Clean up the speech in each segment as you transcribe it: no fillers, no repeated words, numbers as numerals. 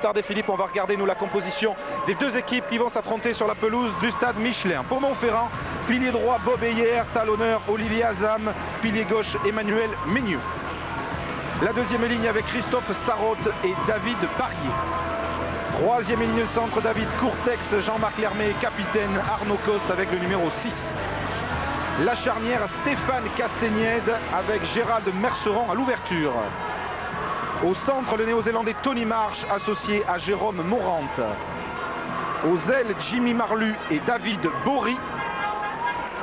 tarder Philippe, on va regarder nous la composition des deux équipes qui vont s'affronter sur la pelouse du stade Michelin. Pour Montferrand, pilier droit Bob Heyer, talonneur Olivier Azam, pilier gauche Emmanuel Meigneux. La deuxième ligne avec Christophe Sarraute et David Barguier. Troisième ligne centre, David Courtex, Jean-Marc Lermé, capitaine Arnaud Coste avec le numéro 6. La charnière, Stéphane Castagnède avec Gérald Merceron à l'ouverture. Au centre, le néo-zélandais Tony Marsh associé à Jérôme Morant. Aux ailes, Jimmy Marlu et David Bory.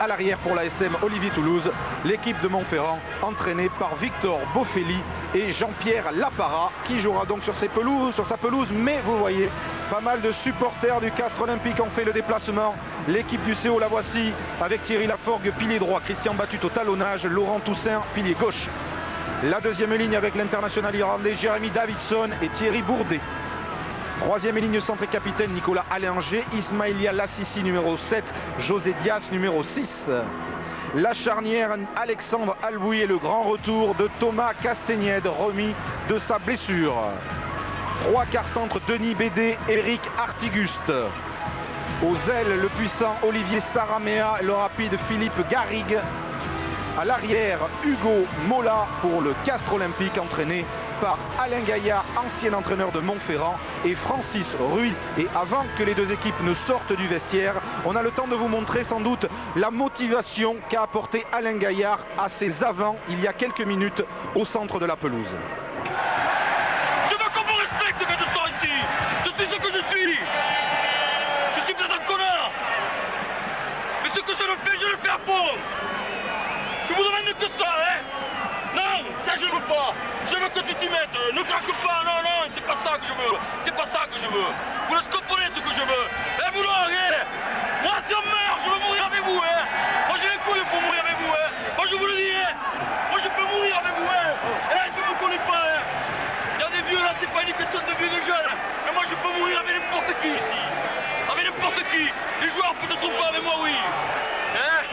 À l'arrière pour l'ASM Olivier Toulouse, l'équipe de Montferrand entraînée par Victor Bofelli et Jean-Pierre Lapara qui jouera donc sur sa pelouse. Mais vous voyez, pas mal de supporters du Castres Olympique ont fait le déplacement. L'équipe du CO, la voici avec Thierry Laforgue, pilier droit, Christian Batut au talonnage, Laurent Toussaint, pilier gauche. La deuxième ligne avec l'international irlandais Jérémy Davidson et Thierry Bourdet. Troisième ligne centre et capitaine Nicolas Allinger, Ismaïlia Lassissi numéro 7, José Dias numéro 6. La charnière Alexandre Albouy et le grand retour de Thomas Castagnède remis de sa blessure. Trois quarts centre Denis Bédé, Eric Artiguste. Aux ailes le puissant Olivier Saramea, le rapide Philippe Garrigue. À l'arrière, Hugo Mola pour le Castres Olympique entraîné par Alain Gaillard, ancien entraîneur de Montferrand, et Francis Ruy. Et avant que les deux équipes ne sortent du vestiaire, on a le temps de vous montrer sans doute la motivation qu'a apporté Alain Gaillard à ses avants il y a quelques minutes au centre de la pelouse. Je veux qu'on me respecte quand je sors ici. Je suis ce que je suis. Je suis peut-être un connard. Mais ce que je le fais à fond. Je vous demande que ça, hein? Non, ça je veux pas. Je veux que tu t'y mettes. Ne craque pas, non, non, c'est pas ça que je veux. C'est pas ça que je veux. Vous laissez comprendre ce que je veux. Eh, vous l'aurez. Moi, si on meurt, je veux mourir avec vous, hein? Moi, j'ai les couilles pour mourir avec vous, hein? Moi, je vous le dis, hein? Moi, je peux mourir avec vous, hein? Eh, je vous connais pas, hein? Il y a des vieux là, c'est pas une question de vieux de jeunes. Mais moi, je peux mourir avec n'importe qui ici. Avec n'importe qui. Les joueurs peut-être pas, mais moi, oui. Hein?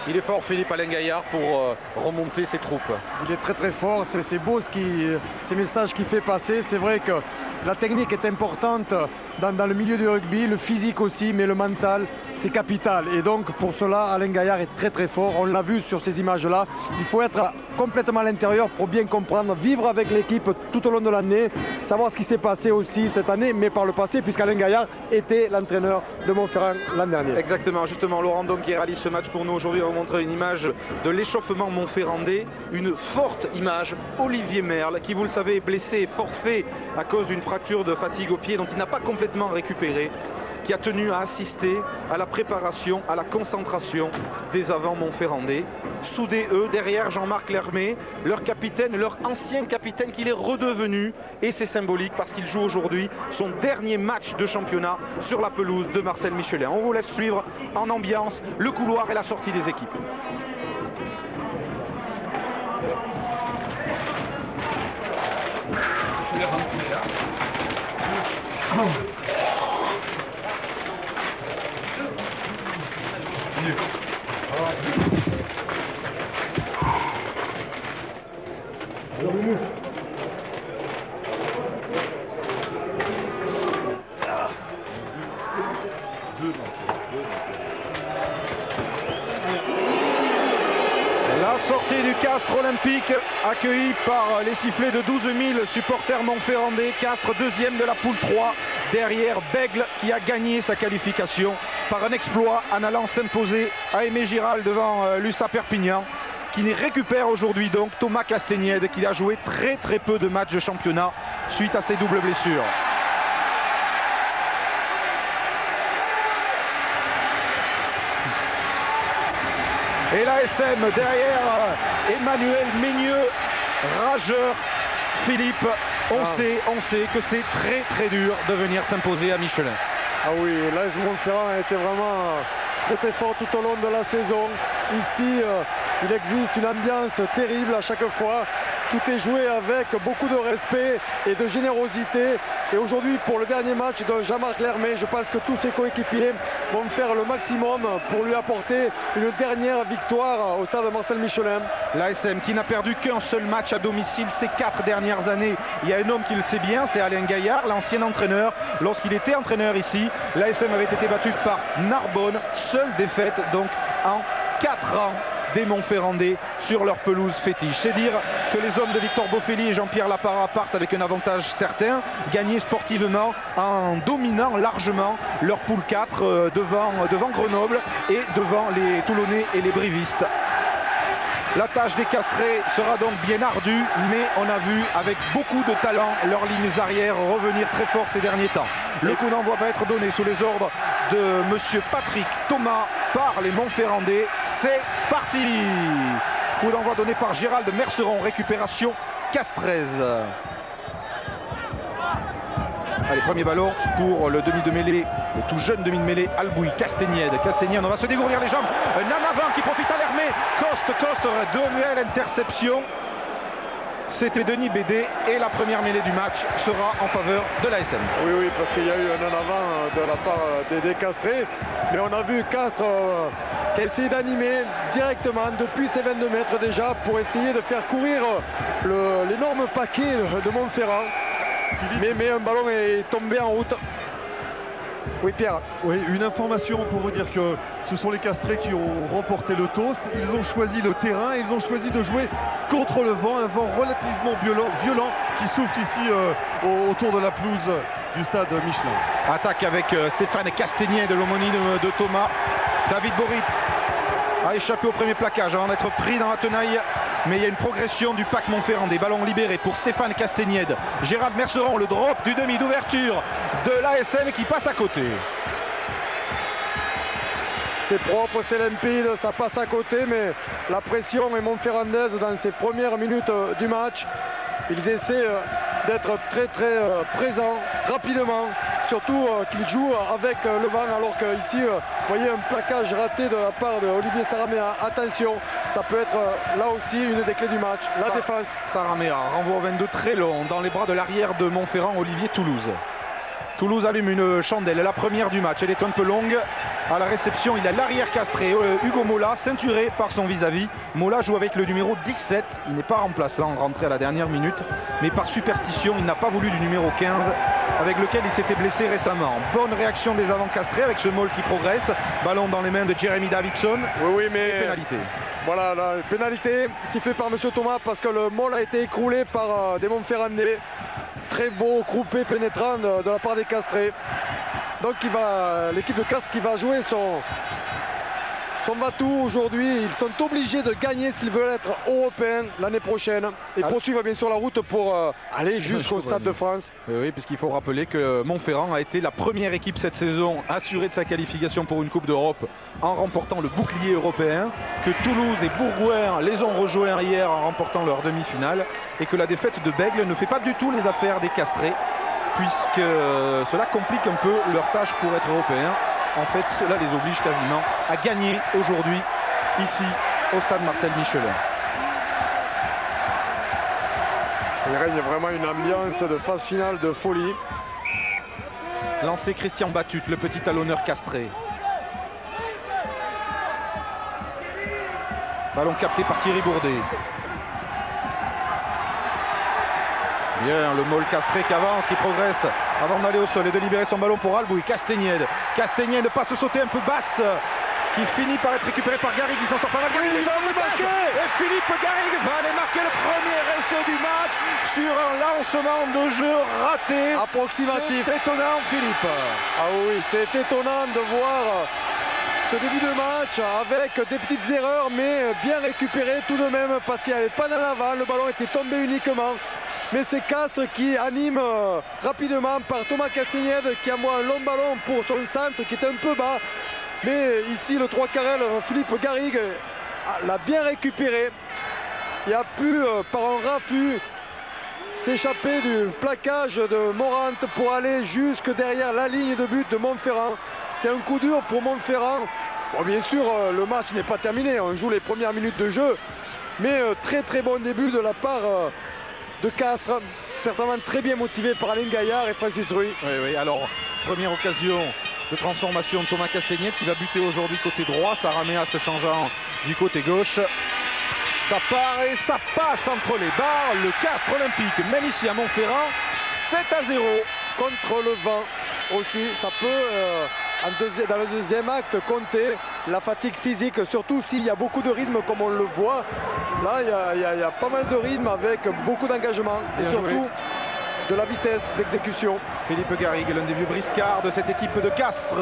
Il est fort Philippe Alain Gaillard pour remonter ses troupes. Il est très très fort, c'est beau ces messages qu'il fait passer. C'est vrai que la technique est importante dans le milieu du rugby, le physique aussi, mais le mental c'est capital. Et donc pour cela, Alain Gaillard est très très fort. On l'a vu sur ces images-là. Il faut être complètement à l'intérieur pour bien comprendre, vivre avec l'équipe tout au long de l'année, savoir ce qui s'est passé aussi cette année, mais par le passé, puisqu'Alain Gaillard était l'entraîneur de Montferrand l'an dernier. Exactement, justement, Laurent Dom qui réalise ce match pour nous aujourd'hui va vous montrer une image de l'échauffement montferrandais, une forte image. Olivier Merle, qui vous le savez est blessé et forfait à cause d'une fracture de fatigue au pied dont il n'a pas complètement récupéré, qui a tenu à assister à la préparation, à la concentration des avants montferrandais. Soudés eux, derrière Jean-Marc Lermé, leur capitaine, leur ancien capitaine qu'il est redevenu. Et c'est symbolique parce qu'il joue aujourd'hui son dernier match de championnat sur la pelouse de Marcel Michelin. On vous laisse suivre en ambiance le couloir et la sortie des équipes. La sortie du Castres Olympique accueillie par les sifflets de 12 000 supporters montferrandais. Castres deuxième de la poule 3 derrière Bègle qui a gagné sa qualification par un exploit en allant s'imposer à Aimé Giral devant l'USA Perpignan, qui récupère aujourd'hui donc Thomas Castagnède qui a joué très très peu de matchs de championnat suite à ses doubles blessures. Et l'ASM derrière Emmanuel Meigneux, rageur. Philippe, on sait que c'est très très dur de venir s'imposer à Michelin. Ah oui, l'AS Montferrand a été vraiment très très fort tout au long de la saison. Ici, il existe une ambiance terrible à chaque fois. Tout est joué avec beaucoup de respect et de générosité. Et aujourd'hui, pour le dernier match de Jean-Marc Lermé, je pense que tous ses coéquipiers vont faire le maximum pour lui apporter une dernière victoire au stade Marcel Michelin. L'ASM qui n'a perdu qu'un seul match à domicile ces 4 dernières années. Il y a un homme qui le sait bien, c'est Alain Gaillard, l'ancien entraîneur. Lorsqu'il était entraîneur ici, l'ASM avait été battu par Narbonne. Seule défaite donc en 4 ans des Montferrandais sur leur pelouse fétiche. C'est dire que les hommes de Victor Boffelli et Jean-Pierre Lapara partent avec un avantage certain, gagner sportivement en dominant largement leur poule 4 devant Grenoble et devant les Toulonnais et les Brivistes. La tâche des Castrés sera donc bien ardue, mais on a vu avec beaucoup de talent leurs lignes arrières revenir très fort ces derniers temps. Le coup d'envoi va être donné sous les ordres de monsieur Patrick Thomas par les Montferrandais. C'est parti! Coup d'envoi donné par Gérald Merceron, récupération castraise. Allez, premier ballon pour le demi de mêlée, le tout jeune demi de mêlée Albouy, Castagnède, on va se dégourdir les jambes, Nanavant qui profite à l'Hermé, Coste, nouvelle interception. C'était Denis Bédé et la première mêlée du match sera en faveur de l'ASM. Oui, parce qu'il y a eu un en avant de la part des Castrés, mais on a vu Castres qui a essayé d'animer directement depuis ses 22 mètres déjà pour essayer de faire courir l'énorme paquet de Montferrand. Mais un ballon est tombé en route. Oui, Pierre. Oui, une information pour vous dire que ce sont les Castrés qui ont remporté le toss. Ils ont choisi le terrain, ils ont choisi de jouer contre le vent, un vent relativement violent qui souffle ici autour de la pelouse du stade Michelin. Attaque avec Stéphane Castaignet de l'homonyme de Thomas. David Borit a échappé au premier plaquage avant d'être pris dans la tenaille. Mais il y a une progression du pack Montferrand, des ballons libérés pour Stéphane Castagnède. Gérald Merceron, le drop du demi d'ouverture de l'ASM qui passe à côté. C'est propre, c'est limpide, ça passe à côté, mais la pression est montferrandaise dans ces premières minutes du match. Ils essaient d'être très présents rapidement, surtout qu'ils jouent avec le vent, alors qu'ici, vous voyez un plaquage raté de la part de Olivier Saramea. Attention, ça peut être là aussi une des clés du match, la défense. Saramea renvoie au 22 très long dans les bras de l'arrière de Montferrand, Olivier Toulouse. Toulouse allume une chandelle, la première du match, elle est un peu longue. À la réception, il a l'arrière castré, Hugo Mola, ceinturé par son vis-à-vis. Mola joue avec le numéro 17, il n'est pas remplaçant, rentré à la dernière minute. Mais par superstition, il n'a pas voulu du numéro 15, avec lequel il s'était blessé récemment. Bonne réaction des avants castrés avec ce Moll qui progresse. Ballon dans les mains de Jeremy Davidson. Oui, mais pénalité. Voilà, la pénalité sifflée par monsieur Thomas parce que le Moll a été écroulé par des Montferrandais. Très beau groupé pénétrant de la part des Castrés. Donc l'équipe de Castres qui va jouer son va-tout aujourd'hui. Ils sont obligés de gagner s'ils veulent être européens l'année prochaine et poursuivre bien sûr la route pour aller jusqu'au Stade de France. Oui, puisqu'il faut rappeler que Montferrand a été la première équipe cette saison assurée de sa qualification pour une Coupe d'Europe en remportant le bouclier européen, que Toulouse et Bourgoin les ont rejoints hier en remportant leur demi-finale et que la défaite de Bègle ne fait pas du tout les affaires des Castrés, puisque cela complique un peu leur tâche pour être européens. En fait, cela les oblige quasiment à gagner aujourd'hui, ici, au stade Marcel Michelin. Il règne vraiment une ambiance de phase finale de folie. Lancé Christian Batut, le petit talonneur castré. Ballon capté par Thierry Bourdet. Bien, le Moll castré qui avance, qui progresse avant d'aller au sol et de libérer son ballon pour Albouy. Castagnède passe sauter un peu basse, qui finit par être récupéré par Garrigue, qui s'en sort pas mal. Garrigue, et Philippe Garrigue va aller marquer le premier essai du match sur un lancement de jeu raté. Approximatif. C'est étonnant, Philippe. Ah oui, c'est étonnant de voir ce début de match avec des petites erreurs, mais bien récupéré tout de même parce qu'il n'y avait pas d'en avant. Le ballon était tombé uniquement. Mais c'est Castres qui anime rapidement par Thomas Castagnède qui envoie un long ballon pour son centre qui est un peu bas. Mais ici le 3 carrel, Philippe Garrigue l'a bien récupéré. Il a pu par un raffut s'échapper du plaquage de Morante pour aller jusque derrière la ligne de but de Montferrand. C'est un coup dur pour Montferrand. Bon, bien sûr, le match n'est pas terminé, on joue les premières minutes de jeu. Mais très bon début de la part de Castres. certainement très bien motivé par Alain Gaillard et Francis Ruy. Oui, oui, alors, première occasion de transformation de Thomas Castagnette qui va buter aujourd'hui côté droit. Saramea se changeant du côté gauche. Ça part et ça passe entre les barres. Le Castres olympique, même ici à Montferrand, 7-0. Contre le vent aussi, ça peut dans le deuxième acte compter la fatigue physique, surtout s'il y a beaucoup de rythme comme on le voit. Là, il y a pas mal de rythme avec beaucoup d'engagement et Bien surtout joué. de la vitesse d'exécution. Philippe Garrigue, l'un des vieux briscards de cette équipe de Castres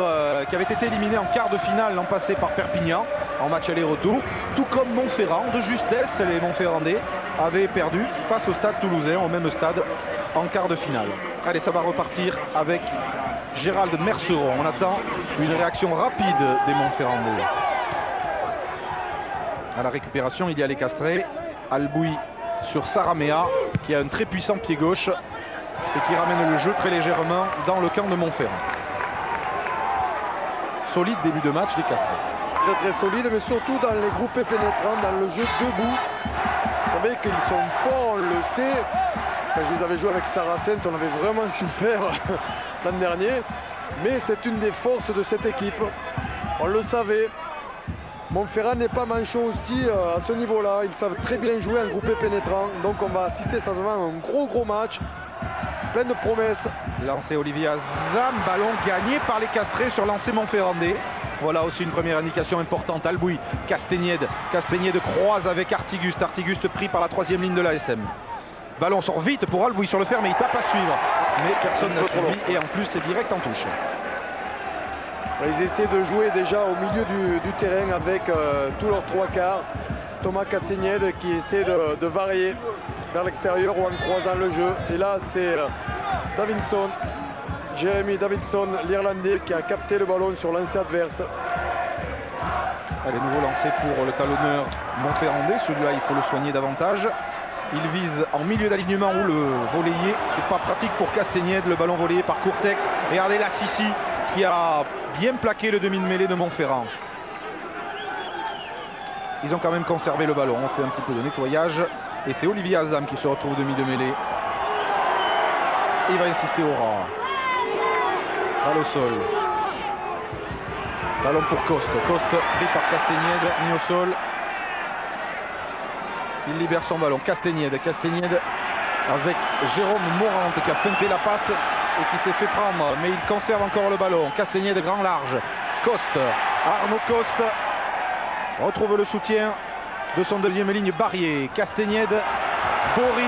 qui avait été éliminé en quart de finale l'an passé par Perpignan en match aller-retour. Tout comme Montferrand, de justesse, les Montferrandais avaient perdu face au Stade Toulousain, au même stade, en quart de finale. Allez, ça va repartir avec Gérald Merceron. On attend une réaction rapide des Montferrandais. À la récupération, il y a les Castrés. Albouy sur Saramea qui a un très puissant pied gauche et qui ramène le jeu très légèrement dans le camp de Montferrand. Solide début de match des Castrés. Très très solide, mais surtout dans les groupes pénétrants, dans le jeu debout. Vous savez qu'ils sont forts, on le sait. Quand je les avais joués avec Saracens, on avait vraiment souffert l'an dernier. Mais c'est une des forces de cette équipe. On le savait. Montferrand n'est pas manchot aussi à ce niveau-là. Ils savent très bien jouer en groupé pénétrant. Donc on va assister certainement à un gros match. Plein de promesses. Lancé Olivier Azam, ballon gagné par les Castrés sur lancé Montferrandais. Voilà aussi une première indication importante. Albouy, Castagnette croise avec Artiguste. Artiguste pris par la troisième ligne de l'ASM. Ballon sort vite pour Albouy sur le fer, mais il tape à suivre. Mais personne n'a suivi et en plus c'est direct en touche. Ils essaient de jouer déjà au milieu du terrain avec tous leurs trois quarts. Thomas Castagnette qui essaie de varier vers l'extérieur ou en croisant le jeu. Et là c'est Davidson, Jeremy Davidson, l'Irlandais, qui a capté le ballon sur lancé adverse. Allez, nouveau lancé pour le talonneur Montferrandais. Celui-là, il faut le soigner davantage. Il vise en milieu d'alignement où le volleyé, c'est pas pratique pour Castagnette. Le ballon volleyé par Courtex. Et regardez là, Sissi qui a bien plaqué le demi de mêlée de Montferrand. Ils ont quand même conservé le ballon. On fait un petit peu de nettoyage. Et c'est Olivier Azam qui se retrouve demi de mêlée. Il va insister au ras. Balle au sol. Ballon pour Coste. Coste pris par Castagnette, mis au sol. Il libère son ballon. Castagnette avec Jérôme Morante qui a feinté la passe et qui s'est fait prendre. Mais il conserve encore le ballon. Castagnette grand large. Coste. Arnaud Coste retrouve le soutien de son deuxième ligne Barrier. Castagnette. Bory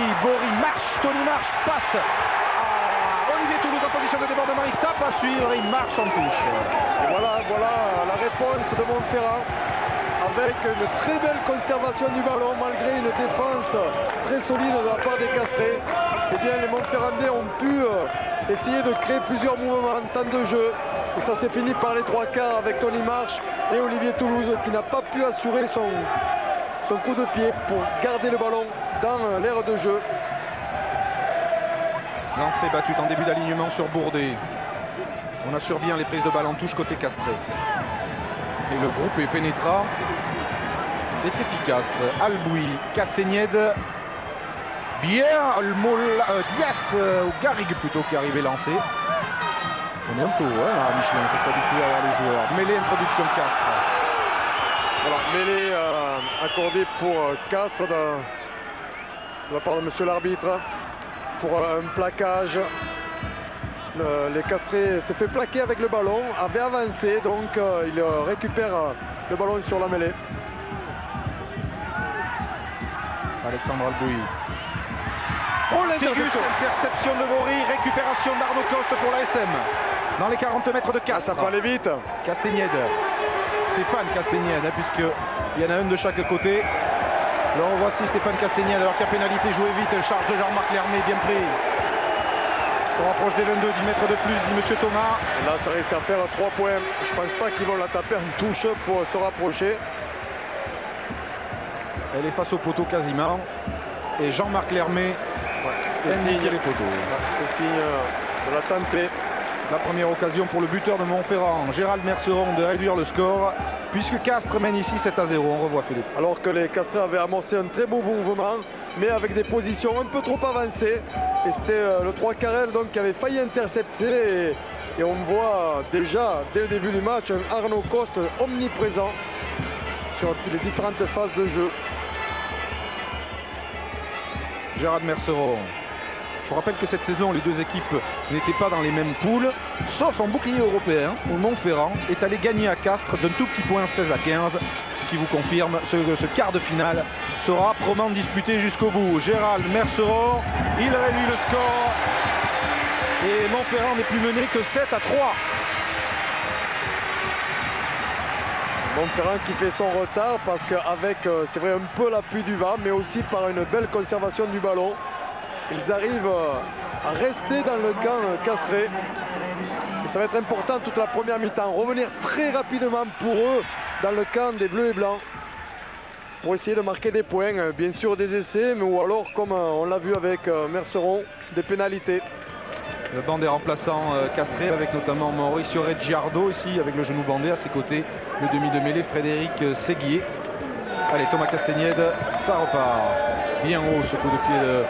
marche. Tony marche. Passe. Olivier Toulouse en position de débordement. Il tape à suivre. Il marche en touche. Et voilà la réponse de Montferrand. Avec une très belle conservation du ballon malgré une défense très solide de la part des Castrés. Eh bien, les Montferrandais ont pu essayer de créer plusieurs mouvements en temps de jeu. Et ça s'est fini par les trois quarts avec Tony Marche et Olivier Toulouse qui n'a pas pu assurer son coup de pied pour garder le ballon dans l'aire de jeu. Lancé battu en début d'alignement sur Bourdet. On assure bien les prises de balle en touche côté Castré. Et le groupe est pénétrant, est efficace. Albouy, Castagnette, bien Dias ou Garrigue plutôt qui arrive lancé. On est un peu à Michelin, il faut s'habituer à voir les joueurs. Mêlée, introduction Castres. Voilà, mêlée accordée pour Castres de la part de monsieur l'arbitre pour un plaquage. Les Castrés s'est fait plaquer avec le ballon, avait avancé, donc il récupère le ballon sur la mêlée. Alexandre Albouy. Oh, Interception de Bory, récupération d'Arnaud Coste pour l'ASM. Dans les 40 mètres de Castres. Ça peut aller vite. Castagnette. Stéphane Castagnette, puisqu'il y en a un de chaque côté. Là on voit si Stéphane Castagnette, alors qu'il y a pénalité, joué vite, le charge de Jean-Marc Lermé, bien pris. Se rapproche des 22, 10 mètres de plus, dit monsieur Thomas. Là ça risque à faire 3 points. Je pense pas qu'ils vont la taper en touche pour se rapprocher. Elle est face au poteau quasiment. Et Jean-Marc Lermé fait signe les poteaux. fait signe de la tenter. La première occasion pour le buteur de Montferrand, Gérald Merceron, de réduire le score, puisque Castres mène ici 7-0. On revoit Philippe. Alors que les Castres avaient amorcé un très beau mouvement, mais avec des positions un peu trop avancées. Et c'était le 3 Carrel donc, qui avait failli intercepter. Et on voit déjà, dès le début du match, un Arnaud Coste omniprésent sur les différentes phases de jeu. Gérald Merceron. Je vous rappelle que cette saison, les deux équipes n'étaient pas dans les mêmes poules, sauf en bouclier européen, où Montferrand est allé gagner à Castres d'un tout petit point, 16-15, qui vous confirme ce quart de finale sera âprement disputé jusqu'au bout. Gérald Merceron, il réduit le score et Montferrand n'est plus mené que 7-3. Montferrand qui fait son retard parce qu'avec, c'est vrai, un peu l'appui du vent, mais aussi par une belle conservation du ballon, ils arrivent à rester dans le camp castré. Et ça va être important toute la première mi-temps. Revenir très rapidement pour eux dans le camp des Bleus et Blancs pour essayer de marquer des points. Bien sûr des essais, mais ou alors comme on l'a vu avec Merceron, des pénalités. Le banc des remplaçants castrés avec notamment Mauricio Reggiardo ici avec le genou bandé à ses côtés. Le demi de mêlée Frédéric Séguier. Allez, Thomas Castagnède, ça repart. Bien haut ce coup de pied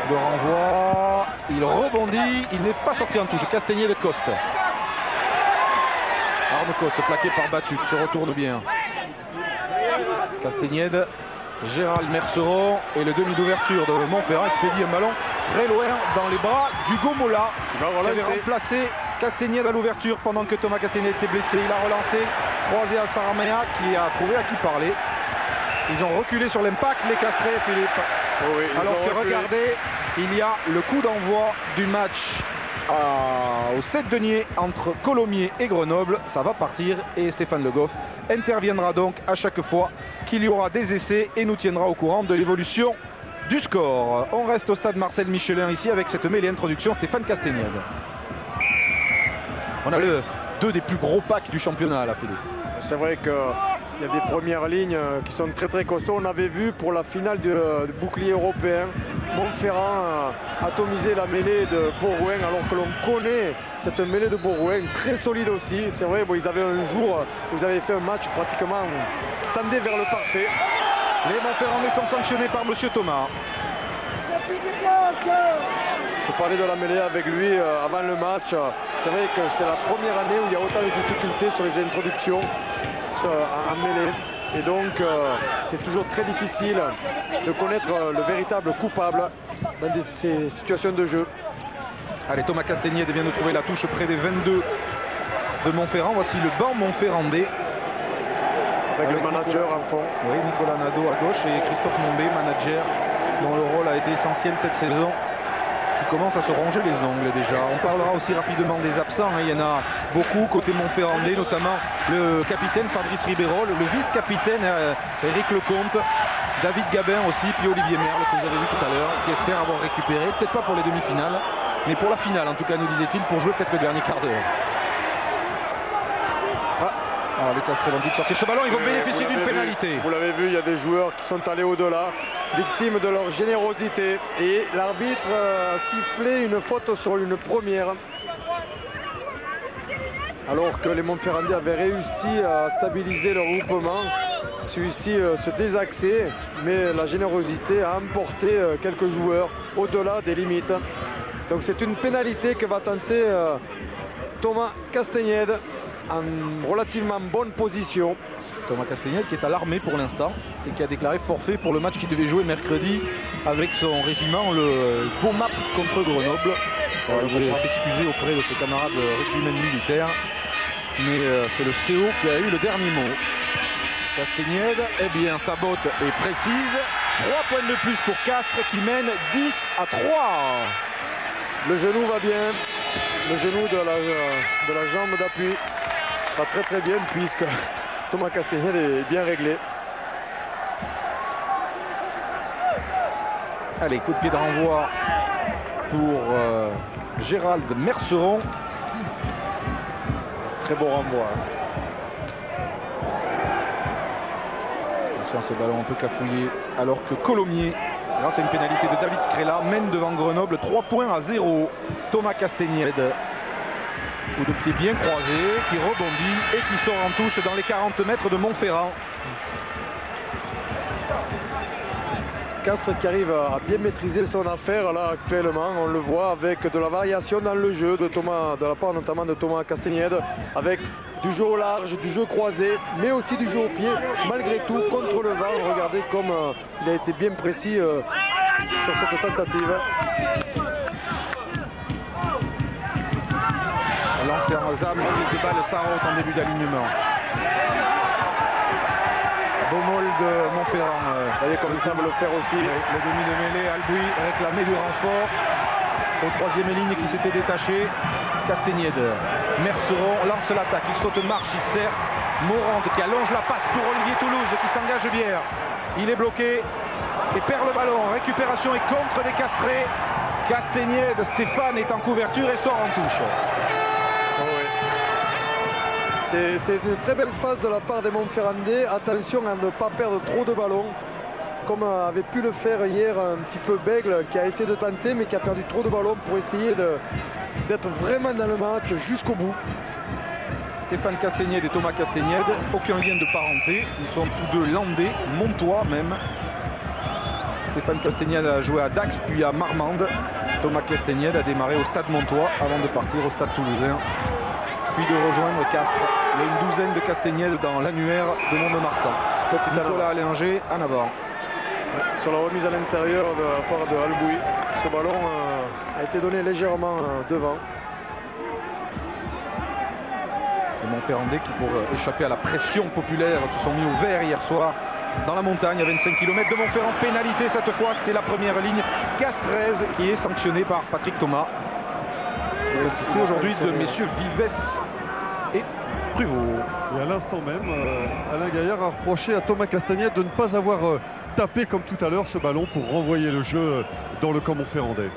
de renvoi. Il rebondit, il n'est pas sorti en touche. Castagnède Coste. Arnaud Coste plaqué par Batuc, se retourne bien. Castagnède, Gérald Merceron et le demi d'ouverture de Montferrand expédie un ballon très loin dans les bras d'Hugo Mola qui avait remplacé Castagnède à l'ouverture pendant que Thomas Castagnède était blessé. Il a relancé, croisé à Saramea qui a trouvé à qui parler. Ils ont reculé sur l'impact les Castrés, Philippe. Oh oui, alors que regardez, il y a le coup d'envoi du match au 7 deniers entre Colomiers et Grenoble. Ça va partir et Stéphane Le Goff interviendra donc à chaque fois qu'il y aura des essais et nous tiendra au courant de l'évolution du score. On reste au stade Marcel Michelin ici avec cette mêlée introduction Stéphane Castagnède. On a deux des plus gros packs du championnat là, Philippe. C'est vrai qu'il y a des premières lignes qui sont très très costauds. On avait vu pour la finale du bouclier européen, Montferrand atomisé la mêlée de Borouin, alors que l'on connaît cette mêlée de Borouin, très solide aussi. C'est vrai, bon, ils avaient un jour, ils avaient fait un match pratiquement qui tendait vers le parfait. Les Montferrandais sont sanctionnés par Monsieur Thomas. Je parlais de la mêlée avec lui avant le match. C'est vrai que c'est la première année où il y a autant de difficultés sur les introductions en mêlée. Et donc c'est toujours très difficile de connaître le véritable coupable dans ces situations de jeu. Allez, Thomas Castagnède vient de trouver la touche près des 22 de Montferrand. Voici le banc montferrandais. Avec le manager en fond. Oui, Nicolas Nadeau à gauche et Christophe Mombé, manager, dont le rôle a été essentiel cette saison, qui commence à se ronger les ongles déjà. On parlera aussi rapidement des absents, hein. Il y en a beaucoup côté Montferrandais, notamment le capitaine Fabrice Ribeyrol, le vice-capitaine Éric Lecomte, David Gabin aussi, puis Olivier Merle que vous avez vu tout à l'heure, qui espère avoir récupéré, peut-être pas pour les demi-finales, mais pour la finale en tout cas nous disait-il, pour jouer peut-être le dernier quart d'heure. Alors les Castrés vont vite sortir ce ballon, ils vont bénéficier d'une pénalité. Vous l'avez vu, il y a des joueurs qui sont allés au-delà, victimes de leur générosité. Et l'arbitre a sifflé une faute sur une première. Alors que les Montferrandais avaient réussi à stabiliser leur groupement. Celui-ci se désaxait, mais la générosité a emporté quelques joueurs au-delà des limites. Donc c'est une pénalité que va tenter Thomas Castagnède, en relativement bonne position. Thomas Castagnède qui est à l'armée pour l'instant et qui a déclaré forfait pour le match qu'il devait jouer mercredi avec son régiment, le Beaumap contre Grenoble. Il voulait s'excuser auprès de ses camarades rugbymen militaires, mais c'est le CO qui a eu le dernier mot. Castagnède, eh bien sa botte est précise. 3 points de plus pour Castres qui mène 10-3. Le genou va bien, le genou de la jambe d'appui va très très bien puisque Thomas Castagnède est bien réglé. Allez, coup de pied de renvoi pour Gérald Merceron. Très beau renvoi. Attention à ce ballon un peu cafouillé alors que Colomiers, grâce à une pénalité de David Scrella, mène devant Grenoble 3 points à 0. Thomas Castagnède Coup de pied bien croisé, qui rebondit et qui sort en touche dans les 40 mètres de Montferrand. Castres qui arrive à bien maîtriser son affaire là actuellement, on le voit avec de la variation dans le jeu de Thomas, de la part notamment de Thomas Castagnède, avec du jeu au large, du jeu croisé, mais aussi du jeu au pied, malgré tout contre le vent. Regardez comme il a été bien précis sur cette tentative. Lancé en ZAM, prise de balle Sarraute en début d'alignement. Beau môle de Montferrand. Vous voyez comme il semble le faire aussi. Le demi de mêlée, Albuy réclamé du renfort. Au troisième ligne qui s'était détaché. Castagnède. Merceron lance l'attaque. Il saute marche, il serre. Morante qui allonge la passe pour Olivier Toulouse qui s'engage bien. Il est bloqué et perd le ballon. Récupération et contre des Castrés. Castagnède, Stéphane est en couverture et sort en touche. C'est une très belle phase de la part des Montferrandais. Attention à ne pas perdre trop de ballons, comme avait pu le faire hier un petit peu Bègle, qui a essayé de tenter mais qui a perdu trop de ballons pour essayer d'être vraiment dans le match jusqu'au bout. Stéphane Castagnède et Thomas Castagnède, aucun lien de parenté. Ils sont tous deux landais, montois même. Stéphane Castagnède a joué à Dax puis à Marmande. Thomas Castagnède a démarré au Stade Montois avant de partir au Stade Toulousain, puis de rejoindre Castres. Il y a une douzaine de Castagnède dans l'annuaire de Mont-de-Marsan. Nicolas Allinger en avant. Sur la remise à l'intérieur de la part de Albuy, ce ballon a été donné légèrement devant. Les Montferrandais qui, pour échapper à la pression populaire, se sont mis au vert hier soir dans la montagne à 25 km de Montferrand. Pénalité cette fois, c'est la première ligne castraise qui est sanctionnée par Patrick Thomas. Assisté aujourd'hui de messieurs Vives et Pruvot. Et à l'instant même, Alain Gaillard a reproché à Thomas Castagnède de ne pas avoir tapé comme tout à l'heure ce ballon pour renvoyer le jeu dans le camp montferrandais.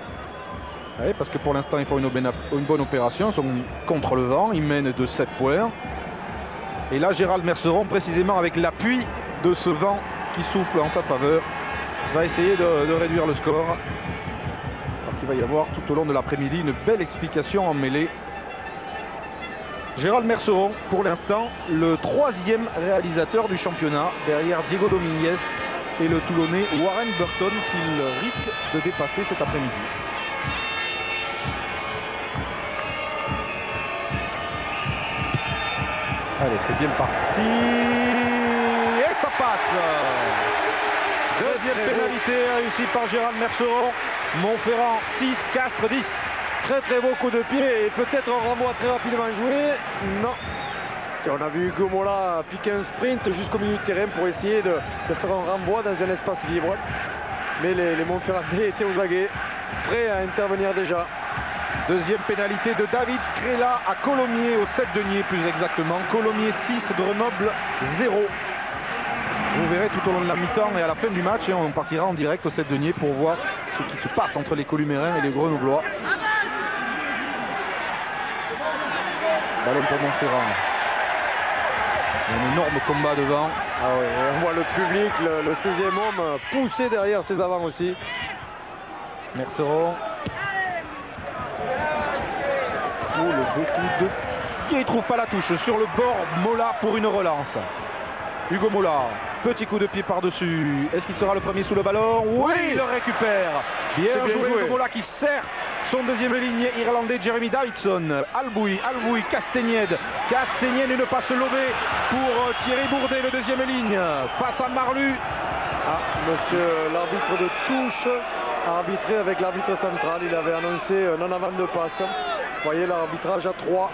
Oui, parce que pour l'instant ils font une bonne opération, ils sont contre le vent, ils mènent de 7 points. Et là Gérald Merceron, précisément avec l'appui de ce vent qui souffle en sa faveur, va essayer de réduire le score. Il va y avoir tout au long de l'après-midi une belle explication en mêlée. Gérald Merceron, pour l'instant, le troisième réalisateur du championnat, derrière Diego Dominguez et le Toulonnais Warren Burton, qu'il risque de dépasser cet après-midi. Allez, c'est bien parti. Et ça passe. Deuxième pénalité réussie par Gérald Merceron. Montferrand 6, Castres 10. Très beau coup de pied et peut-être un renvoi très rapidement joué. Non. Si on a vu Hugo Mola piquer un sprint jusqu'au milieu du terrain pour essayer de faire un renvoi dans un espace libre. Mais les Montferrandais étaient aux aguets, prêts à intervenir déjà. Deuxième pénalité de David Scrella à Colomiers, au 7-denier plus exactement. Colomiers 6, Grenoble 0. Vous verrez tout au long de la mi-temps et à la fin du match, et on partira en direct au 7-denier pour voir ce qui se passe entre les Columérins et les Grenoblois. Ballon pour Montferrand. Un énorme combat devant. Ah ouais, on voit le public, le 16e homme pousser derrière ses avants aussi. Merceron. Oh, le beau coup de pied, il ne trouve pas la touche. Sur le bord, Mola pour une relance. Hugo Mola, petit coup de pied par-dessus. Est-ce qu'il sera le premier sous le ballon? Oui, il le récupère. Bien joué, Hugo Mola qui sert son deuxième ligne irlandais Jeremy Davidson. Albuy, Castagnède. Castagnède une passe levée pour Thierry Bourdet, le deuxième ligne. Face à Marlu. Ah, monsieur l'arbitre de touche a arbitré avec l'arbitre central. Il avait annoncé non avant de passe. Vous voyez l'arbitrage à 3.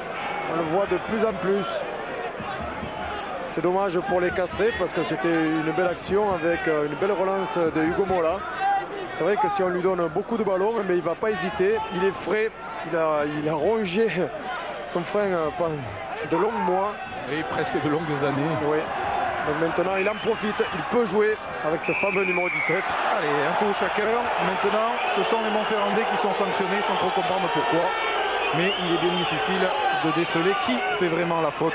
On le voit de plus en plus. C'est dommage pour les Castrés parce que c'était une belle action avec une belle relance de Hugo Mola. C'est vrai que si on lui donne beaucoup de ballons, mais il ne va pas hésiter. Il est frais, il a rongé son frein pendant de longs mois. Et presque de longues années. Oui. Donc maintenant il en profite, il peut jouer avec ce fameux numéro 17. Allez, un coup chacun. Maintenant, ce sont les Montferrandais qui sont sanctionnés sans trop comprendre pourquoi. Mais il est bien difficile de déceler qui fait vraiment la faute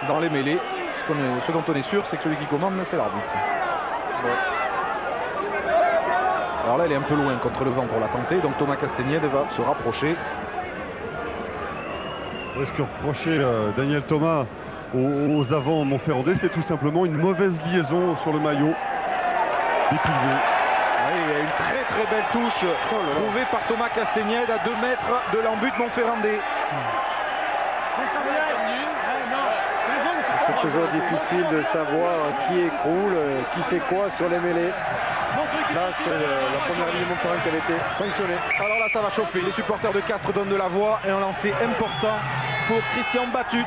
dans les mêlées. Ce dont on est sûr, c'est que celui qui commande, c'est l'arbitre. Bon. Alors là, elle est un peu loin contre le vent pour la tenter, donc Thomas Castagnède va se rapprocher. Ce que reprochait Daniel Thomas aux avants montferrandais, c'est tout simplement une mauvaise liaison sur le maillot des piliers. Oui, il y a une très belle touche trouvée par Thomas Castagnède à 2 mètres de l'embut montferrandais. C'est toujours difficile de savoir qui écroule, qui fait quoi sur les mêlées. Là, c'est la première ligne de Montferrand qui avait été sanctionnée. Alors là, ça va chauffer. Les supporters de Castres donnent de la voix et un lancer important pour Christian Batut,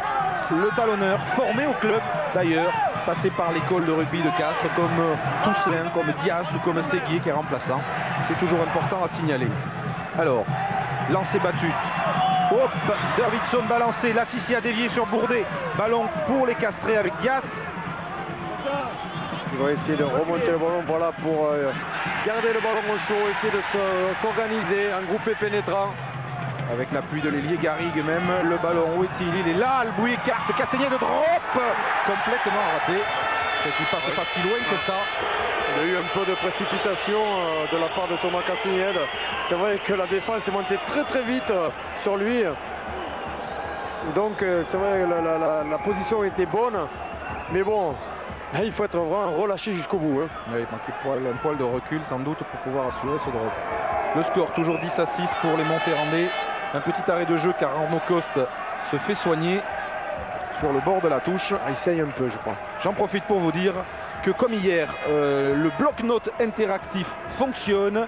le talonneur, formé au club d'ailleurs, passé par l'école de rugby de Castres, comme Toussaint, comme Dias ou comme Séguier qui est remplaçant. C'est toujours important à signaler. Alors, lancer Batut. Hop, Davidson balancé, Lassissi a dévié sur Bourdet. Ballon pour les Castrés avec Dias. Il va essayer de remonter le ballon, voilà, pour garder le ballon au chaud, essayer de s'organiser, un groupé pénétrant. Avec l'appui de l'ailier Garrigue même, le ballon, où est-il? Il est là, le bouillet écarte, Castagnède drop, complètement raté. Il passe pas si loin que ça. Il y a eu un peu de précipitation de la part de Thomas Castagnède. C'est vrai que la défense est montée très vite sur lui. Donc c'est vrai que la position était bonne, mais bon, il faut être vraiment relâché jusqu'au bout. Oui, il manquait un poil de recul sans doute pour pouvoir assurer ce drop. Le score toujours 10-6 pour les Montferrandais. Un petit arrêt de jeu car Arnaud Coste se fait soigner sur le bord de la touche. Il saigne un peu, je crois. J'en profite pour vous dire que comme hier, le bloc-notes interactif fonctionne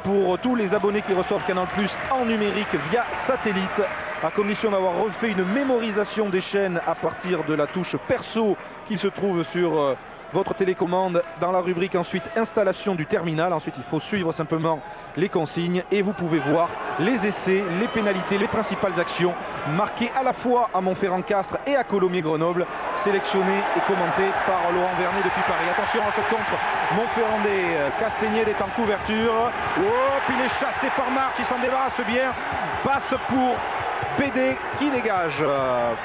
pour tous les abonnés qui reçoivent Canal+ en numérique via satellite, à condition d'avoir refait une mémorisation des chaînes à partir de la touche perso qui se trouve sur votre télécommande dans la rubrique ensuite installation du terminal. Ensuite il faut suivre simplement les consignes et vous pouvez voir les essais, les pénalités, les principales actions marquées à la fois à Montferrand-Castres et à Colomiers-Grenoble, sélectionnées et commentées par Laurent Vernet depuis Paris. Attention à ce contre Montferrandais, Castagnède est en couverture. Hop, il est chassé par March, il s'en débarrasse bien, passe pour PD qui dégage.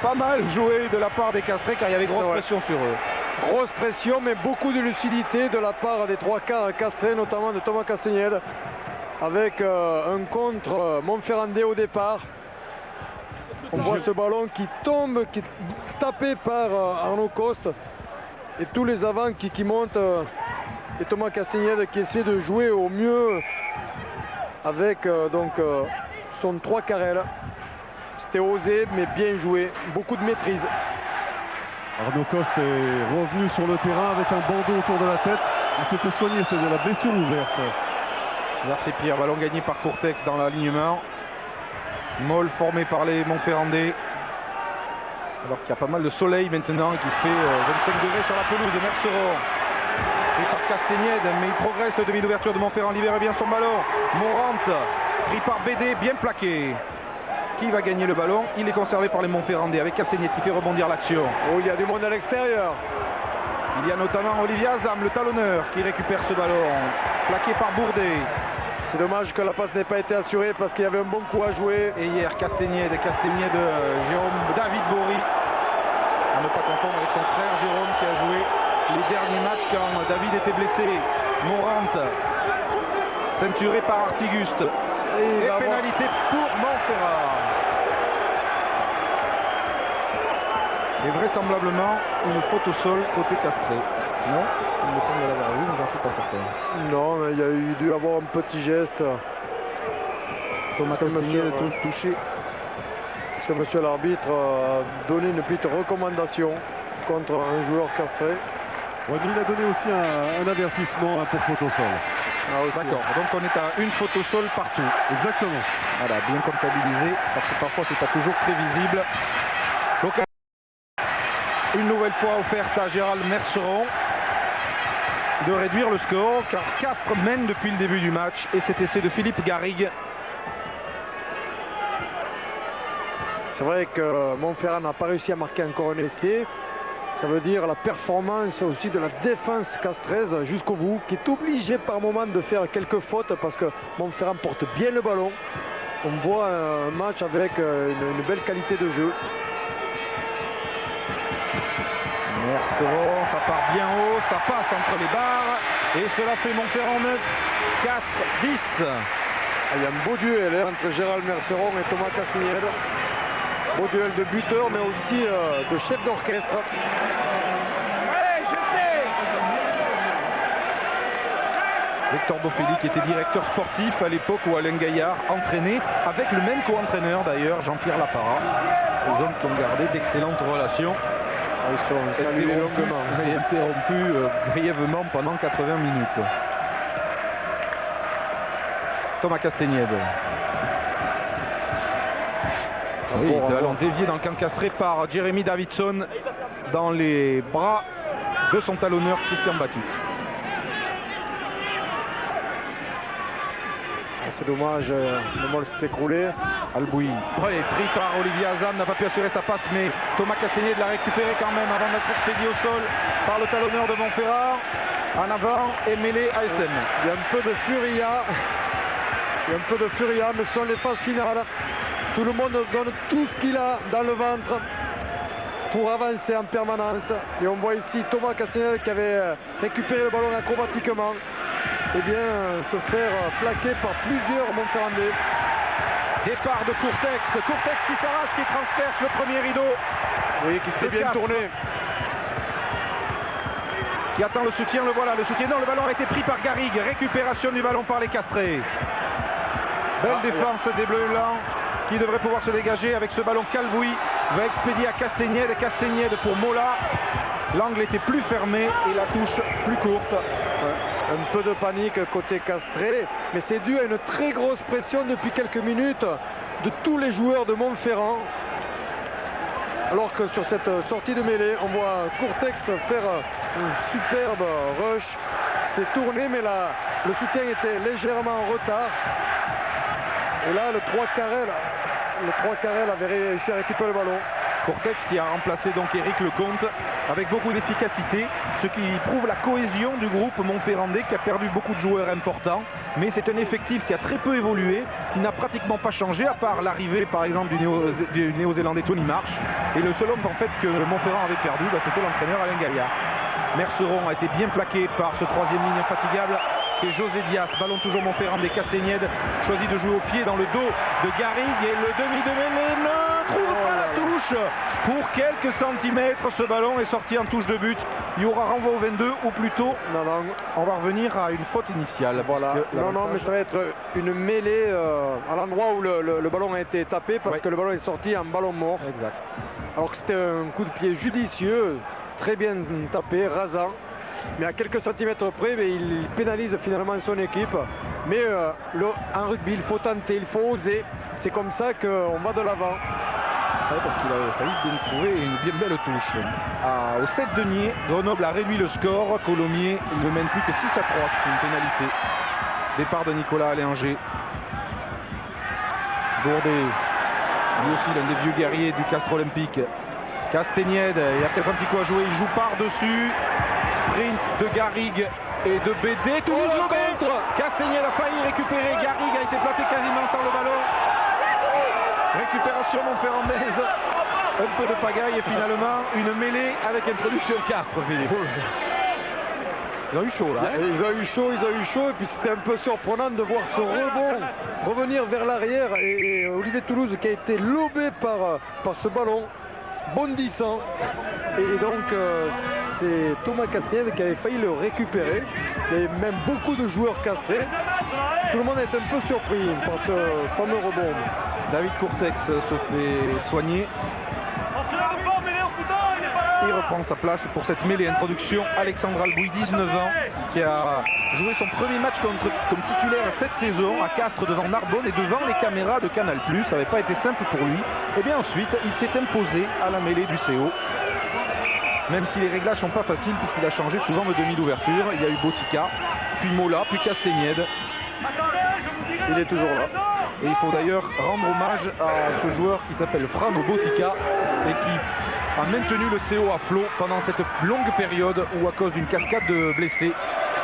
Pas mal joué de la part des Castrés car il y avait grosse pression sur eux. Grosse pression, mais beaucoup de lucidité de la part des 3/4 Castrés, notamment de Thomas Castagnède, avec un contre Montferrandais au départ. On voit ce ballon qui tombe, qui est tapé par Arnaud Coste, et tous les avants qui montent, et Thomas Castagnède qui essaie de jouer au mieux avec son 3 carrel. C'était osé, mais bien joué, beaucoup de maîtrise. Arnaud Coste est revenu sur le terrain avec un bandeau autour de la tête. Il s'est fait soigner, c'était de la blessure ouverte. Vers ses pieds, ballon gagné par Courtex dans l'alignement. Moll formé par les Montferrandais. Alors qu'il y a pas mal de soleil maintenant et qu'il fait 25 degrés sur la pelouse. Merceron pris par Castagnède, mais il progresse. Le demi d'ouverture de Montferrand libère bien son ballon. Morante pris par BD, bien plaqué. Qui va gagner le ballon? Il est conservé par les Montferrandais avec Castagnède qui fait rebondir l'action. Oh, il y a du monde à l'extérieur. Il y a notamment Olivier Azam, le talonneur, qui récupère ce ballon. Plaqué par Bourdet. C'est dommage que la passe n'ait pas été assurée parce qu'il y avait un bon coup à jouer. Et hier, Castagnède, Jérôme David Bory. À ne pas confondre avec son frère Jérôme qui a joué les derniers matchs quand David était blessé. Morante, ceinturé par Artiguste. Et pénalité pour Montferrand. Et vraisemblablement une faute au sol côté Castré. Non, il me semble l'avoir vu, mais j'en suis pas certain. Non, mais il y a dû avoir un petit geste. Thomas Castagnède touché. Parce que monsieur l'arbitre a donné une petite recommandation contre un joueur castré. Ouais, mais il a donné aussi un avertissement pour faute au sol. D'accord, donc on est à une faute au sol partout. Exactement. Voilà, bien comptabilisé, parce que parfois c'est pas toujours très visible. Donc, une nouvelle fois offerte à Gérald Merceron de réduire le score, car Castres mène depuis le début du match, et cet essai de Philippe Garrigue. C'est vrai que Montferrand n'a pas réussi à marquer encore un essai. Ça veut dire la performance aussi de la défense castraise jusqu'au bout, qui est obligée par moment de faire quelques fautes parce que Montferrand porte bien le ballon. On voit un match avec une belle qualité de jeu. Merceron, ça part bien haut, ça passe entre les barres, et cela fait Montferrand 9, Castres 10. Il y a un beau duel entre Gérald Merceron et Thomas Castagnède. Beau duel de buteur, mais aussi de chef d'orchestre. Victor Boffelli qui était directeur sportif à l'époque où Alain Gaillard entraînait avec le même co-entraîneur d'ailleurs, Jean-Pierre Lapara. Les hommes qui ont gardé d'excellentes relations. Ils sont salués longuement. Et interrompus brièvement pendant 80 minutes. Thomas Castagnède. Oui, ballon dévié dans le camp castré par Jeremy Davidson dans les bras de son talonneur Christian Batut. C'est dommage, le ballon s'est écroulé. Alboui, oui, pris par Olivier Azam, n'a pas pu assurer sa passe, mais Thomas Castagnède l'a récupéré quand même avant d'être expédié au sol par le talonneur de Montferrand. En avant et mêlé ASM. Il y a un peu de furia. Mais ce sont les phases finales. Tout le monde donne tout ce qu'il a dans le ventre pour avancer en permanence. Et on voit ici Thomas Castagnède qui avait récupéré le ballon acrobatiquement. Eh bien, se faire plaquer par plusieurs Montferrandais. Départ de Courtex qui s'arrache, qui transperce le premier rideau. Oui, qui s'était bien tourné. Qui attend le soutien, le voilà, le soutien. Non, le ballon a été pris par Garrigue. Récupération du ballon par les Castrés. Belle défense des Bleus et Blancs qui devrait pouvoir se dégager avec ce ballon. Calboui va expédier à Castagnède. Castagnède pour Mola. L'angle était plus fermé et la touche plus courte. Un peu de panique côté Castré, mais c'est dû à une très grosse pression depuis quelques minutes de tous les joueurs de Montferrand. Alors que sur cette sortie de mêlée, on voit Courtex faire un superbe rush. C'était tourné, mais le soutien était légèrement en retard. Et là, le 3 Carrel avait réussi à récupérer le ballon. Courtex qui a remplacé donc Éric Lecomte avec beaucoup d'efficacité, ce qui prouve la cohésion du groupe montferrandais qui a perdu beaucoup de joueurs importants, mais c'est un effectif qui a très peu évolué, qui n'a pratiquement pas changé à part l'arrivée par exemple du néo-zélandais Tony Marsh, et le seul homme en fait que Montferrand avait perdu, c'était l'entraîneur Alain Gaillard. Merceron a été bien plaqué par ce troisième ligne infatigable qui est José Dias. Ballon toujours Montferrandais. Castagnède choisit de jouer au pied dans le dos de Garrigue et le demi de mêlée ne trouve pas la touche. Pour quelques centimètres, ce ballon est sorti en touche de but. Il y aura renvoi au 22 ou plutôt on va revenir à une faute initiale. Voilà. Non, mais ça va être une mêlée à l'endroit où le ballon a été tapé parce que le ballon est sorti en ballon mort. Exact. Alors que c'était un coup de pied judicieux, très bien tapé, rasant. Mais à quelques centimètres près, il pénalise finalement son équipe. Mais en rugby, il faut tenter, il faut oser. C'est comme ça qu'on va de l'avant. Ouais, parce qu'il a failli bien trouver une bien belle touche. Au 7 deniers, Grenoble a réduit le score. Colomiers ne mène plus que 6-3. C'est une pénalité. Départ de Nicolas Allinger. Bourdet, lui aussi l'un des vieux guerriers du Castres Olympique. Castagnède, il y a peut-être un petit coup à jouer. Il joue par-dessus. Sprint de Garrigue et de BD. Toulouse le contre. Castagnède a failli récupérer. Garrigue a été planté quasiment sans le ballon. Récupération montferrandaise. Un peu de pagaille et finalement une mêlée avec introduction Castres. Ils ont eu chaud là. Ils ont eu chaud et puis c'était un peu surprenant de voir ce rebond revenir vers l'arrière et Olivier Toulouse qui a été lobé par ce ballon bondissant. Et donc c'est Thomas Castagnède qui avait failli le récupérer. Il y avait même beaucoup de joueurs castrés. Tout le monde est un peu surpris par ce fameux rebond. David Courtex se fait soigner. Il reprend sa place pour cette mêlée. Introduction Alexandre Alboui, 19 ans, qui a joué son premier match comme titulaire cette saison à Castres devant Narbonne et devant les caméras de Canal+. Ça n'avait pas été simple pour lui. Et bien ensuite, il s'est imposé à la mêlée du CO. Même si les réglages sont pas faciles puisqu'il a changé souvent de demi d'ouverture. Il y a eu Botica, puis Mola, puis Castagnède. Il est toujours là. Et il faut d'ailleurs rendre hommage à ce joueur qui s'appelle Frano Botica et qui a maintenu le CO à flot pendant cette longue période où, à cause d'une cascade de blessés,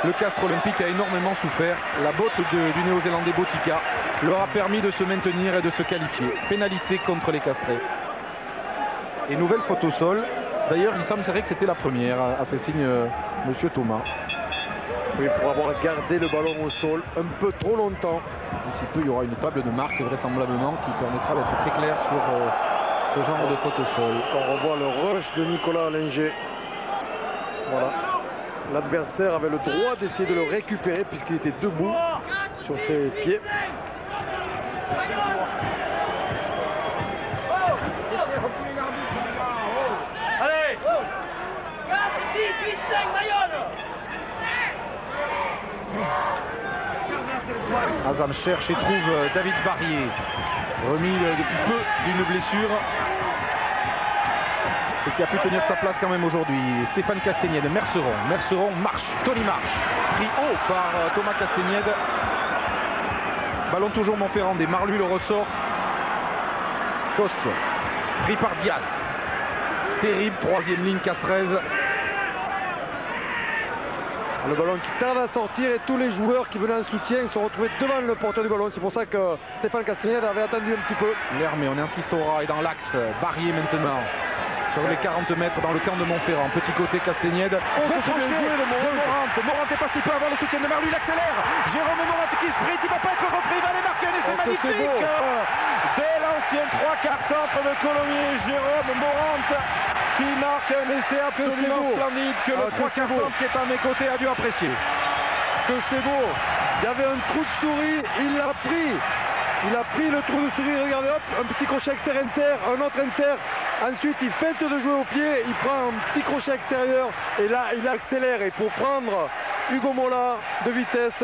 le Castres Olympique a énormément souffert. La botte du néo-zélandais Botica leur a permis de se maintenir et de se qualifier. Pénalité contre les Castrés. Et nouvelle faute au sol. D'ailleurs, il me semble que c'était la première, a fait signe monsieur Thomas. Oui, pour avoir gardé le ballon au sol un peu trop longtemps. D'ici peu, il y aura une table de marque vraisemblablement qui permettra d'être très clair ce genre de faute au sol. On revoit le rush de Nicolas Linger. Voilà. L'adversaire avait le droit d'essayer de le récupérer puisqu'il était debout sur ses pieds. Allez 4, 6, 8, 5, Bayonne. Azam cherche et trouve David Barrier, remis depuis peu d'une blessure et qui a pu tenir sa place quand même aujourd'hui. Stéphane Castagnède, Merceron marche, Tony marche, pris haut par Thomas Castagnède. Ballon toujours Montferrand, des Marlu le ressort. Coste, pris par Dias. Terrible, troisième ligne, Castrez. Le ballon qui tarde à sortir et tous les joueurs qui venaient en soutien sont retrouvés devant le porteur du ballon. C'est pour ça que Stéphane Castagnède avait attendu un petit peu. L'Hermé, on insiste au rail dans l'axe. Barrier maintenant. Sur les 40 mètres dans le camp de Montferrand. Petit côté Castagnède. C'est bien joué de Morant. Morant est passé peu avant le soutien de Marlu. Il accélère. Jérôme Morant qui sprint. Il ne va pas être repris. Il va aller marquer un essai magnifique. Dès l'ancien 3/4 centre de Colomiers. Jérôme Morant qui marque un essai absolument splendide. Que le 3/4 centre qui est à mes côtés a dû apprécier. Que c'est beau. Il y avait un trou de souris. Il l'a pris. Il a pris le trou de souris. Regardez, hop, un petit crochet extérieur inter, un autre inter. Ensuite, il feinte de jouer au pied, il prend un petit crochet extérieur et là, il accélère. Et pour prendre Hugo Mola de vitesse,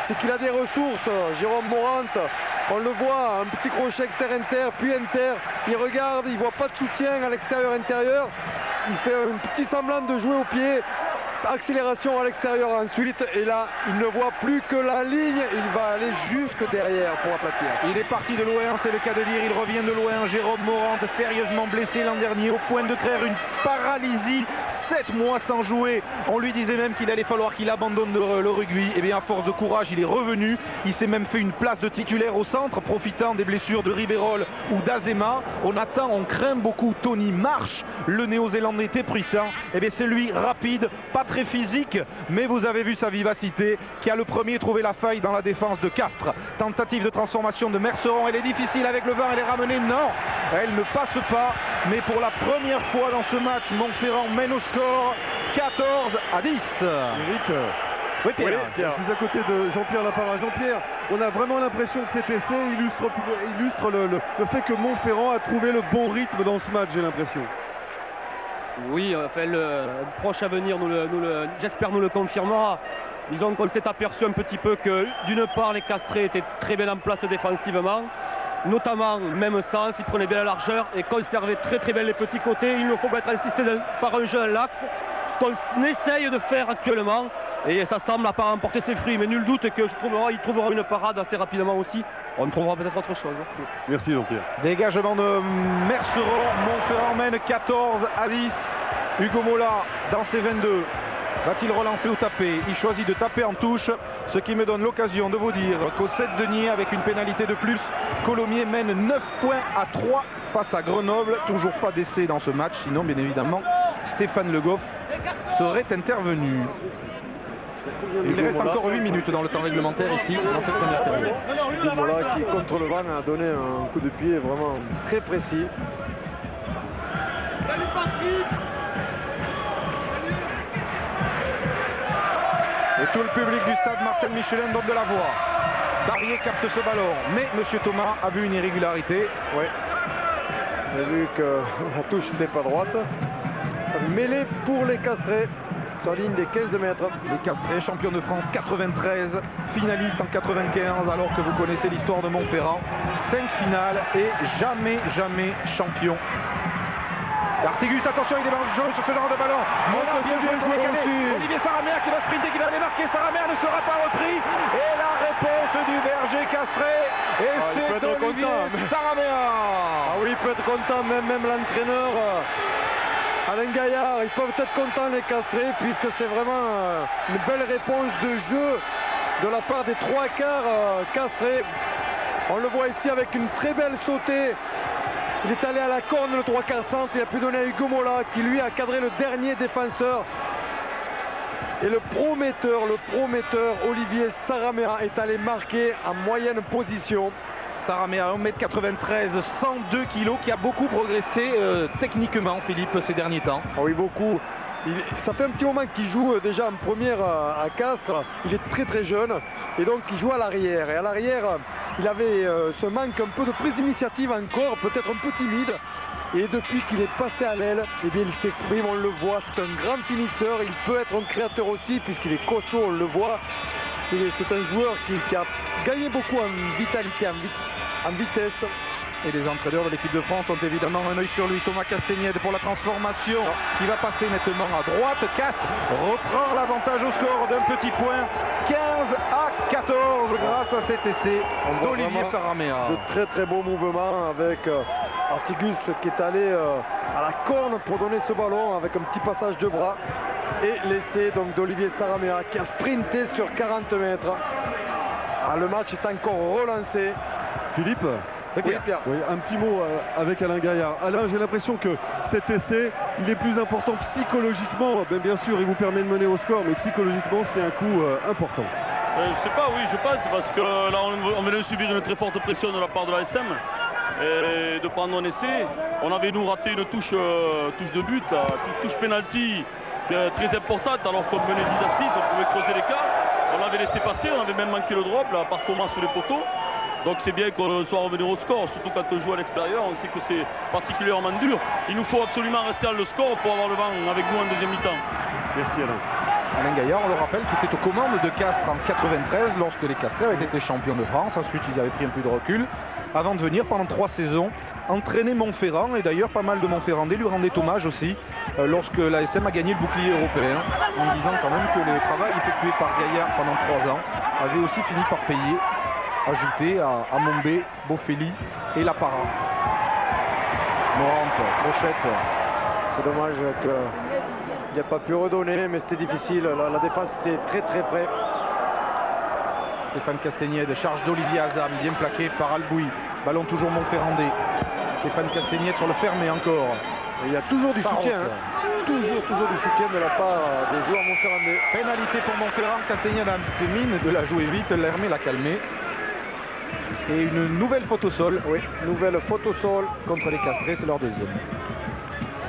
c'est qu'il a des ressources. Jérôme Morant, on le voit, un petit crochet extérieur inter, puis inter. Il regarde, il ne voit pas de soutien à l'extérieur-intérieur. Il fait un petit semblant de jouer au pied. Accélération à l'extérieur ensuite et là il ne voit plus que la ligne, il va aller jusque derrière pour aplatir. Il est parti de loin, c'est le cas de dire, il revient de loin. Jérôme Morant, sérieusement blessé l'an dernier au point de créer une paralysie, 7 mois sans jouer. On lui disait même qu'il allait falloir qu'il abandonne le rugby. Et bien à force de courage il est revenu, il s'est même fait une place de titulaire au centre, profitant des blessures de Ribeyrol ou d'Azema. On attend, on craint beaucoup Tony Marsh, le néo-zélandais était puissant. Et bien c'est lui, rapide, pas très physique, mais vous avez vu sa vivacité, qui a le premier trouvé la faille dans la défense de Castres. Tentative de transformation de Merceron, elle est difficile avec le vent, elle est ramenée, non, elle ne passe pas, mais pour la première fois dans ce match, Montferrand mène au score 14-10. Eric, Oui, Pierre. je suis à côté de Jean-Pierre Lapara. Jean-Pierre, on a vraiment l'impression que cet essai illustre le fait que Montferrand a trouvé le bon rythme dans ce match, j'ai l'impression. Oui, enfin, le proche avenir, j'espère, nous le confirmera. Disons qu'on s'est aperçu un petit peu que d'une part les Castrés étaient très bien en place défensivement, notamment même sens, ils prenaient bien la largeur et conservaient très bien les petits côtés. Il nous faut être insisté par un jeu à l'axe, ce qu'on essaye de faire actuellement et ça semble à pas remporter ses fruits, mais nul doute qu'il trouvera une parade assez rapidement aussi. On trouvera peut-être autre chose. Merci Jean-Pierre. Dégagement de Merceron, Montferrand mène 14-10. Hugo Mola dans ses 22. Va-t-il relancer ou taper? Il choisit de taper en touche, ce qui me donne l'occasion de vous dire qu'au 7-denier, avec une pénalité de plus, Colomiers mène 9 points à 3 face à Grenoble. Toujours pas d'essai dans ce match, sinon bien évidemment Stéphane Le Goff serait intervenu. Il reste encore 8 minutes dans le temps réglementaire ici, dans cette première période. Hugo Mola qui, contre le vent, a donné un coup de pied vraiment très précis. Et tout le public du stade Marcel Michelin donne de la voix. Barrier capte ce ballon, mais M. Thomas a vu une irrégularité. Oui. On a vu que la touche n'était pas droite. Mêlée pour les Castrés sur la ligne des 15 mètres. Les Castrés, champion de France 93, finaliste en 95, alors que vous connaissez l'histoire de Montferrand. 5 finales et jamais champion. Artégus, attention, il est dangereux sur ce genre de ballon. Mola, bien joué pour les Canets. Olivier Saramer qui va sprinter, qui va aller marquer. Saramer ne sera pas repris. Et la réponse du berger Castré. Et c'est Olivier Saramer. Ah oui, il peut être content, même l'entraîneur Alain Gaillard. Ils peuvent être contents les Castrés, puisque c'est vraiment une belle réponse de jeu de la part des 3/4 Castrés. On le voit ici avec une très belle sautée. Il est allé à la corne le 3/4 centre, il a pu donner à Hugo Mola qui lui a cadré le dernier défenseur. Et le prometteur Olivier Saramera est allé marquer en moyenne position. Saramea, 1m93, 102 kg, qui a beaucoup progressé techniquement, Philippe, ces derniers temps. Ah oui, beaucoup. Ça fait un petit moment qu'il joue déjà en première à Castres. Il est très très jeune et donc il joue à l'arrière. Et à l'arrière, il avait ce manque un peu de prise d'initiative encore, peut-être un peu timide. Et depuis qu'il est passé à l'aile, eh bien il s'exprime, on le voit. C'est un grand finisseur. Il peut être un créateur aussi puisqu'il est costaud, on le voit. C'est un joueur qui a gagné beaucoup en vitalité, en vitesse. Et les entraîneurs de l'équipe de France ont évidemment un œil sur lui. Thomas Castagnède pour la transformation qui va passer nettement à droite. Castres reprend l'avantage au score d'un petit point, 15-14 grâce à cet essai d'Olivier Saramea. De très très beaux mouvements avec Artigus qui est allé à la corne pour donner ce ballon avec un petit passage de bras. Et l'essai donc d'Olivier Saramea qui a sprinté sur 40 mètres. Ah, le match est encore relancé. Philippe, Oui, Pierre. oui, un petit mot avec Alain Gaillard. Alain, j'ai l'impression que cet essai, il est plus important psychologiquement. Bien sûr, il vous permet de mener au score, mais psychologiquement, c'est un coup important. Je sais pas, oui, je pense, parce que là, on venait de subir une très forte pression de la part de l'ASM. Et de prendre un essai. On avait, nous, raté une touche de but, touche penalty très importante, alors qu'on menait 10 à 6, on pouvait creuser l'écart. On l'avait laissé passer, on avait même manqué le drop, là, par Thomas sous les poteaux. Donc c'est bien qu'on soit revenu au score, surtout quand on joue à l'extérieur, on sait que c'est particulièrement dur. Il nous faut absolument rester à le score pour avoir le vent avec nous en deuxième mi-temps. Merci Alain. Alain Gaillard, on le rappelle, qui était aux commandes de Castres en 93 lorsque les Castrais avaient été champions de France. Ensuite, ils avaient pris un peu de recul avant de venir pendant 3 saisons entraîner Montferrand. Et d'ailleurs, pas mal de Montferrandais lui rendaient hommage aussi lorsque l'ASM a gagné le bouclier européen, en disant quand même que le travail effectué par Gaillard pendant 3 ans avait aussi fini par payer, ajouté à Mombé, Bofeli et La Para. Morante, Crochette. C'est dommage qu'il n'a pas pu redonner, mais c'était difficile. La défense était très très près. Stéphane Castagnède, charge d'Olivier Azam, bien plaqué par Albouy. Ballon toujours Montferrandais. Stéphane Castagnède sur le fermé encore. Et il y a toujours du soutien. Toujours du soutien de la part des joueurs montferrandais. Pénalité pour Montferrand. Castagnède a fait mine de la jouer vite. L'Hermé l'a calmé. Et une nouvelle faute au sol. Oui, nouvelle faute au sol. Contre les Castrés, c'est leur deuxième.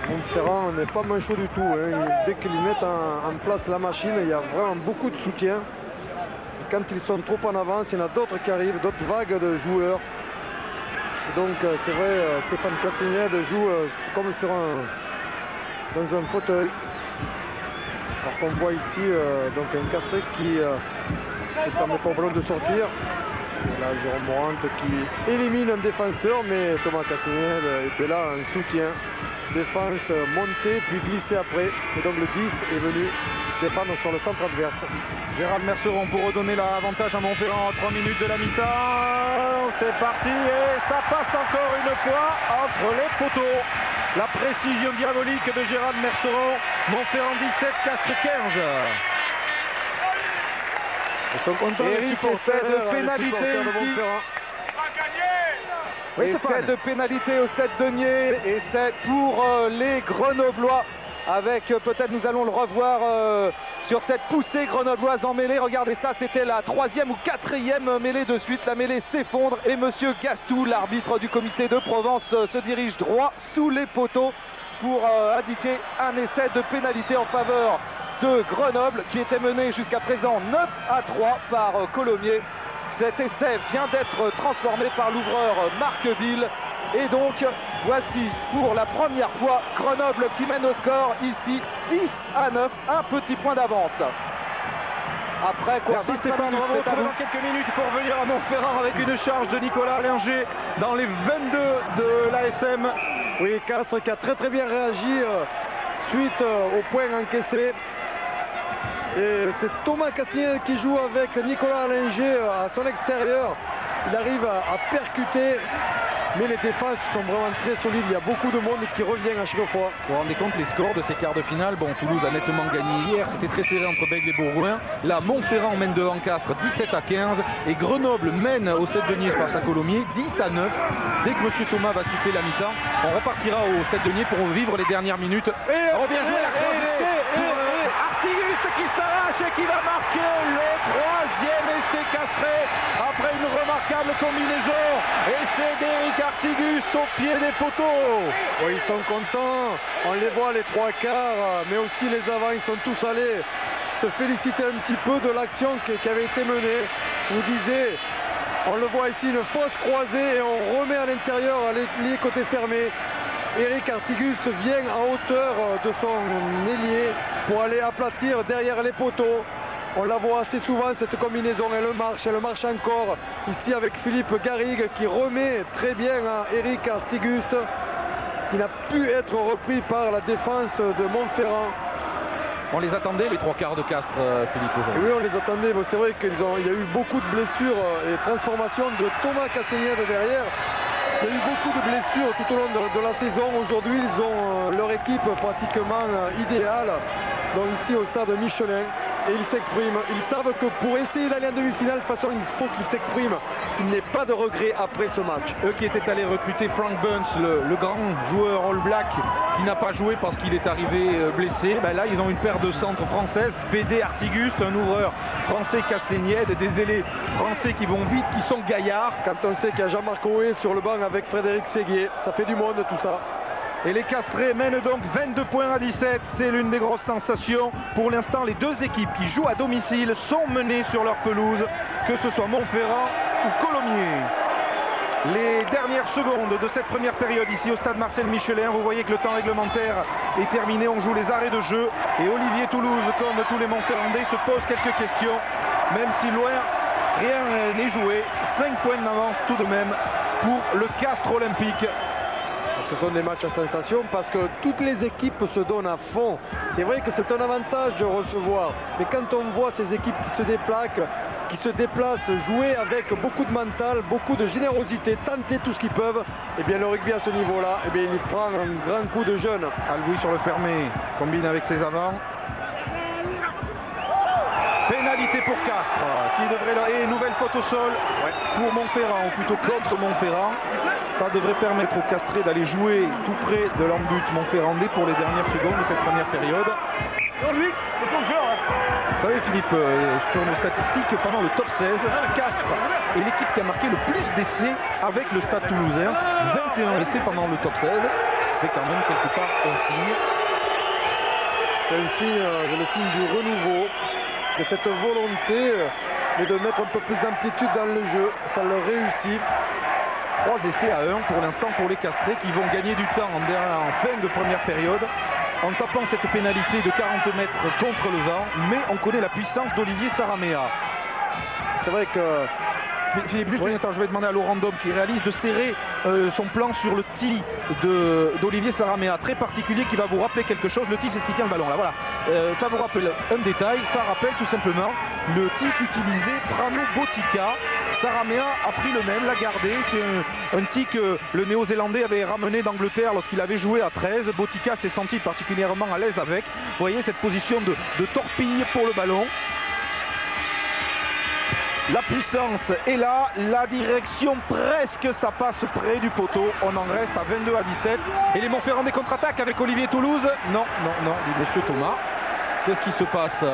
Montferrand n'est pas manchot du tout. Hein. Dès qu'ils mettent en place la machine, il y a vraiment beaucoup de soutien. Et quand ils sont trop en avance, il y en a d'autres qui arrivent, d'autres vagues de joueurs. Et donc c'est vrai, Stéphane Castagnède joue comme dans un fauteuil. Alors qu'on voit ici donc un Castré qui ne permet pas au ballon de sortir. Et là, Jérôme Morante qui élimine un défenseur, mais Thomas Castagnède était là en soutien. Défense montée, puis glissée après. Et donc le 10 est venu défendre sur le centre adverse. Gérald Merceron pour redonner l'avantage à Montferrand à 3 minutes de la mi-temps. C'est parti et ça passe encore une fois entre les poteaux. La précision diabolique de Gérald Merceron. Montferrand 17, Castres 15. Ils sont contents, et essai de pénalité ici. Oui, essai de pénalité au 7 denier. Essai pour les Grenoblois. Avec peut-être nous allons le revoir sur cette poussée grenobloise en mêlée. Regardez ça, c'était la 3e ou 4e mêlée de suite. La mêlée s'effondre et monsieur Gastou, l'arbitre du comité de Provence, se dirige droit sous les poteaux pour indiquer un essai de pénalité en faveur de Grenoble qui était mené jusqu'à présent 9-3 par Colomiers. Cet essai vient d'être transformé par l'ouvreur Marc Bill. Et donc, voici pour la première fois Grenoble qui mène au score ici 10-9, un petit point d'avance. Après quoi, merci Stéphane, on va vous retrouver dans quelques minutes. Il faut revenir à Montferrand avec une charge de Nicolas Allinger dans les 22 de l'ASM. Oui, Castres qui a très bien réagi suite au point encaissé. Et c'est Thomas Castagnède qui joue avec Nicolas Allinger à son extérieur. Il arrive à percuter. Mais les défenses sont vraiment très solides. Il y a beaucoup de monde qui revient à chaque fois. Vous vous rendez compte les scores de ces quarts de finale? Bon, Toulouse a nettement gagné hier. C'était très serré entre Bègles et Bourgoin. Là, Montferrand mène devant Castres 17-15. Et Grenoble mène au 7 denier face à Colomiers 10-9. Dès que M. Thomas va siffler la mi-temps, on repartira au 7 denier pour vivre les dernières minutes. Et bien joué la croisée pour Artiguste qui s'arrache et qui va marquer le 3e essai castré après une remarquable combinaison. Et Artiguste au pied des poteaux. Oui, ils sont contents, on les voit les trois quarts, mais aussi les avants, ils sont tous allés se féliciter un petit peu de l'action qui avait été menée. Je vous disais, on le voit ici, une fausse croisée et on remet à l'intérieur les côtés fermés. Eric Artiguste vient en hauteur de son ailier pour aller aplatir derrière les poteaux. On la voit assez souvent cette combinaison, elle marche encore. Ici avec Philippe Garrigue qui remet très bien à Eric Artiguste, qui n'a pu être repris par la défense de Montferrand. On les attendait les trois quarts de Castres, Philippe, aujourd'hui. Oui, on les attendait. Bon, c'est vrai qu'il y a eu beaucoup de blessures et transformations de Thomas Castagnède derrière. Il y a eu beaucoup de blessures tout au long de la saison. Aujourd'hui, ils ont leur équipe pratiquement idéale. Donc ici au stade Michelin. Et ils s'expriment. Ils savent que pour essayer d'aller en demi-finale, de toute façon, il faut qu'ils s'expriment. Qu'il n'ait pas de regret après ce match. Eux qui étaient allés recruter Frank Bunce, le grand joueur All Black, qui n'a pas joué parce qu'il est arrivé blessé. Ben là, ils ont une paire de centres françaises. BD Artiguste, un ouvreur français Castagnède, des ailés français qui vont vite, qui sont gaillards. Quand on sait qu'il y a Jean-Marc Oué sur le banc avec Frédéric Séguier, ça fait du monde tout ça. Et les Castrés mènent donc 22 points à 17. C'est l'une des grosses sensations. Pour l'instant, les deux équipes qui jouent à domicile sont menées sur leur pelouse, que ce soit Montferrand ou Colomiers. Les dernières secondes de cette première période ici au stade Marcel Michelin. Vous voyez que le temps réglementaire est terminé. On joue les arrêts de jeu. Et Olivier Toulouse, comme tous les Montferrandais, se pose quelques questions. Même si loin, rien n'est joué. 5 points d'avance tout de même pour le Castres Olympique. Ce sont des matchs à sensation parce que toutes les équipes se donnent à fond. C'est vrai que c'est un avantage de recevoir. Mais quand on voit ces équipes qui se déplacent, jouer avec beaucoup de mental, beaucoup de générosité, tenter tout ce qu'ils peuvent, et bien le rugby à ce niveau-là, et bien il prend un grand coup de jeune. Alboui sur le fermé, combine avec ses avants. Pénalité pour Castres, qui devrait... Et nouvelle faute au sol pour Montferrand, ou plutôt contre Montferrand. Ça devrait permettre aux Castrés d'aller jouer tout près de l'embut montferrandais pour les dernières secondes de cette première période. Vous savez Philippe, sur nos statistiques, pendant le top 16, Castres est l'équipe qui a marqué le plus d'essais avec le Stade Toulousain. 21 essais pendant le top 16, c'est quand même quelque part un signe. C'est le signe du renouveau, de cette volonté de mettre un peu plus d'amplitude dans le jeu. Ça leur réussit. 3 essais à 1 pour l'instant pour les Castrés qui vont gagner du temps en fin de première période en tapant cette pénalité de 40 mètres contre le vent, mais on connaît la puissance d'Olivier Saramea. C'est vrai que... Philippe, juste un instant, je vais demander à Laurent Daube qui réalise de serrer son plan sur le tee d'Olivier Saramea, très particulier, qui va vous rappeler quelque chose. Le tee, c'est ce qui tient le ballon là, voilà. Ça vous rappelle un détail, ça rappelle tout simplement le tee qu'utilisait Frano Botica. Saramea a pris le même, l'a gardé. C'est un tee que le Néo-Zélandais avait ramené d'Angleterre lorsqu'il avait joué à 13. Botica s'est senti particulièrement à l'aise avec. Vous voyez cette position de torpille pour le ballon. La puissance est là, la direction presque, ça passe près du poteau. On en reste à 22 à 17. Et les Montferrandais contre-attaque avec Olivier Toulouse. Non, dit monsieur Thomas. Qu'est-ce qui se passe?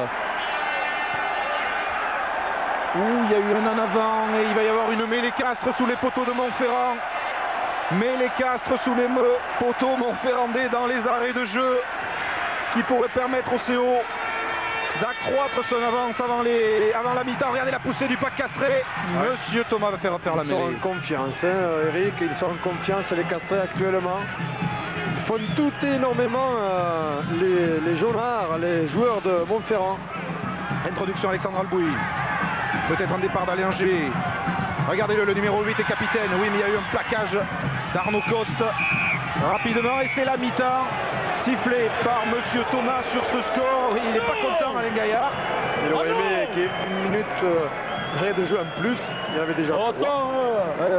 Il y a eu un en avant et il va y avoir une mêlée Castres sous les poteaux de Montferrand. Mêlée Castres sous les poteaux montferrandais dans les arrêts de jeu qui pourrait permettre au CO d'accroître son avance avant la mi-temps. Regardez la poussée du pack castré. Monsieur Thomas va faire la mêlée. Ils sont en confiance, Eric. Ils sont en confiance, les Castrés actuellement. Ils font tout énormément les jaunards, les joueurs de Montferrand. Introduction Alexandre Alboui. Peut-être un départ d'Allinger. Regardez-le, le numéro 8 est capitaine. Oui, mais il y a eu un plaquage d'Arnaud Coste. Rapidement, et c'est la mi-temps. Sifflé par monsieur Thomas sur ce score. Oui, il n'est pas content, Alain Gaillard. Il aurait aimé qu'il y ait une minute de jeu en plus. Il y en avait déjà 3.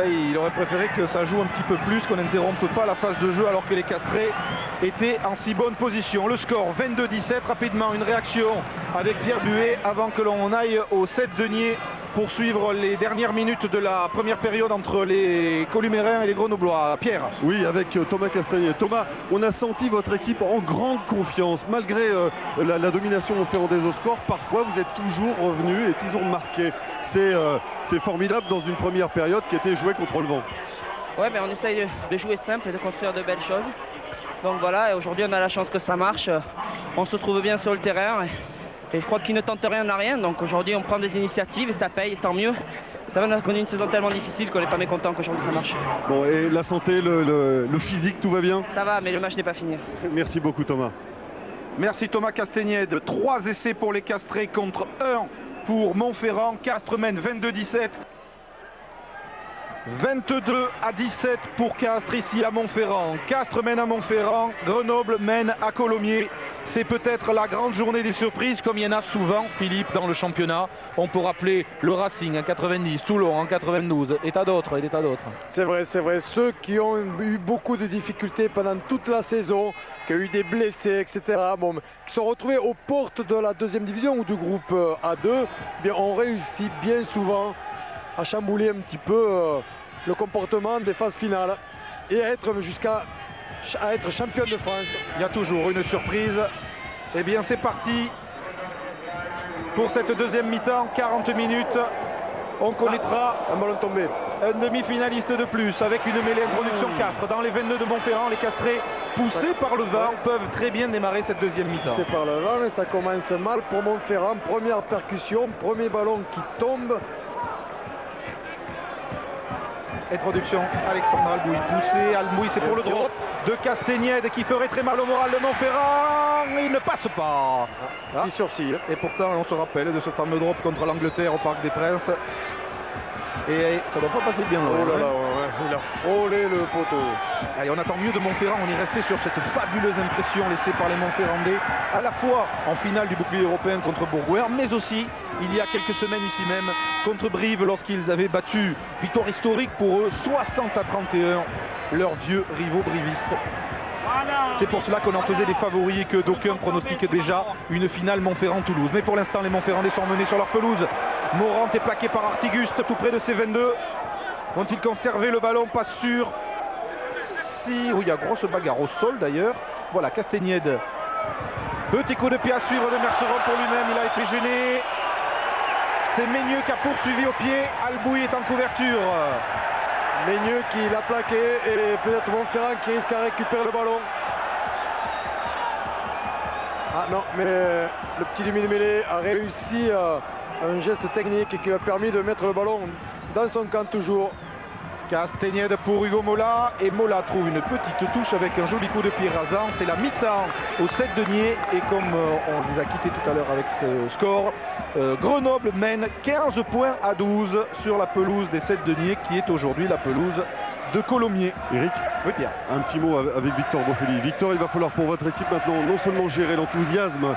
Il aurait préféré que ça joue un petit peu plus, qu'on n'interrompe pas la phase de jeu alors que les Castrés étaient en si bonne position. Le score 22-17. Rapidement, une réaction avec Pierre Buet avant que l'on aille au 7 deniers pour suivre les dernières minutes de la première période entre les Columérins et les Grenoblois. Pierre. Oui, avec Thomas Castagnède. Thomas, on a senti votre équipe en grande confiance. Malgré la domination montferrandaise au score, parfois vous êtes toujours revenu et toujours marqué. C'est formidable dans une première période qui était jouée contre le vent. Ouais, mais on essaye de jouer simple et de construire de belles choses. Donc voilà, et aujourd'hui on a la chance que ça marche. On se trouve bien sur le terrain et je crois qu'il ne tente rien n'a rien. Donc aujourd'hui on prend des initiatives et ça paye, tant mieux. Ça va, on a connu une saison tellement difficile qu'on n'est pas mécontent qu'aujourd'hui ça marche. Bon, et la santé, le physique, tout va bien? Ça va, mais le match n'est pas fini. Merci beaucoup Thomas. Merci Thomas Castagnède. 3 essais pour les Castrés contre 1 pour Montferrand. Castres mène 22-17. 22-17 pour Castres ici à Montferrand. Castres mène à Montferrand, Grenoble mène à Colomiers. C'est peut-être la grande journée des surprises comme il y en a souvent, Philippe, dans le championnat. On peut rappeler le Racing en 90, Toulon en 92 et tas d'autres et des tas d'autres. C'est vrai, c'est vrai. Ceux qui ont eu beaucoup de difficultés pendant toute la saison, qui ont eu des blessés, etc., bon, qui sont retrouvés aux portes de la deuxième division ou du groupe A2, bien, ont réussi bien souvent à chambouler un petit peu le comportement des phases finales et à être être champion de France. Il y a toujours une surprise. Eh bien c'est parti pour cette deuxième mi-temps, 40 minutes. On connaîtra un ballon tombé. Un demi-finaliste de plus avec une mêlée introduction Castres. Dans les 22 de Montferrand, les Castrés poussés par le vent peuvent très bien démarrer cette deuxième mi-temps. C'est par le vent et ça commence mal pour Montferrand. Première percussion, premier ballon qui tombe. Introduction, Alexandre Albouy, poussé, Albouy, c'est pour le drop de Castagnède qui ferait très mal au moral de Montferrand. Il ne passe pas. Petit sursis. Et pourtant, on se rappelle de ce fameux drop contre l'Angleterre au Parc des Princes. Et ça ne doit pas passer bien. Oh là là, ouais. Il a frôlé le poteau. Allez, on attend mieux de Montferrand. On est resté sur cette fabuleuse impression laissée par les Montferrandais, à la fois en finale du bouclier européen contre Bourgoin, mais aussi il y a quelques semaines ici même contre Brive lorsqu'ils avaient battu, victoire historique pour eux, 60-31, leurs vieux rivaux brivistes. C'est pour cela qu'on en faisait des favoris et que d'aucuns pronostiquaient déjà une finale Montferrand-Toulouse. Mais pour l'instant, les Montferrandais sont menés sur leur pelouse. Morant est plaqué par Artiguste tout près de ses 22. Vont-ils conserver le ballon? Pas sûr. Si, oui, il y a grosse bagarre au sol d'ailleurs. Voilà, Castagnède. Petit coup de pied à suivre de Merceron pour lui-même. Il a été gêné. C'est Meigneux qui a poursuivi au pied. Albouy est en couverture. Meigneux qui l'a plaqué et peut-être Montferrand qui risque à récupérer le ballon. Ah non, mais le petit demi-mêlée a réussi un geste technique qui lui a permis de mettre le ballon dans son camp toujours. Castagnède pour Hugo Mola et Mola trouve une petite touche avec un joli coup de pied rasant. C'est la mi-temps au 7 deniers et comme on vous a quitté tout à l'heure avec ce score, Grenoble mène 15 points à 12 sur la pelouse des 7 deniers qui est aujourd'hui la pelouse de Colomiers. Eric, oui, Pierre. Un petit mot avec Victor Boffelli. Victor, il va falloir pour votre équipe maintenant non seulement gérer l'enthousiasme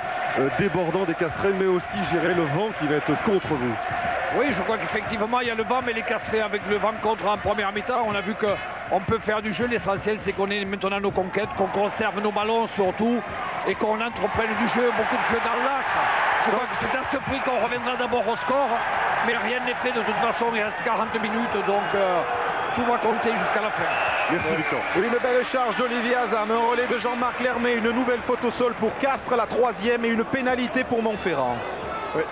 débordant des Castrés, mais aussi gérer le vent qui va être contre vous. Oui, je crois qu'effectivement il y a le vent, mais les Castrés avec le vent contre en première mi-temps, on a vu qu'on peut faire du jeu. L'essentiel c'est qu'on ait maintenant nos conquêtes, qu'on conserve nos ballons surtout et qu'on entreprenne du jeu, beaucoup de jeu dans l'axe. Je crois que c'est à ce prix qu'on reviendra d'abord au score, mais rien n'est fait de toute façon, il reste 40 minutes, donc tout va compter jusqu'à la fin. Merci Victor. Une belle charge d'Olivier Azam, un relais de Jean-Marc Lermé, une nouvelle faute au sol pour Castres, la 3e et une pénalité pour Montferrand. Oui,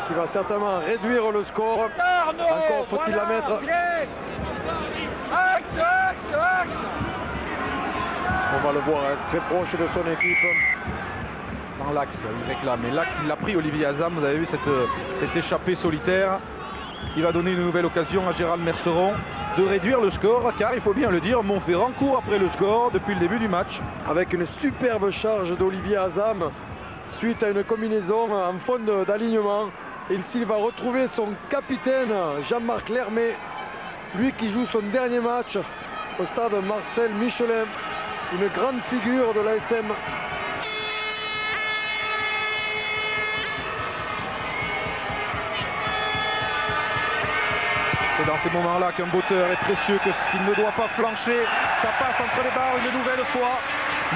qui va certainement réduire le score. Encore faut-il la mettre. Axe. On va le voir très proche de son équipe. Dans l'axe, il réclame. Et l'axe, il l'a pris, Olivier Azam. Vous avez vu cette échappée solitaire qui va donner une nouvelle occasion à Gérald Merceron de réduire le score, car il faut bien le dire, Montferrand court après le score depuis le début du match. Avec une superbe charge d'Olivier Azam suite à une combinaison en fond d'alignement. Et il va retrouver son capitaine Jean-Marc Lermé, lui qui joue son dernier match au stade Marcel Michelin, une grande figure de l'ASM. C'est dans ces moments-là qu'un botteur est précieux, qu'il ne doit pas flancher. Ça passe entre les barres une nouvelle fois.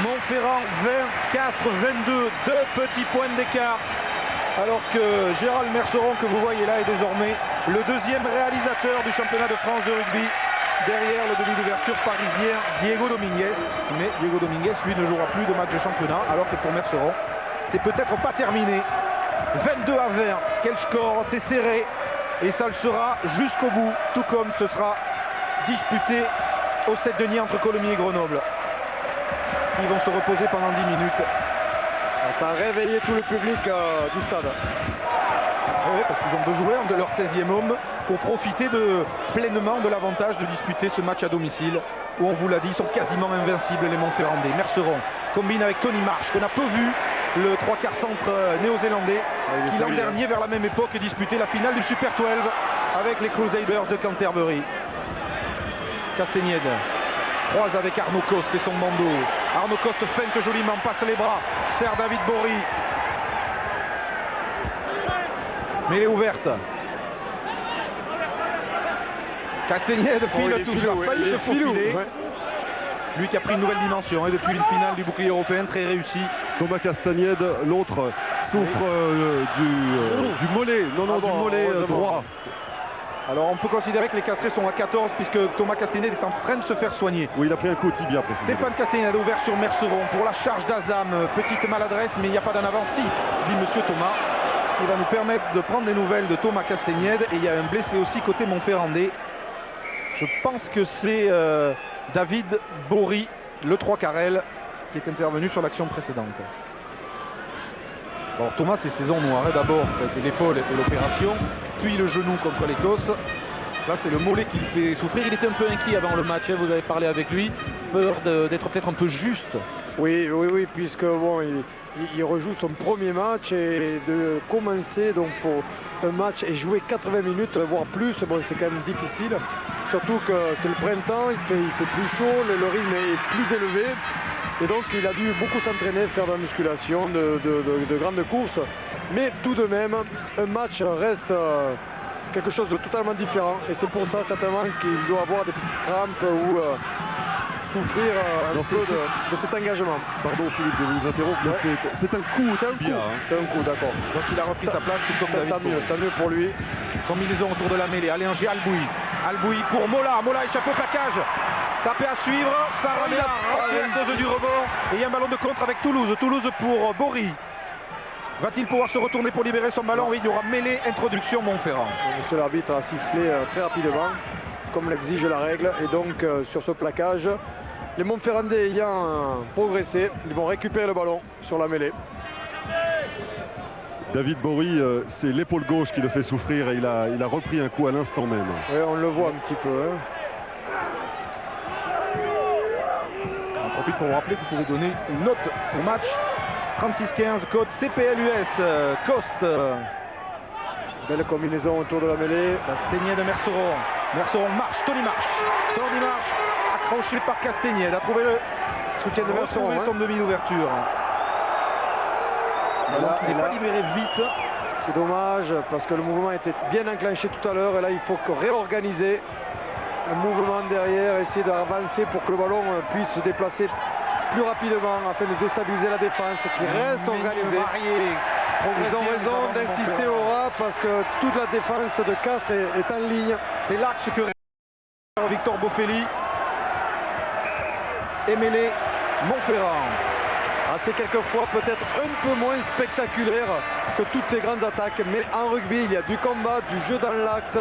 Montferrand 20, Castres 22, 2 petits points d'écart. Alors que Gérald Merceron, que vous voyez là, est désormais le deuxième réalisateur du championnat de France de rugby, derrière le demi d'ouverture parisien Diego Dominguez. Mais Diego Dominguez, lui, ne jouera plus de match de championnat, alors que pour Merceron, c'est peut-être pas terminé. 22 à 20, quel score, c'est serré. Et ça le sera jusqu'au bout, tout comme ce sera disputé au 7-Denis entre Colomiers et Grenoble. Ils vont se reposer pendant 10 minutes. Ça a réveillé tout le public du stade. Oui, parce qu'ils ont besoin de leur 16e homme pour profiter pleinement de l'avantage de disputer ce match à domicile où on vous l'a dit, ils sont quasiment invincibles les Montferrandais. Merceron combine avec Tony Marsh qu'on a peu vu, le 3/4 centre néo-zélandais qui l'an dernier vers la même époque disputait la finale du Super 12 avec les Crusaders de Canterbury. Castagnède croise avec Arnaud Coste et son bandeau. Arnaud Coste feinte joliment, passe les bras, sert David Bory. Mêlée ouverte. Castagnède file tout, il a failli se faufiler. Ouais. Lui qui a pris une nouvelle dimension depuis une finale du bouclier européen très réussie. Thomas Castagnède, l'autre, souffre du mollet, du mollet droit. Alors on peut considérer que les castrés sont à 14 puisque Thomas Castagnède est en train de se faire soigner. Oui, il a pris un coup au tibia précisément. Stéphane Castagnède a ouvert sur Merceron pour la charge d'Azam. Petite maladresse, mais il n'y a pas d'en avant. Si, dit Monsieur Thomas. Ce qui va nous permettre de prendre des nouvelles de Thomas Castagnède. Et il y a un blessé aussi côté Montferrandais. Je pense que c'est David Bory, le 3 Carrel, qui est intervenu sur l'action précédente. Alors Thomas, c'est saison noire. D'abord, ça a été l'épaule et l'opération, puis le genou contre l'Écosse. Là, c'est le mollet qui le fait souffrir. Il était un peu inquiet avant le match, vous avez parlé avec lui. Peur d'être peut-être un peu juste. Oui, puisque bon, il rejoue son premier match et de commencer donc pour un match et jouer 80 minutes, voire plus, bon, c'est quand même difficile. Surtout que c'est le printemps, il fait plus chaud, le rythme est plus élevé. Et donc il a dû beaucoup s'entraîner, faire de la musculation, de grandes courses. Mais tout de même, un match reste quelque chose de totalement différent. Et c'est pour ça certainement qu'il doit avoir des petites crampes ou souffrir un peu de cet engagement. Pardon Philippe de vous interrompre, mais c'est un coup. C'est un coup, c'est un coup, d'accord. Donc il a repris sa place tout comme David. Tant mieux pour lui. Combinaison autour de la mêlée. Allez, Albouy pour Mola. Mola échappe au plaquage. Tapé à suivre. Sarah a raté à cause du rebond. Et il y a un ballon de contre avec Toulouse. Toulouse pour Bory. Va-t-il pouvoir se retourner pour libérer son ballon? Oui, il y aura mêlée, introduction Montferrand. Monsieur l'arbitre a sifflé très rapidement, comme l'exige la règle. Et donc sur ce plaquage, les Montferrandais ayant progressé, ils vont récupérer le ballon sur la mêlée. David Bory, c'est l'épaule gauche qui le fait souffrir et il a repris un coup à l'instant même. Oui, on le voit un petit peu. Hein. On profite pour vous rappeler que vous pouvez donner une note au match. 36-15, code CPLUS, Coste. Belle combinaison autour de la mêlée. Castagnède de Merceron. Merceron marche, Tony Marsh. Tony Marsh, accroché par Castagnède, a trouvé le soutien de Merceron, son demi d'ouverture. Il n'est pas libéré vite. C'est dommage parce que le mouvement était bien enclenché tout à l'heure et là il faut réorganiser un mouvement derrière, essayer d'avancer pour que le ballon puisse se déplacer plus rapidement afin de déstabiliser la défense qui reste organisée. Ils ont raison d'insister au ras parce que toute la défense de Castres est en ligne. C'est l'axe que Victor Bofelli et mêlé Montferrand. C'est quelquefois peut-être un peu moins spectaculaire que toutes ces grandes attaques, mais en rugby il y a du combat, du jeu dans l'axe,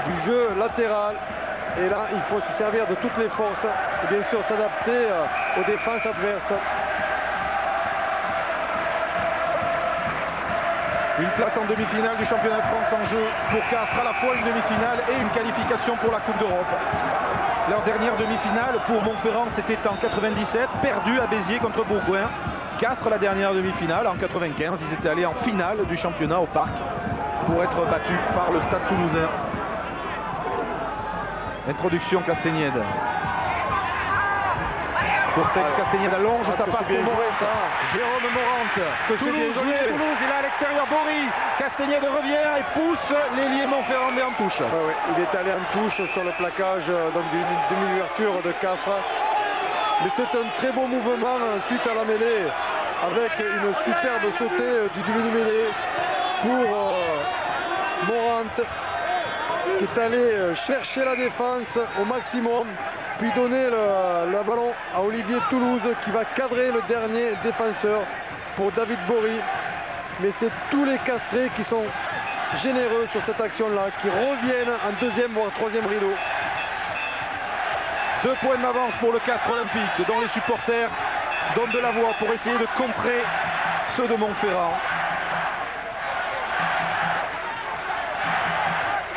du jeu latéral, et là il faut se servir de toutes les forces et bien sûr s'adapter aux défenses adverses. Une place en demi-finale du championnat de France en jeu pour Castres, à la fois une demi-finale et une qualification pour la Coupe d'Europe. Leur dernière demi-finale pour Montferrand, c'était en 97, perdu à Béziers contre Bourgoin. Castres, la dernière demi-finale en 95, ils étaient allés en finale du championnat au Parc pour être battus par le Stade Toulousain. Introduction Castagnède. Cortex Castagnède allonge, ça passe pour Morant. Jérôme Morant. Toulouse, il est à l'extérieur, Bory. Castagnède revient et pousse l'ailier Montferrandais en touche. Oui, il est allé en touche sur le plaquage d'une demi-ouverture de Castres. Mais c'est un très beau mouvement suite à la mêlée avec une superbe sautée du demi-mêlée pour Morant qui est allé chercher la défense au maximum, puis donner le ballon à Olivier Toulouse qui va cadrer le dernier défenseur pour David Bory. Mais c'est tous les Castrés qui sont généreux sur cette action-là, qui reviennent en deuxième voire troisième rideau. 2 points d'avance pour le Castres Olympique, dont les supporters donnent de la voix pour essayer de contrer ceux de Montferrand.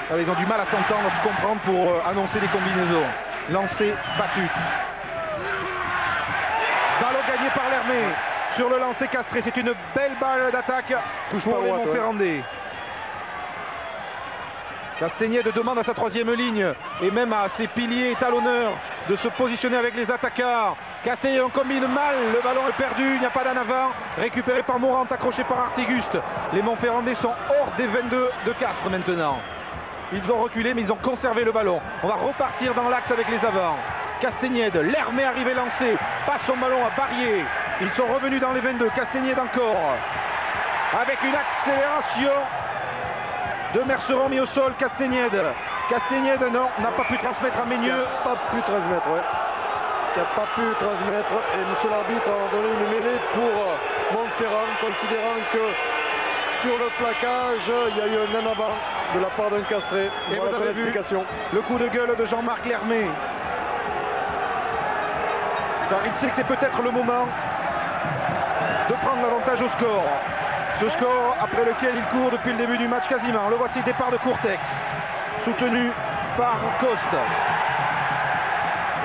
Alors, ils ont du mal à s'entendre, à se comprendre pour annoncer les combinaisons. Lancé, battu. Ballon gagné par l'Hermé sur le lancer castré. C'est une belle balle d'attaque pour les Montferrandais. Castagnède demande à sa 3e ligne et même à ses piliers étalonneurs de se positionner avec les attaquants. Castagnède en combine mal, le ballon est perdu, il n'y a pas d'en avant. Récupéré par Morant, accroché par Artiguste. Les Montferrandais sont hors des 22 de Castres maintenant. Ils ont reculé mais ils ont conservé le ballon. On va repartir dans l'axe avec les avants. Castagnède, l'Hermé arrivé lancé, passe son ballon à Barrier. Ils sont revenus dans les 22, Castagnède encore. Avec une accélération de Merceron mis au sol, Castagnède. Castagnède, non, n'a pas pu transmettre à Meigneux. Qui n'a pas pu transmettre, ouais. Qui n'a pas pu transmettre. Et monsieur l'arbitre a donné une mêlée pour Montferrand, considérant que sur le plaquage, il y a eu un en avant de la part d'un castré. Et voilà vous avez vu le coup de gueule de Jean-Marc L'Hermé. Car il sait que c'est peut-être le moment de prendre l'avantage au score. Ce score après lequel il court depuis le début du match quasiment. Le voici, départ de Courtex, soutenu par Coste.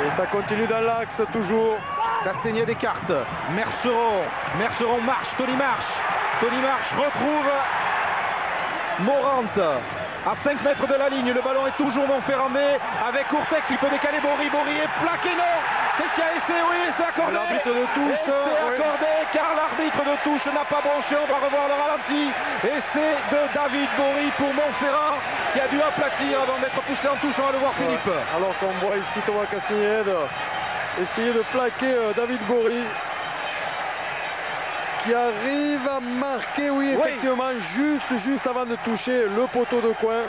Et ça continue dans l'axe toujours. Castagnède écarte, Merceron marche, Tony marche retrouve Morant à 5 mètres de la ligne, le ballon est toujours Montferrandais avec Courtex, il peut décaler Bory est plaqué, non. Qu'est-ce qu'il y a essai? Oui, c'est accordé. L'arbitre de touche. C'est accordé car l'arbitre de touche n'a pas branché, on va revoir le ralenti. Essai de David Bory pour Montferrand qui a dû aplatir avant d'être poussé en touche, on va le voir Philippe. Alors qu'on voit ici Thomas Castagnède essayer de plaquer David Bory, qui arrive à marquer, oui, effectivement, juste avant de toucher le poteau de coin.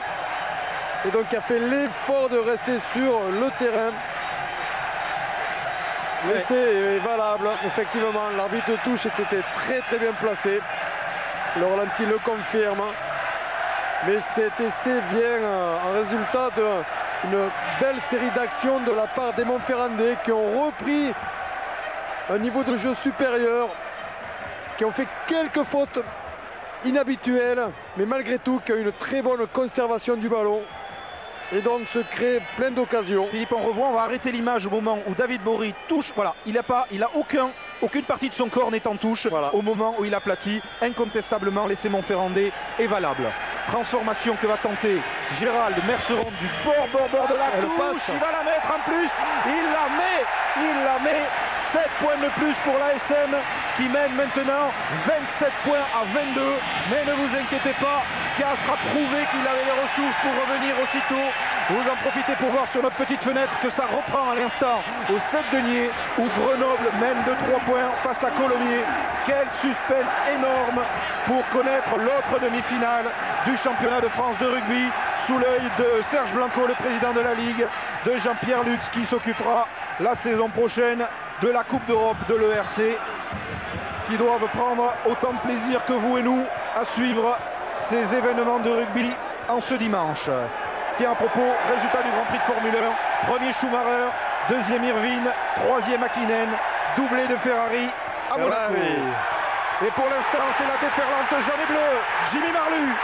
Et donc qui a fait l'effort de rester sur le terrain. L'essai est valable, effectivement, l'arbitre de touche était très bien placé. Le ralenti le confirme. Mais cet essai vient en résultat d'une belle série d'actions de la part des Montferrandais qui ont repris un niveau de jeu supérieur, qui ont fait quelques fautes inhabituelles, mais malgré tout qui ont une très bonne conservation du ballon et donc se crée plein d'occasions. Philippe, on revoit, on va arrêter l'image au moment où David Bory touche. Voilà, il a aucune partie de son corps n'est en touche. Voilà. Au moment où il aplatit, incontestablement l'essai Montferrandais est valable. Transformation que va tenter Gérald Merceron du bord de la touche. Il va la mettre en plus, il la met. 7 points de plus pour l'ASM qui mène maintenant 27 points à 22. Mais ne vous inquiétez pas, Castres a prouvé qu'il avait les ressources pour revenir aussitôt. Vous en profitez pour voir sur notre petite fenêtre que ça reprend à l'instant au 7 deniers où Grenoble mène de 3 points face à Colomiers. Quel suspense énorme pour connaître l'autre demi-finale du championnat de France de rugby sous l'œil de Serge Blanco, le président de la Ligue, de Jean-Pierre Lutz qui s'occupera la saison prochaine de la Coupe d'Europe de l'ERC, qui doivent prendre autant de plaisir que vous et nous à suivre ces événements de rugby en ce dimanche. Tiens, à propos, résultat du Grand Prix de Formule 1, premier Schumacher, deuxième Irvine, troisième Hakkinen, doublé de Ferrari à Monaco. Et pour l'instant, c'est la déferlante jaune et bleue. Jimmy Marlu,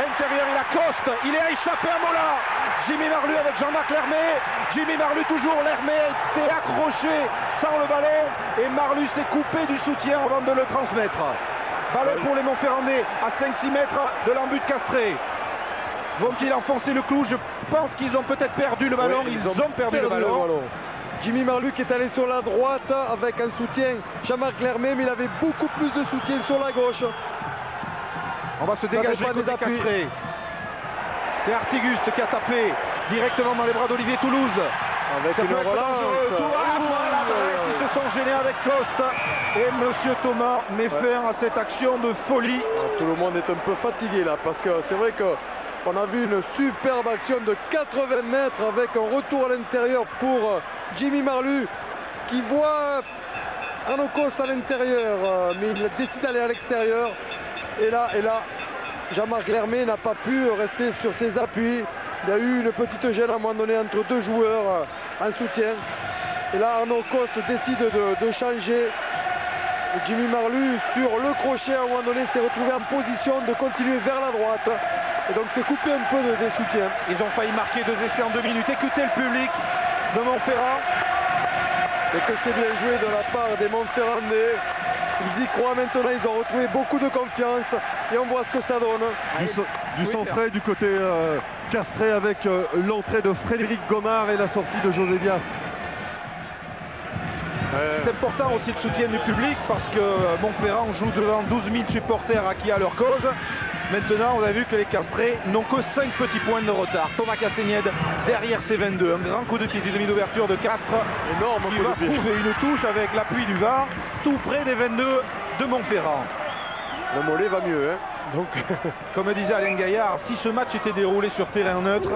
intérieur, il accoste, il est à échapper à Mola. Jimmy Marlu avec Jean-Marc L'Hermé. Jimmy Marlu toujours, L'Hermé était accroché sans le ballon. Et Marlu s'est coupé du soutien avant de le transmettre. Ballon pour les Montferrandais à 5-6 mètres de l'embut castré. Vont-ils enfoncer le clou? Je pense qu'ils ont peut-être perdu le ballon. Oui, ils ont perdu le ballon. Jimmy Marlu qui est allé sur la droite avec un soutien Jean-Marc L'Hermé, mais il avait beaucoup plus de soutien sur la gauche. On va se dégager côté castré. C'est Artiguste qui a tapé directement dans les bras d'Olivier Toulouse. Avec une relance. Ils se sont gênés avec Coste. Et Monsieur Thomas met fin à cette action de folie. Tout le monde est un peu fatigué là, parce que c'est vrai qu'on a vu une superbe action de 80 mètres avec un retour à l'intérieur pour Jimmy Marlu qui voit Arnaud Coste à l'intérieur, mais il décide d'aller à l'extérieur. Et là, Jean-Marc L'Hermé n'a pas pu rester sur ses appuis. Il y a eu une petite gêne à un moment donné entre deux joueurs en soutien. Et là, Arnaud Coste décide de changer. Et Jimmy Marlu, sur le crochet, à un moment donné, s'est retrouvé en position de continuer vers la droite. Et donc, s'est coupé un peu des soutiens. Ils ont failli marquer 2 essais en 2 minutes. Écoutez le public de Montferrand. Et que c'est bien joué de la part des Montferrandais. Ils y croient maintenant, ils ont retrouvé beaucoup de confiance. Et on voit ce que ça donne. Du sang frais du côté castré avec l'entrée de Frédéric Gomard et la sortie de José Diaz. C'est important aussi le soutien du public parce que Montferrand joue devant 12 000 supporters acquis à leur cause. Maintenant, on a vu que les castrés n'ont que 5 petits points de retard. Thomas Castagnède derrière ses 22. Un grand coup de pied du demi d'ouverture de Castres. Énorme Qui coup va de pied. trouver une touche avec l'appui du VAR tout près des 22 de Montferrand. Le mollet va mieux. Hein. Donc, Comme disait Alain Gaillard, si ce match était déroulé sur terrain neutre,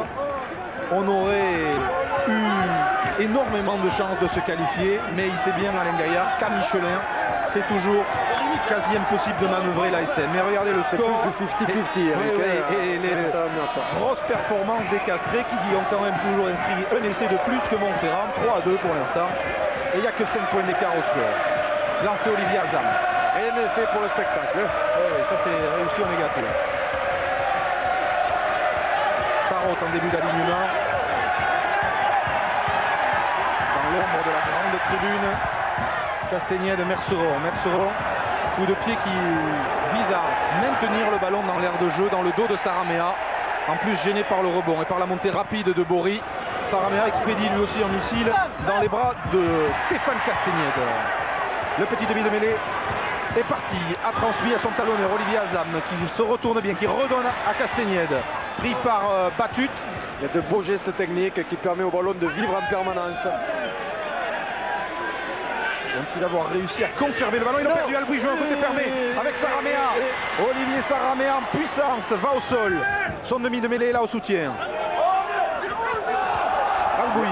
on aurait eu énormément de chances de se qualifier. Mais il sait bien, Alain Gaillard, qu'à Michelin, c'est toujours quasi impossible de manœuvrer l'ASN. Mais regardez le c'est score. plus du 50-50. Et les grosses performances des castrés qui ont quand même toujours inscrit un essai de plus que Montferrand, 3-2 pour l'instant. Et il n'y a que 5 points d'écart au score. Lancé Olivier Azam. Rien n'est fait pour le spectacle. Oui, ça c'est réussi, on est gâté. Sarraute en début d'alignement. Dans l'ombre de la grande tribune. Castagnède, Merceron. Coup de pied qui vise à maintenir le ballon dans l'aire de jeu, dans le dos de Saramea. En plus gêné par le rebond et par la montée rapide de Bory. Saramea expédie lui aussi un missile dans les bras de Stéphane Castagnède. Le petit demi de mêlée est parti, a transmis à son talonneur Olivier Azam qui se retourne bien, qui redonne à Castagnède. Pris par Batut. Il y a de beaux gestes techniques qui permettent au ballon de vivre en permanence. Vont-ils avoir réussi à conserver le ballon? Ils ont perdu Albouy, joue un côté fermé avec Saramea. Olivier Saramea en puissance va au sol. Son demi de mêlée est là au soutien. Albouy.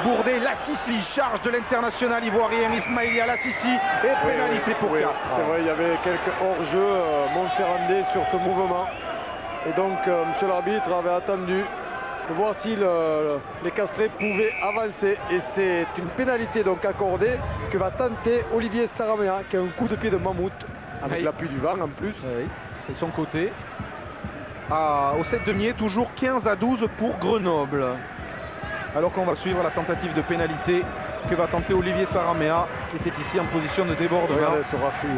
Bourdet, Lassissi, charge de l'international ivoirien Ismaïlia Lassissi et pénalité pour Castres. C'est vrai, il y avait quelques hors-jeu Montferrandais sur ce mouvement. Et donc, monsieur l'arbitre avait attendu de voir si les castrés pouvaient avancer. Et c'est une pénalité donc accordée que va tenter Olivier Saramea, qui a un coup de pied de mammouth, avec l'appui du VAR en plus. Oui, c'est son côté. Au 7 demier, toujours 15-12 pour Grenoble. Alors qu'on va suivre la tentative de pénalité que va tenter Olivier Saramea, qui était ici en position de débordement. Regardez ce raffut.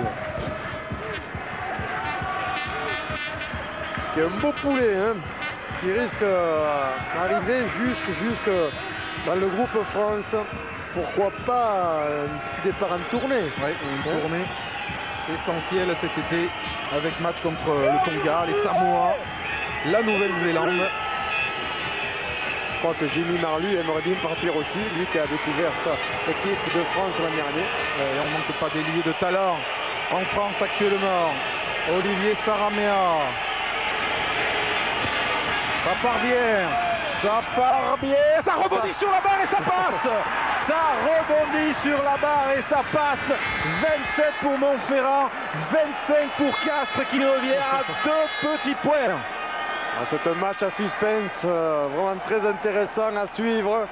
C'est un beau poulet qui risque d'arriver jusque dans le groupe France. Pourquoi pas un petit départ en tournée. Oui, une tournée essentielle cet été avec match contre le Tonga, les Samoa, la Nouvelle-Zélande. Je crois que Jimmy Marlu aimerait bien partir aussi, lui qui a découvert sa équipe de France l'an dernier. Et on ne manque pas d'ailier de talent en France actuellement. Olivier Saramea. Ça part bien, ça rebondit sur la barre et ça passe. Ça rebondit sur la barre et ça passe. 27 pour Montferrand, 25 pour Castres qui revient à 2 petits points. C'est un match à suspense, vraiment très intéressant à suivre.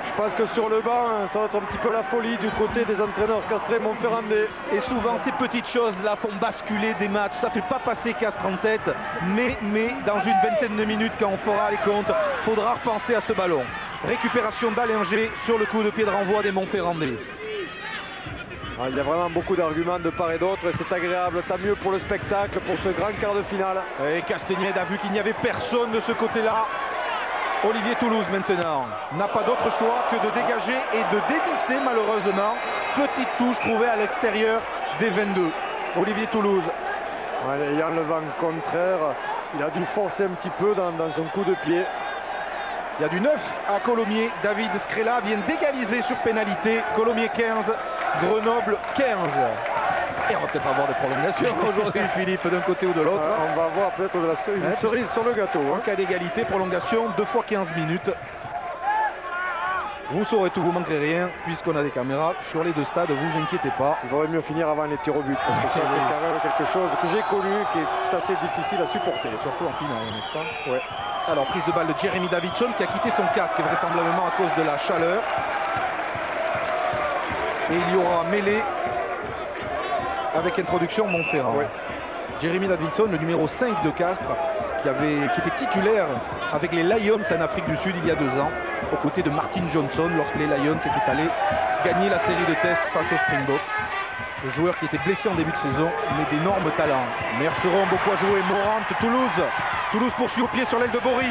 Je pense que sur le banc, ça va être un petit peu la folie du côté des entraîneurs castrés montferrandais. Et souvent ces petites choses-là font basculer des matchs. Ça ne fait pas passer Castres en tête, mais dans une vingtaine de minutes, quand on fera les comptes, il faudra repenser à ce ballon. Récupération d'Allinger sur le coup de pied de renvoi des Montferrandais. Il y a vraiment beaucoup d'arguments de part et d'autre et c'est agréable, tant mieux pour le spectacle, pour ce grand quart de finale. Et Castagnède a vu qu'il n'y avait personne de ce côté-là. Olivier Toulouse maintenant n'a pas d'autre choix que de dégager et de dévisser malheureusement. Petite touche trouvée à l'extérieur des 22. Olivier Toulouse. Ayant le vent contraire, il a dû forcer un petit peu dans son coup de pied. Il y a du 9 à Colomiers. David Scrella vient d'égaliser sur pénalité. Colomiers 15, Grenoble 15. Et on va peut-être avoir des prolongations aujourd'hui, Philippe, d'un côté ou de l'autre. On va avoir peut-être une cerise sur le gâteau. En cas d'égalité, prolongation 2 fois 15 minutes. Vous saurez tout, vous ne manquerez rien, puisqu'on a des caméras sur les 2 stades, vous inquiétez pas. Il vaudrait mieux finir avant les tirs au but, parce que ça, c'est quand même quelque chose que j'ai connu, qui est assez difficile à supporter. Surtout en finale, n'est-ce pas? Ouais. Alors, prise de balle de Jeremy Davidson, qui a quitté son casque, vraisemblablement à cause de la chaleur. Et il y aura mêlée avec introduction Montferrand. Ouais. Jeremy Davidson, le numéro 5 de Castres, qui était titulaire avec les Lions en Afrique du Sud il y a 2 ans, aux côtés de Martin Johnson, lorsque les Lions étaient allés gagner la série de tests face aux Springboks. Le joueur qui était blessé en début de saison, mais d'énormes talents. Merceron, beaucoup à jouer. Morant, Toulouse. Toulouse poursuit au pied sur l'aile de Bory.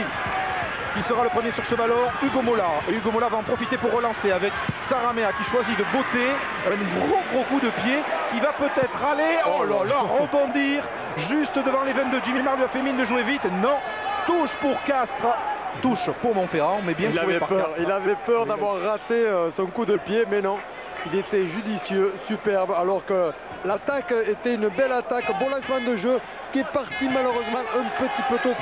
Qui sera le premier sur ce ballon? Hugo Mola. Et Hugo Mola va en profiter pour relancer avec Saramea qui choisit de botter. Un gros coup de pied qui va peut-être aller. Oh là là, rebondir juste devant les veines de Jimmy Mar. Lui a fait mine de jouer vite. Non. Touche pour Castres. Touche pour Montferrand, mais bien joué par Castres. Il avait peur d'avoir raté son coup de pied, mais non. Il était judicieux, superbe, alors que l'attaque était une belle attaque. Bon lancement de jeu qui est parti malheureusement un petit peu trop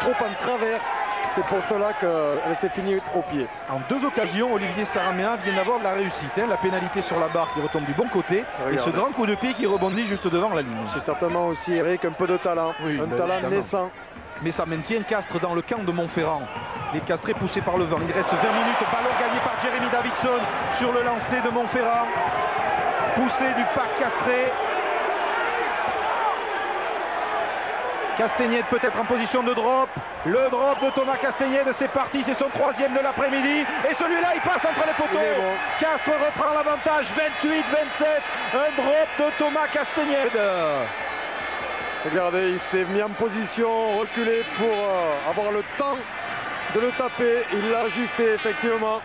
en travers. C'est pour cela qu'elle s'est finie au pied. En 2 occasions, Olivier Saramea vient d'avoir de la réussite. La pénalité sur la barre qui retombe du bon côté. Regardez. Et ce grand coup de pied qui rebondit juste devant la ligne. C'est certainement aussi, Eric, un peu de talent. Oui, un talent évidemment. naissant. Mais ça maintient Castres dans le camp de Montferrand. Les Castrés poussés par le vent. Il reste 20 minutes. Ballon gagné par Jeremy Davidson sur le lancer de Montferrand. Poussé du pack Castré. Castagnède peut-être en position de drop. Le drop de Thomas Castagnède, c'est parti, c'est son 3e de l'après-midi. Et celui-là, il passe entre les poteaux. Bon. Castres reprend l'avantage, 28-27. Un drop de Thomas Castagnède. Regardez, il s'était mis en position, reculé pour avoir le temps de le taper. Il l'a ajusté effectivement.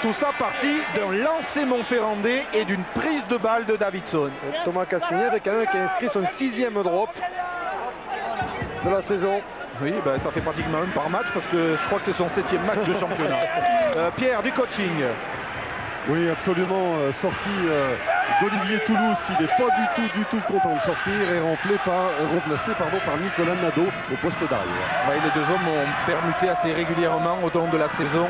Tout ça parti d'un lancer montferrandais et d'une prise de balle de Davidson. Et Thomas Castagnède quand même qui a inscrit son 6e drop de la saison. Oui, ben, ça fait pratiquement un par match parce que je crois que c'est son 7e match de championnat. Pierre, du coaching. Oui, absolument. Sortie d'Olivier Toulouse qui n'est pas du tout content de sortir et remplacé par Nicolas Nadeau au poste d'arrière. Ouais, les 2 hommes ont permuté assez régulièrement au long de la saison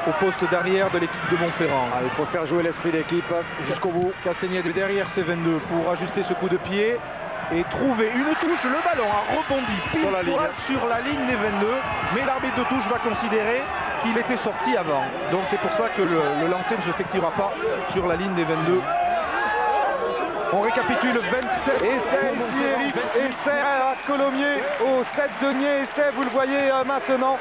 au poste d'arrière de l'équipe de Montferrand. Il faut faire jouer l'esprit d'équipe jusqu'au bout. Castagnède est derrière ses 22 pour ajuster ce coup de pied et trouver une touche. Le ballon a rebondi pile sur la ligne des 22, mais l'arbitre de touche va considérer qu'il était sorti avant. Donc c'est pour ça que le lancer ne s'effectuera pas sur la ligne des 22. On récapitule 27. Essai ici, Eric. Essai à Colomiers au 7 deniers. Essai, vous le voyez maintenant,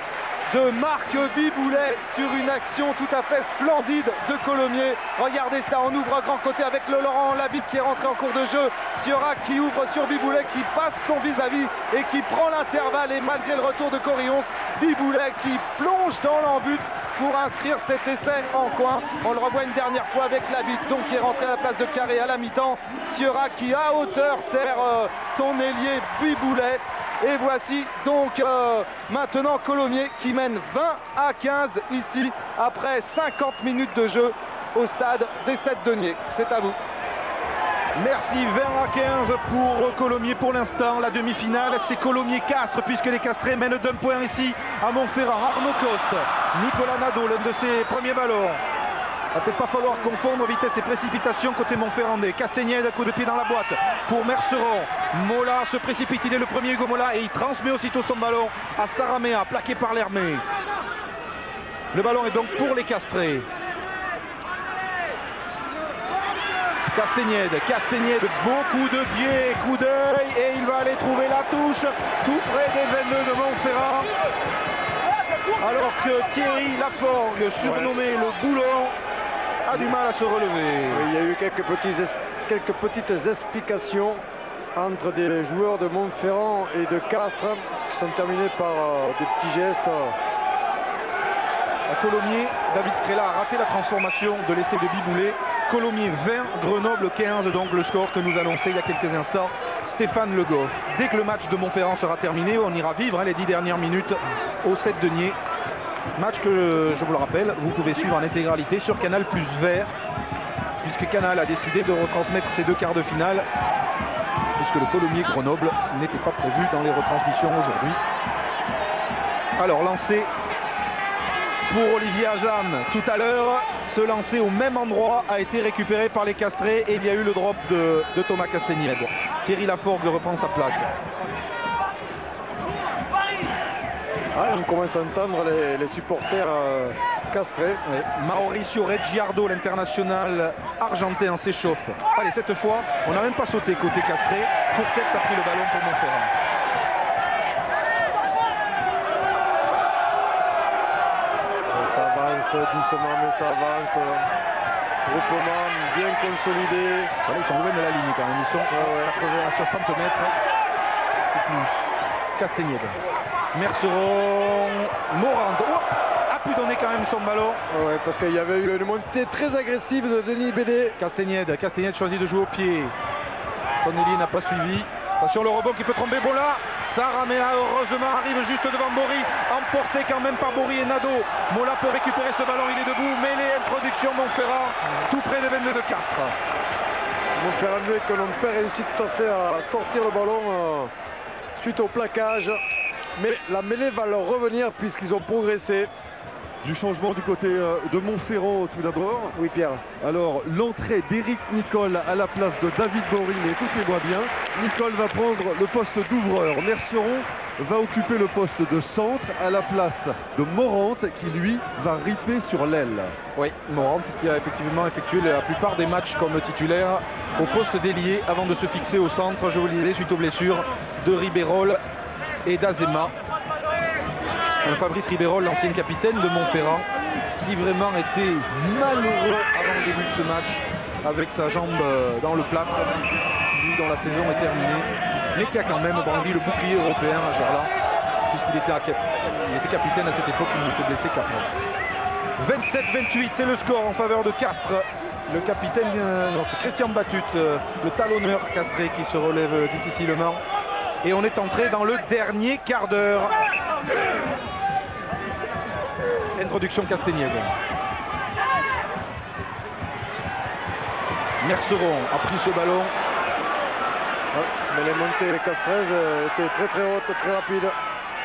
de Marc Biboulet sur une action tout à fait splendide de Colomiers. Regardez ça, on ouvre un grand côté avec le Laurent Labitte qui est rentré en cours de jeu. Siorac qui ouvre sur Biboulet, qui passe son vis-à-vis et qui prend l'intervalle. Et malgré le retour de Corillons, Biboulet qui plonge dans l'embut pour inscrire cet essai en coin. On le revoit une dernière fois avec Labitte, donc qui est rentré à la place de Carré à la mi-temps. Siorac qui à hauteur sert son ailier Biboulet. Et voici donc maintenant Colomiers qui mène 20-15 ici après 50 minutes de jeu au stade des 7 deniers. C'est à vous. Merci, 20-15 pour Colomiers pour l'instant. La demi-finale, c'est Colomiers-Castres puisque les Castrés mènent d'un point ici à Montferrand. Arnaud Coste, Nicolas Nadeau, l'un de ses premiers ballons. Il va peut-être pas falloir confondre vitesse et précipitation côté Montferrandais. Castagnède, coup de pied dans la boîte pour Merceron. Mola se précipite, il est le premier Hugo Mola et il transmet aussitôt son ballon à Saramea, plaqué par l'Hermé. Le ballon est donc pour les Castrés. Castagnède, beaucoup de pieds, coup d'œil et il va aller trouver la touche tout près des 22 de Montferrand. Alors que Thierry Laforgue, surnommé le Boulon, a du mal à se relever. Oui, il y a eu quelques petites explications entre des joueurs de Montferrand et de Castres qui sont terminés par des petits gestes. À Colomiers, David Scrella a raté la transformation de l'essai de Biboulet. Colomiers 20, Grenoble 15, donc le score que nous annonçait il y a quelques instants Stéphane Le Goff. Dès que le match de Montferrand sera terminé, on ira vivre les 10 dernières minutes au 7 deniers. Match que, je vous le rappelle, vous pouvez suivre en intégralité sur Canal Plus Vert, puisque Canal a décidé de retransmettre ces 2 quarts de finale, puisque le Colomiers-Grenoble n'était pas prévu dans les retransmissions aujourd'hui. Alors, lancé pour Olivier Azam tout à l'heure. Ce lancer au même endroit a été récupéré par les Castrés et il y a eu le drop de Thomas Castagnède. Thierry Laforgue reprend sa place. On commence à entendre les supporters Castré. Ouais. Mauricio Reggiardo, l'international argentin, s'échauffe. Allez, cette fois, on n'a même pas sauté côté Castré. Courtex a pris le ballon pour Montferrand. Ça avance doucement, mais ça avance. Groupement bien consolidé. Voilà, ils sont loin de la ligne quand même. Ils sont à 60 mètres ou plus. Castagnède. Merceron. Morand. A pu donner quand même son ballon. Ouais, parce qu'il y avait eu une montée très agressive de Denis Bédé. Castagnède choisit de jouer au pied. Sonelli n'a pas suivi. Attention le rebond qui peut tromper. Bola. Saramea heureusement arrive juste devant Bory. Emporté quand même par Bory et Nadeau. Mola peut récupérer ce ballon. Il est debout. Mêlée, introduction Montferrand. Tout près des 22 de Castres. Montferrand que l'on peut réussir tout à fait à sortir le ballon suite au plaquage. Mais la mêlée va leur revenir puisqu'ils ont progressé. Du changement du côté de Montferrand tout d'abord. Oui Pierre. Alors l'entrée d'Éric Nicole à la place de David Bory, mais écoutez-moi bien, Nicole va prendre le poste d'ouvreur. Merceron va occuper le poste de centre à la place de Morant qui lui va riper sur l'aile. Oui, Morant qui a effectivement effectué la plupart des matchs comme titulaire au poste d'ailier avant de se fixer au centre, je vous le disais, suite aux blessures de Ribérol et d'Azema. Fabrice Ribérol, l'ancien capitaine de Montferrand, qui vraiment était malheureux avant le début de ce match, avec sa jambe dans le plâtre, lui dont la saison est terminée, mais qui a quand même brandi le bouclier européen à Gerland, puisqu'il était capitaine à cette époque, il ne s'est blessé qu'à peine. 27-28, c'est le score en faveur de Castres. Le capitaine, c'est Christian Batut, le talonneur castré qui se relève difficilement. Et on est entré dans le dernier quart d'heure. Introduction Castagnède. Merceron a pris ce ballon. Mais les montées, les Castraises étaient très hautes, très rapides.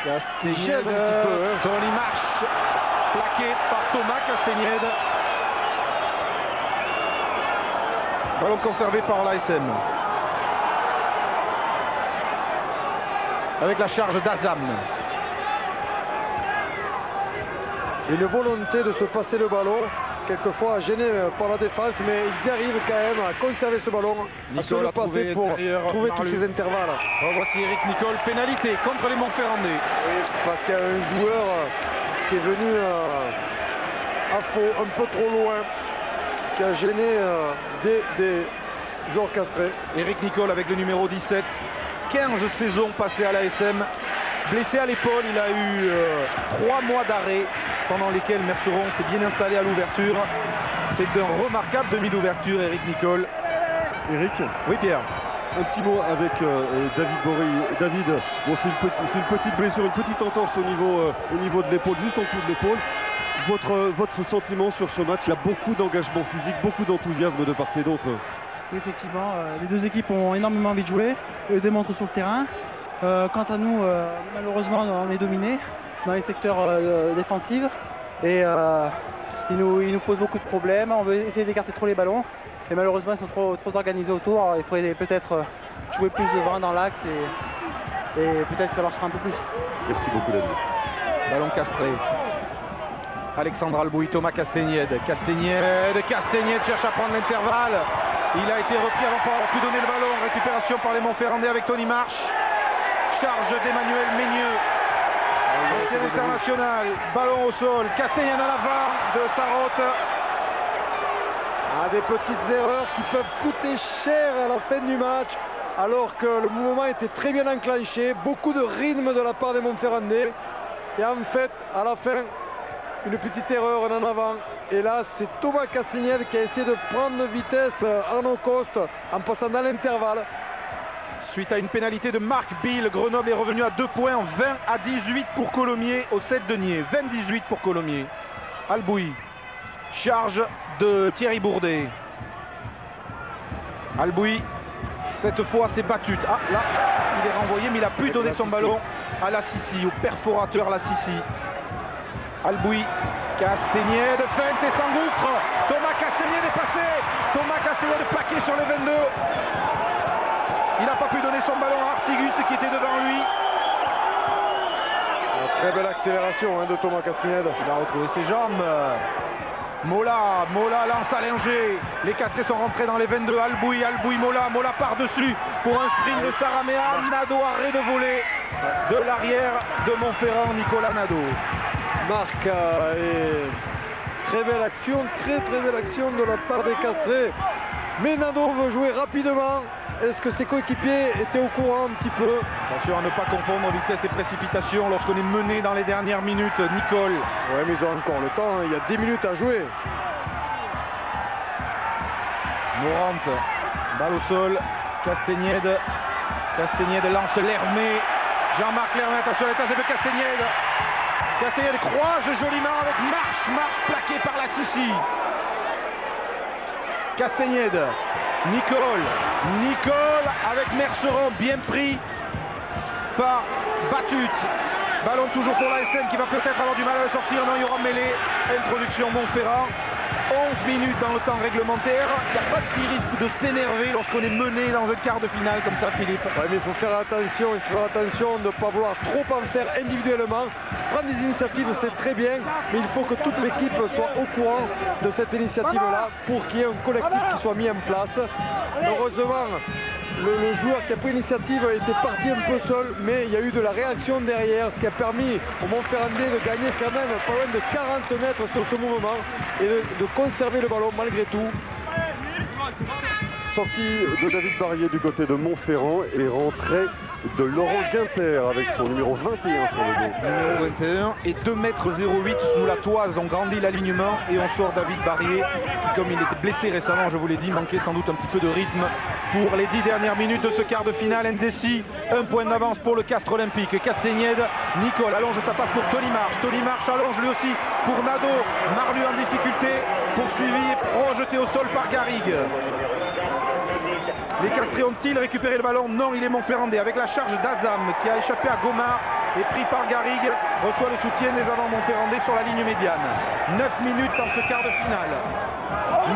Castagnède, un petit peu. Tony Marsh, plaqué par Thomas Castagnède. Ballon conservé par l'ASM. Avec la charge d'Azam. Une volonté de se passer le ballon, quelquefois gêné par la défense, mais ils y arrivent quand même à conserver ce ballon, à se le passer pour trouver tous ces intervalles. Voici Eric Nicole, pénalité contre les Montferrandais. Oui, parce qu'il y a un joueur qui est venu à faux, un peu trop loin, qui a gêné des joueurs castrés. Eric Nicole avec le numéro 17, 15 saisons passées à l'ASM. Blessé à l'épaule, il a eu 3 mois d'arrêt pendant lesquels Merceron s'est bien installé à l'ouverture. C'est un remarquable demi d'ouverture, Eric Nicole. Eric. Oui Pierre. Un petit mot avec David Bory. David, bon, c'est une petite blessure, une petite entorse au niveau de l'épaule, juste en dessous de l'épaule. Votre sentiment sur ce match? Il y a beaucoup d'engagement physique, beaucoup d'enthousiasme de part et d'autre. Oui, effectivement, les deux équipes ont énormément envie de jouer, et le démontrent sur le terrain. Quant à nous, malheureusement, on est dominé dans les secteurs défensifs et ils nous posent beaucoup de problèmes. On veut essayer d'écarter trop les ballons et malheureusement, ils sont trop organisés autour. Alors, il faudrait peut-être jouer plus devant dans l'axe et peut-être que ça marchera un peu plus. Merci beaucoup, David. Ballon castré. Alexandre Albouy, Thomas Castagnède. Castagnède cherche à prendre l'intervalle. Il a été repris avant pas avoir pu donner le ballon. Récupération par les Montferrandais avec Tony Marsh. Charge d'Emmanuel Meigneux. Ancien international. Ballon au sol. Castagnède à l'avant de Sarraute. Des petites erreurs qui peuvent coûter cher à la fin du match, alors que le mouvement était très bien enclenché. Beaucoup de rythme de la part des Montferrandais. Et en fait, à la fin, une petite erreur en avant. Et là, c'est Thomas Castagnède qui a essayé de prendre vitesse en no cost en passant dans l'intervalle. Suite à une pénalité de Marc Bill, Grenoble est revenu à 2 points, 20-18 pour Colomiers au 7 deniers. 20-18 pour Colomiers. Albouy, charge de Thierry Bourdet. Albouy, cette fois c'est battu. Ah là, il est renvoyé, mais il a pu donner son ballon à la Sissi, au perforateur la Sissi. Albouy, Castagnède feinte et s'engouffre. Thomas Castagnède est passé. Thomas Castagnède plaqué sur les 22. Il n'a pas pu donner son ballon à Artigus qui était devant lui. Très belle accélération de Thomas Castagnède. Il va retrouver ses jambes. Mola lance à Linger. Les Castrés sont rentrés dans les 22. Albouy, Mola par-dessus pour un sprint de Saramea. Nadeau, arrêt de volée de l'arrière de Montferrand, Nicolas Nadeau. Marc et très belle action, très belle action de la part des Castrés. Mais Nadeau veut jouer rapidement. Est-ce que ses coéquipiers étaient au courant un petit peu? Attention à ne pas confondre vitesse et précipitation lorsqu'on est mené dans les dernières minutes. Nicole. Ouais, mais ils ont encore le temps, il y a 10 minutes à jouer. Morante, balle au sol. Castagnède lance Lermé. Jean-Marc Lermé, attention à l'état de Castagnède. Castagnède croise joliment avec marche plaqué par la Sissi. Castagnède, Nicole avec Merceron, bien pris par Batut. Ballon toujours pour l'ASM qui va peut-être avoir du mal à le sortir. Non, il y aura mêlée. Introduction Montferrand. 11 minutes dans le temps réglementaire. Il n'y a pas de petit risque de s'énerver lorsqu'on est mené dans un quart de finale comme ça, Philippe. Ouais, mais il faut faire attention de ne pas vouloir trop en faire individuellement. Prendre des initiatives, c'est très bien, mais il faut que toute l'équipe soit au courant de cette initiative-là pour qu'il y ait un collectif qui soit mis en place. Heureusement, le joueur qui a pris l'initiative était parti un peu seul, mais il y a eu de la réaction derrière, ce qui a permis au Montferrandais de gagner quand même pas loin de 40 mètres sur ce mouvement et de conserver le ballon malgré tout. Sortie de David Barrier du côté de Montferrand et rentrée de Laurent Guinter avec son numéro 21 sur le dos. Numéro 21 et 2,08 m sous la toise. On grandit l'alignement et on sort David Barrier qui, comme il était blessé récemment, je vous l'ai dit, manquait sans doute un petit peu de rythme pour les 10 dernières minutes de ce quart de finale. Ndessi, un point d'avance pour le Castres Olympique. Castagnède, Nicole allonge sa passe pour Tony Marche allonge lui aussi pour Nadeau. Marlu en difficulté, poursuivi et projeté au sol par Garrigue. Les Castrés ont-ils récupéré le ballon? Non, il est Montferrandais avec la charge d'Azam qui a échappé à Gomard et pris par Garrigue, reçoit le soutien des avants Montferrandais sur la ligne médiane. 9 minutes dans ce quart de finale.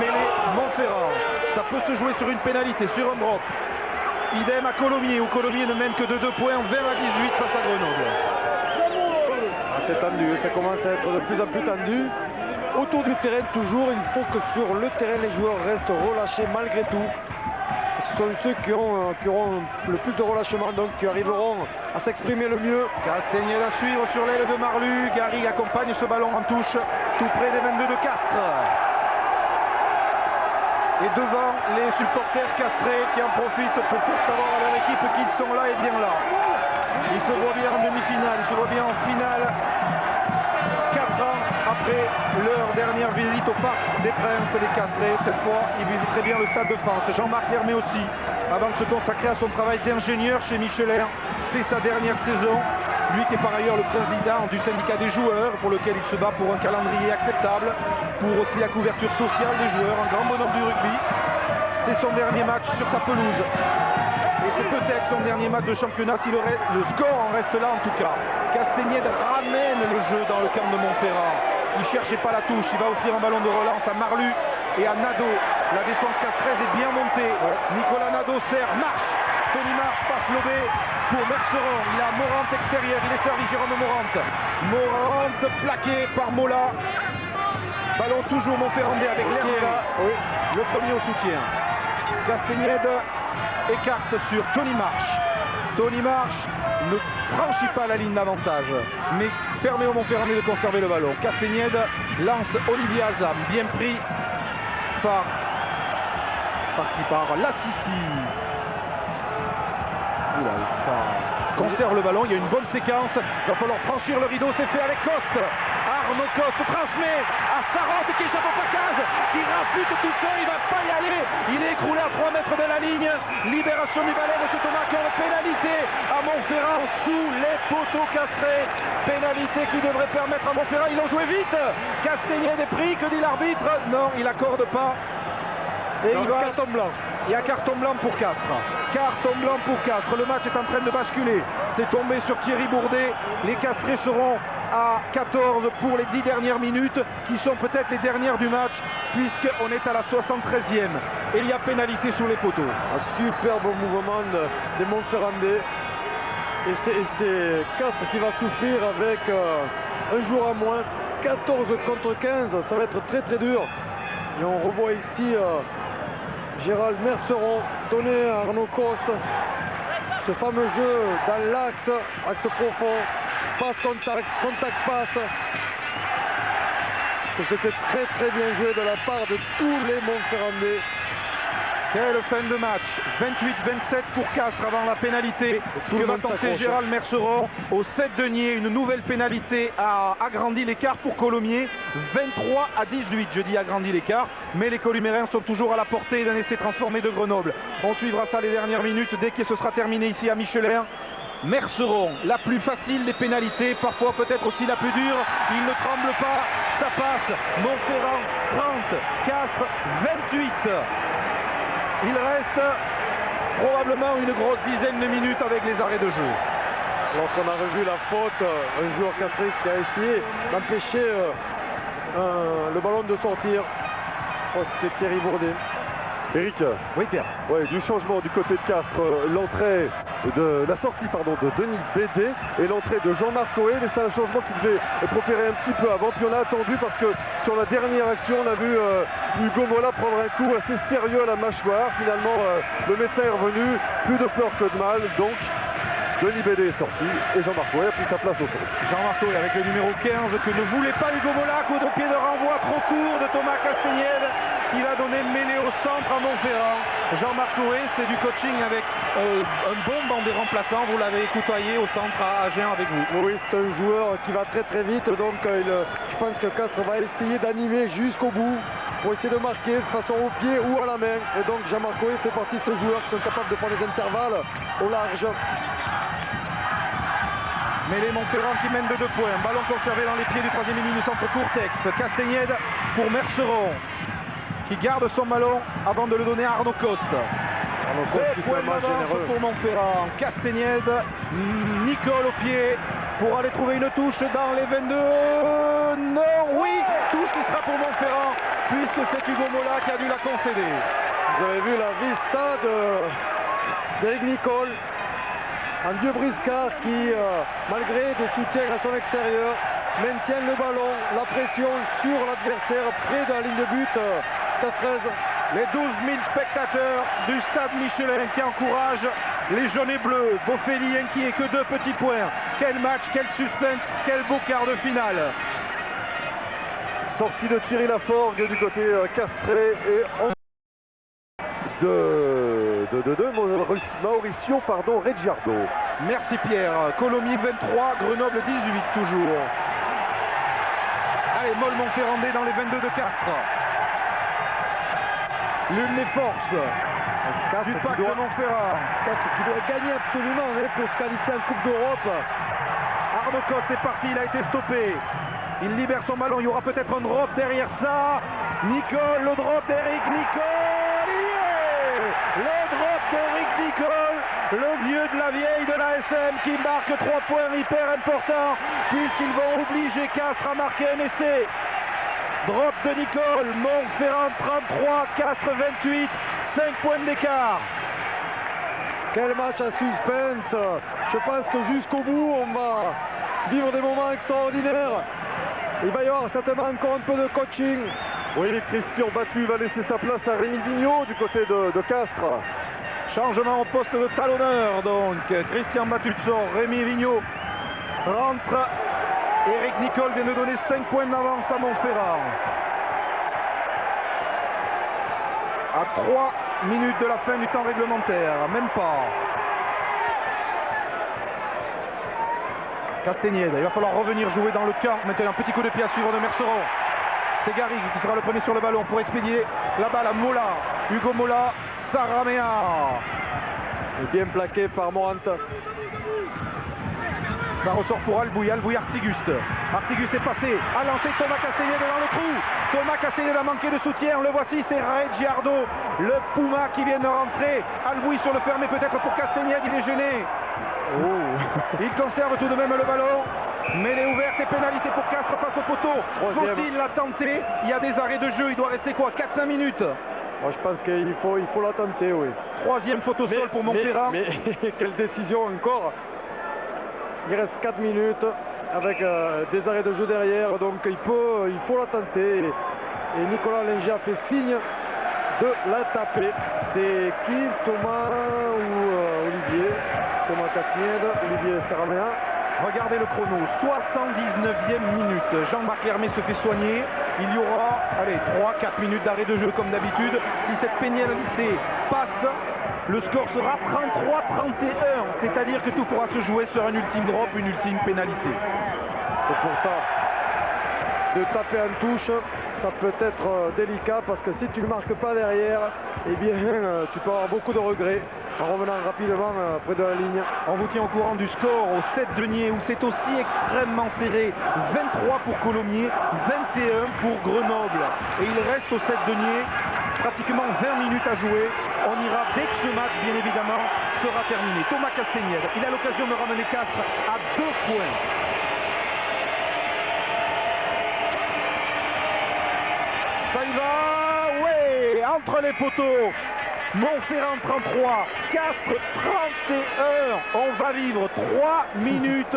Mêlée Montferrand, ça peut se jouer sur une pénalité, sur un drop. Idem à Colomiers, où Colomiers ne mène que de 2 points, 20 à 18 face à Grenoble. C'est tendu, ça commence à être de plus en plus tendu. Autour du terrain toujours, il faut que sur le terrain les joueurs restent relâchés malgré tout. Ce sont ceux qui auront le plus de relâchement, donc qui arriveront à s'exprimer le mieux. Castagnède à suivre sur l'aile de Marlu. Garrigue accompagne ce ballon en touche, tout près des 22 de Castres. Et devant les supporters castrés qui en profitent pour faire savoir à leur équipe qu'ils sont là et bien là. Ils se voient bien en demi-finale, ils se voient bien en finale. 4 ans après leur dernière visite au Parc des Princes, les Castrés, cette fois, ils visitent très bien le Stade de France. Jean-Marc Lermé aussi, avant de se consacrer à son travail d'ingénieur chez Michelin. C'est sa dernière saison. Lui qui est par ailleurs le président du syndicat des joueurs, pour lequel il se bat pour un calendrier acceptable, pour aussi la couverture sociale des joueurs, un grand bonhomme du rugby. C'est son dernier match sur sa pelouse. Et c'est peut-être son dernier match de championnat si le score en reste là en tout cas. Castagnède ramène le jeu dans le camp de Montferrand. Il ne cherchait pas la touche, il va offrir un ballon de relance à Marlu et à Nadeau. La défense castraise est bien montée. Nicolas Nadeau sert, marche. Tony Marche passe l'obé pour Merceron. Il a Morante extérieur, il est servi Jérôme Morante. Morante plaqué par Mola. Ballon toujours Montferrandais avec l'air. Le premier au soutien. Castagnède écarte sur Tony Marche. Tony Marche ne franchit pas la ligne d'avantage, mais permet au Montferrandais de conserver le ballon. Castagnède lance Olivier Azam, bien pris par la Sissi. Conserve le ballon, il y a une bonne séquence. Il va falloir franchir le rideau, c'est fait avec Coste. Arnaud Coste transmet à Sarotte qui échappe au plaquage, qui rafute tout seul, il ne va pas y aller. Il est écroulé à 3 mètres de la ligne. Libération du ballon, M. Thomas, qui a une pénalité à Montferrand sous les poteaux castrés. Pénalité qui devrait permettre à Montferrand, ils ont joué vite. Castagnède est pris, que dit l'arbitre? Non, il n'accorde pas. Et il va... carton blanc. Il y a carton blanc pour Castres. Carton blanc pour Castres. Le match est en train de basculer. C'est tombé sur Thierry Bourdet. Les Castrés seront à 14 pour les 10 dernières minutes, qui sont peut-être les dernières du match, puisqu'on est à la 73e. Et il y a pénalité sous les poteaux. Un superbe mouvement des Montferrandais. Et c'est Castres qui va souffrir avec un jour à moins, 14 contre 15, ça va être très très dur. Et on revoit ici Gérald Merceron donner à Arnaud Coste ce fameux jeu dans l'axe, axe profond, passe contact, contact passe. C'était très très bien joué de la part de tous les Montferrandais. Quelle fin de match, 28-27 pour Castres avant la pénalité que va tenter Gérald Merceron au 7 denier. Une nouvelle pénalité a agrandi l'écart pour Colomiers, 23-18, je dis agrandi l'écart, mais les Colomériens sont toujours à la portée d'un essai transformé de Grenoble. On suivra ça les dernières minutes dès que ce sera terminé ici à Michelin. Merceron, la plus facile des pénalités, parfois peut-être aussi la plus dure, il ne tremble pas, ça passe. Montferrand 30, Castres 28. Il reste probablement une grosse dizaine de minutes avec les arrêts de jeu. Alors qu'on a revu la faute, un joueur castré qui a essayé d'empêcher le ballon de sortir. Oh, c'était Thierry Bourdet. Eric, oui Pierre. Ouais, du changement du côté de Castres, la sortie de Denis Bédé et l'entrée de Jean-Marc Coé, mais c'est un changement qui devait être opéré un petit peu avant, puis on a attendu parce que sur la dernière action on a vu Hugo Mola prendre un coup assez sérieux à la mâchoire. Finalement le médecin est revenu, plus de peur que de mal, donc Denis Bédé est sorti et Jean-Marc Coé a pris sa place au centre. Jean-Marc Coé avec le numéro 15 que ne voulait pas Hugo Mola, coup de pied de renvoi trop court de Thomas Castagnède qui va donner mêlée au centre à Montferrand. Jean-Marc Coé, c'est du coaching avec un bon banc des remplaçants, vous l'avez côtoyé au centre à Agen avec vous. Oui, c'est un joueur qui va très très vite, donc je pense que Castres va essayer d'animer jusqu'au bout pour essayer de marquer de façon au pied ou à la main. Et donc Jean-Marc Coé fait partie de ces joueurs qui sont capables de prendre des intervalles au large. Mais les Montferrand qui mènent de 2 points. Ballon conservé dans les pieds du 3e ligne du centre Courtex. Castagnède pour Merceron qui garde son ballon avant de le donner à Arnaud Coste. Arnaud Coste qui fait un match généreux pour Montferrand. Castagnède, Nicole au pied pour aller trouver une touche dans les 22. Non, oui, touche qui sera pour Montferrand puisque c'est Hugo Mola qui a dû la concéder. Vous avez vu la vista d'Éric Nicole. Un vieux briscard qui, malgré des soutiens à son extérieur, maintient le ballon, la pression sur l'adversaire près de la ligne de but castraise. Les 12 000 spectateurs du stade Michelin qui encouragent les jaunes et bleus. Boffelli inquiet, que 2 petits points. Quel match, quel suspense, quel beau quart de finale. Sortie de Thierry Laforgue du côté castré et Mauricio Reggiardo. Merci Pierre. Colomiers 23, Grenoble 18 toujours. Allez, Moll Montferrandais dans les 22 de Castres. L'une des forces du pack de Montferrand. Castres qui doit gagner absolument pour se qualifier en Coupe d'Europe. Arnaud Coste est parti, il a été stoppé. Il libère son ballon, il y aura peut-être un drop derrière ça. Nicole, le drop d'Éric Nicole, il y est. Le drop d'Éric Nicole, le vieux de la vieille de la SM qui marque 3 points hyper importants puisqu'ils vont obliger Castres à marquer un essai. Drop de Nicole, Montferrand 33, Castres 28, 5 points d'écart. Quel match à suspense. Je pense que jusqu'au bout, on va vivre des moments extraordinaires. Il va y avoir certainement encore un peu de coaching. Oui, Christian Battu va laisser sa place à Rémi Vigneault du côté de Castres. Changement au poste de talonneur, donc Christian Battu sort, Rémi Vigneault rentre. Éric Nicole vient de donner 5 points d'avance à Montferrand. À 3 minutes de la fin du temps réglementaire, même pas. Castagnède, il va falloir revenir jouer dans le camp. Maintenant, petit coup de pied à suivre de Merceron. C'est Garrigue qui sera le premier sur le ballon pour expédier la balle à Mola. Hugo Mola, Saramea. Et bien plaqué par Moranta. Ça ressort pour Albouy, Artiguste. Artiguste est passé, a lancé Thomas Castagnède dans le trou. Thomas Castagnède a manqué de soutien, le voici, c'est Reggiardo, le Puma qui vient de rentrer. Albouy sur le fermé peut-être pour Castagnède, il est gêné. Oh. Il conserve tout de même le ballon. Mêlée ouverte et pénalité pour Castres face au poteau. Faut-il la tenter? Il y a des arrêts de jeu, il doit rester quoi, 4-5 minutes? Moi, je pense qu'il faut la tenter, oui. 3e faute au sol pour Montferrand. Mais quelle décision encore. Il reste 4 minutes avec des arrêts de jeu derrière, donc il faut la tenter. Et Nicolas Linger a fait signe de la taper. C'est qui, Thomas ou Olivier? Thomas Castagnède, Olivier Serraméa. Regardez le chrono, 79e minute. Jean-Marc Lermé se fait soigner. Il y aura 3-4 minutes d'arrêt de jeu comme d'habitude. Si cette pénalité passe, le score sera 33-31. C'est-à-dire que tout pourra se jouer sur un ultime drop, une ultime pénalité. C'est pour ça. De taper en touche, ça peut être délicat parce que si tu ne marques pas derrière, eh bien tu peux avoir beaucoup de regrets en revenant rapidement près de la ligne. On vous tient au courant du score au 7 deniers où c'est aussi extrêmement serré. 23 pour Colomiers, 21 pour Grenoble. Et il reste au 7 deniers pratiquement 20 minutes à jouer. On ira dès que ce match, bien évidemment, sera terminé. Thomas Castagnède, il a l'occasion de ramener Castres à 2 points. Ça y va, ouais, entre les poteaux. Montferrand 33, Castres 31. On va vivre 3 minutes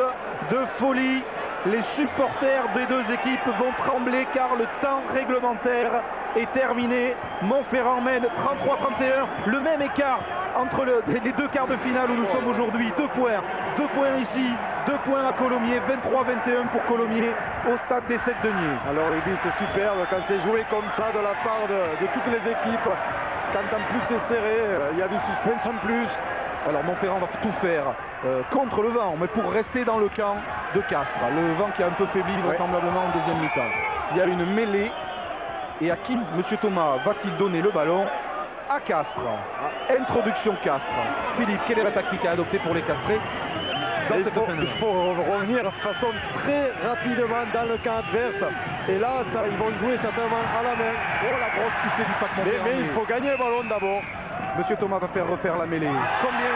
de folie. Les supporters des deux équipes vont trembler car le temps réglementaire est terminé. Montferrand mène 33-31. Le même écart entre les deux quarts de finale où nous sommes aujourd'hui. 2 points. 2 points ici, 2 points à Colomiers. 23-21 pour Colomiers au stade des 7 deniers. Alors Ruby, c'est superbe quand c'est joué comme ça de la part de toutes les équipes. Quand en plus c'est serré, il y a du suspense en plus. Alors Montferrand va tout faire contre le vent, mais pour rester dans le camp de Castres. Le vent qui a un peu faibli vraisemblablement en deuxième mi-temps. Il y a une mêlée. Et à qui, monsieur Thomas, va-t-il donner le ballon? À Castres. Introduction Castres. Philippe, quelle est la tactique à adopter pour les Castrés dans cette fin de Il faut revenir de façon très rapidement dans le camp adverse. Et là, ils vont jouer certainement à la main. Oh, la grosse poussée du pack Montferrand. Mais il faut gagner le ballon d'abord. Monsieur Thomas va faire refaire la mêlée. Combien?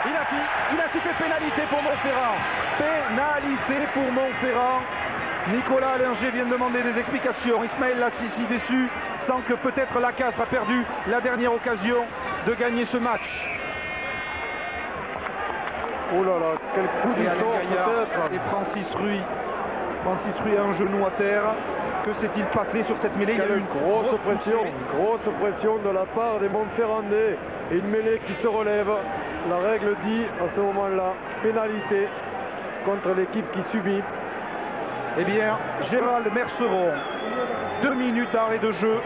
Il a sifflé pénalité pour Montferrand. Pénalité pour Montferrand. Nicolas Linger vient de demander des explications. Ismaël Lassissi déçu, sans que peut-être la Castres a perdu la dernière occasion de gagner ce match. Oh là là, quel coup Et d'issort peut-être. Et Francis Ruy. Francis Ruy a un genou à terre. Que s'est-il passé sur cette mêlée? Il y a eu une grosse pression de la part des Montferrandais et une mêlée qui se relève. La règle dit à ce moment-là pénalité contre l'équipe qui subit. Eh bien, Gérald Merceron, 2 minutes d'arrêt de jeu,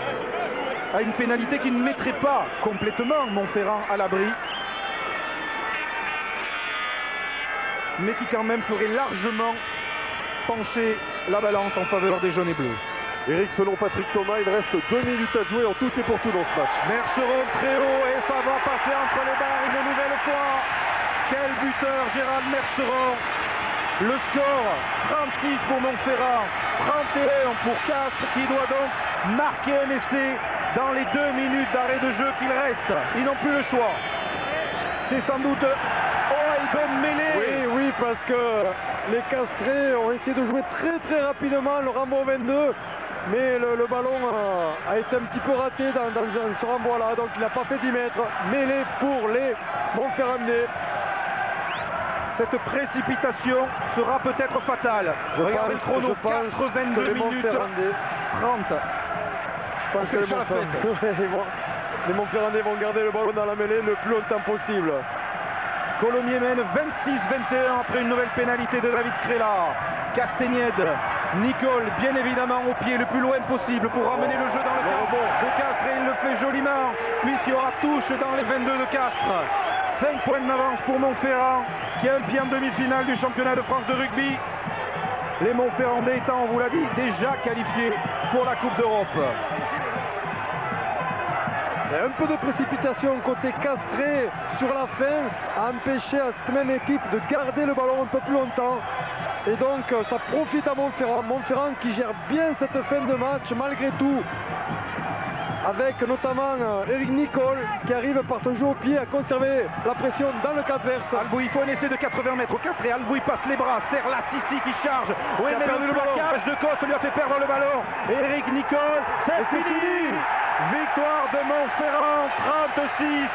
à une pénalité qui ne mettrait pas complètement Montferrand à l'abri, mais qui quand même ferait largement pencher la balance en faveur des jaunes et bleus. Eric, selon Patrick Thomas, il reste 2 minutes à jouer en tout et pour tout dans ce match. Merceron très haut et ça va passer entre les barres une nouvelle fois. Quel buteur, Gérald Merceron. Le score, 36 pour Montferrand, 31 pour Castres qui doit donc marquer un essai dans les 2 minutes d'arrêt de jeu qu'il reste. Ils n'ont plus le choix. C'est sans doute une mêlée. Oui, parce que les Castrés ont essayé de jouer très rapidement le renvoi 22. Mais le ballon a été un petit peu raté dans ce renvoi-là, donc il n'a pas fait 10 mètres. Mêlée pour les Montferrandais. Cette précipitation sera peut-être fatale. Regardez le chrono, 82 minutes 30. Je pense que les Montferrandais vont garder le ballon dans la mêlée le plus longtemps possible. Colomiers mène 26-21 après une nouvelle pénalité de David Skrela. Castagnède, Nicole, bien évidemment au pied le plus loin possible pour ramener le jeu dans le camp de Castres. Et il le fait joliment puisqu'il y aura touche dans les 22 de Castres. 5 points d'avance pour Montferrand qui a un pied en demi-finale du championnat de France de rugby. Les Montferrandais étant, on vous l'a dit, déjà qualifiés pour la Coupe d'Europe. Un peu de précipitation côté Castré sur la fin a empêché à cette même équipe de garder le ballon un peu plus longtemps. Et donc ça profite à Montferrand. Montferrand qui gère bien cette fin de match malgré tout. Avec notamment Eric Nicole qui arrive par son jeu au pied à conserver la pression dans le camp adverse. Albouy, il faut un essai de 80 mètres au Castres et Albouy passe les bras, serre Lassissi qui charge. Oui, mais le plaquage de Coste lui a fait perdre le ballon. Eric Nicole, c'est fini. Victoire de Montferrand, 36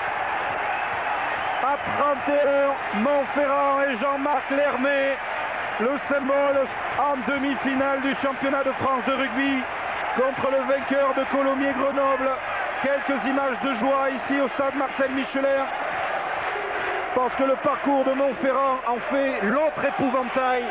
à 31. Montferrand et Jean-Marc Lermé le symbole en demi-finale du championnat de France de rugby contre le vainqueur de Colomiers-Grenoble. Quelques images de joie ici au stade Marcel Michelin, parce que le parcours de Montferrand en fait l'autre épouvantail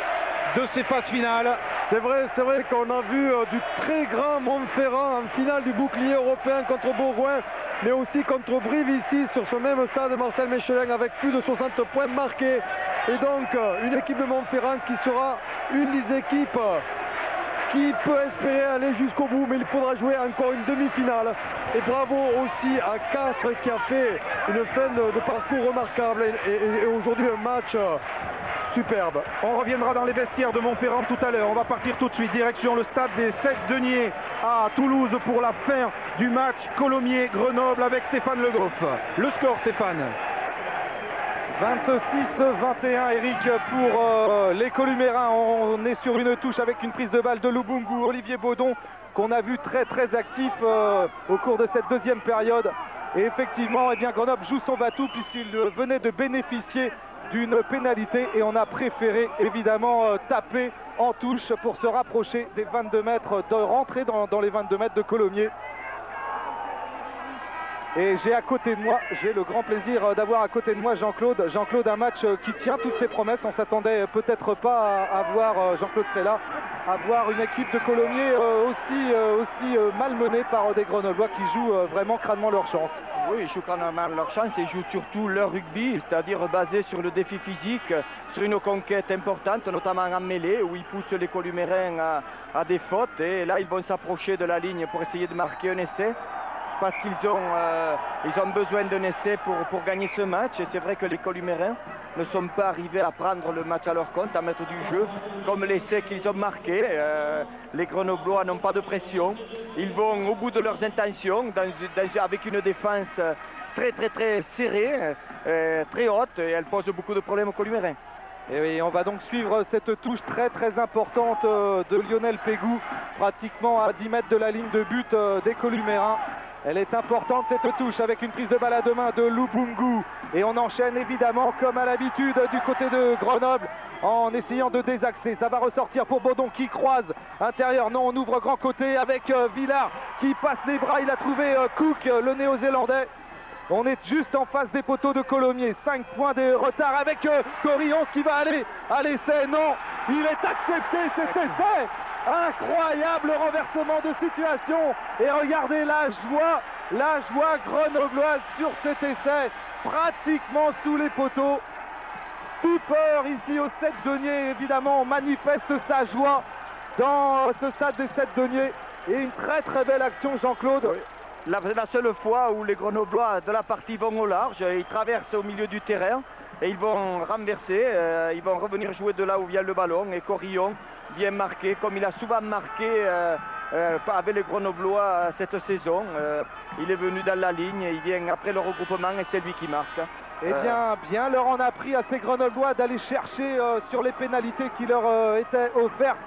de ces phases finales. C'est vrai qu'on a vu du très grand Montferrand en finale du bouclier européen contre Bourgoin, mais aussi contre Brive ici sur ce même stade Marcel Michelin avec plus de 60 points marqués. Et donc une équipe de Montferrand qui sera une des équipes qui peut espérer aller jusqu'au bout, mais il faudra jouer encore une demi-finale. Et bravo aussi à Castres qui a fait une fin de parcours remarquable et aujourd'hui un match superbe. On reviendra dans les vestiaires de Montferrand tout à l'heure. On va partir tout de suite direction le stade des 7 deniers à Toulouse pour la fin du match Colomiers-Grenoble avec Stéphane Le Goff. Le score, Stéphane? 26-21, Eric, pour les Columérins. On est sur une touche avec une prise de balle de Lubungu, Olivier Baudon, qu'on a vu très actif au cours de cette deuxième période. Et effectivement, eh bien, Grenoble joue son batou puisqu'il venait de bénéficier d'une pénalité et on a préféré évidemment taper en touche pour se rapprocher des 22 mètres, de rentrer dans les 22 mètres de Colomiers. Et j'ai à côté de moi, j'ai le grand plaisir d'avoir à côté de moi Jean-Claude. Jean-Claude, un match qui tient toutes ses promesses. On ne s'attendait peut-être pas à voir, Jean-Claude serait là, à voir une équipe de Colomiers aussi malmenée par des Grenoblois qui jouent vraiment crânement leur chance. Oui, ils jouent crânement leur chance et ils jouent surtout leur rugby, c'est-à-dire basé sur le défi physique, sur une conquête importante, notamment en mêlée, où ils poussent les Columérins à des fautes. Et là, ils vont s'approcher de la ligne pour essayer de marquer un essai, parce qu'ils ont besoin d'un essai pour gagner ce match. Et c'est vrai que les Columérins ne sont pas arrivés à prendre le match à leur compte, à mettre du jeu, comme l'essai qu'ils ont marqué. Les Grenoblois n'ont pas de pression. Ils vont au bout de leurs intentions, avec une défense très serrée, très haute, et elle pose beaucoup de problèmes aux Columérins. Et oui, on va donc suivre cette touche très importante de Lionel Pégou, pratiquement à 10 mètres de la ligne de but des Columérins. Elle est importante cette touche avec une prise de balle à deux mains de Lubungu. Et on enchaîne évidemment comme à l'habitude du côté de Grenoble en essayant de désaxer. Ça va ressortir pour Baudon qui croise intérieur. Non, on ouvre grand côté avec Villard qui passe les bras. Il a trouvé Cook, le néo-zélandais. On est juste en face des poteaux de Colomiers. 5 points de retard avec Corillons qui va aller à l'essai. Non, il est accepté cet essai. Incroyable renversement de situation. Et regardez la joie grenobloise sur cet essai. Pratiquement sous les poteaux. Stupeur ici au 7 deniers. Évidemment, on manifeste sa joie dans ce stade des 7 deniers. Et une très belle action, Jean-Claude. Oui. La seule fois où les Grenoblois de la partie vont au large, ils traversent au milieu du terrain et ils vont renverser, ils vont revenir jouer de là où vient le ballon. Et Corillon vient marquer, comme il a souvent marqué avec les Grenoblois cette saison. Il est venu dans la ligne, il vient après le regroupement et c'est lui qui marque. Eh bien leur en a pris à ces Grenoblois d'aller chercher sur les pénalités qui leur étaient offertes,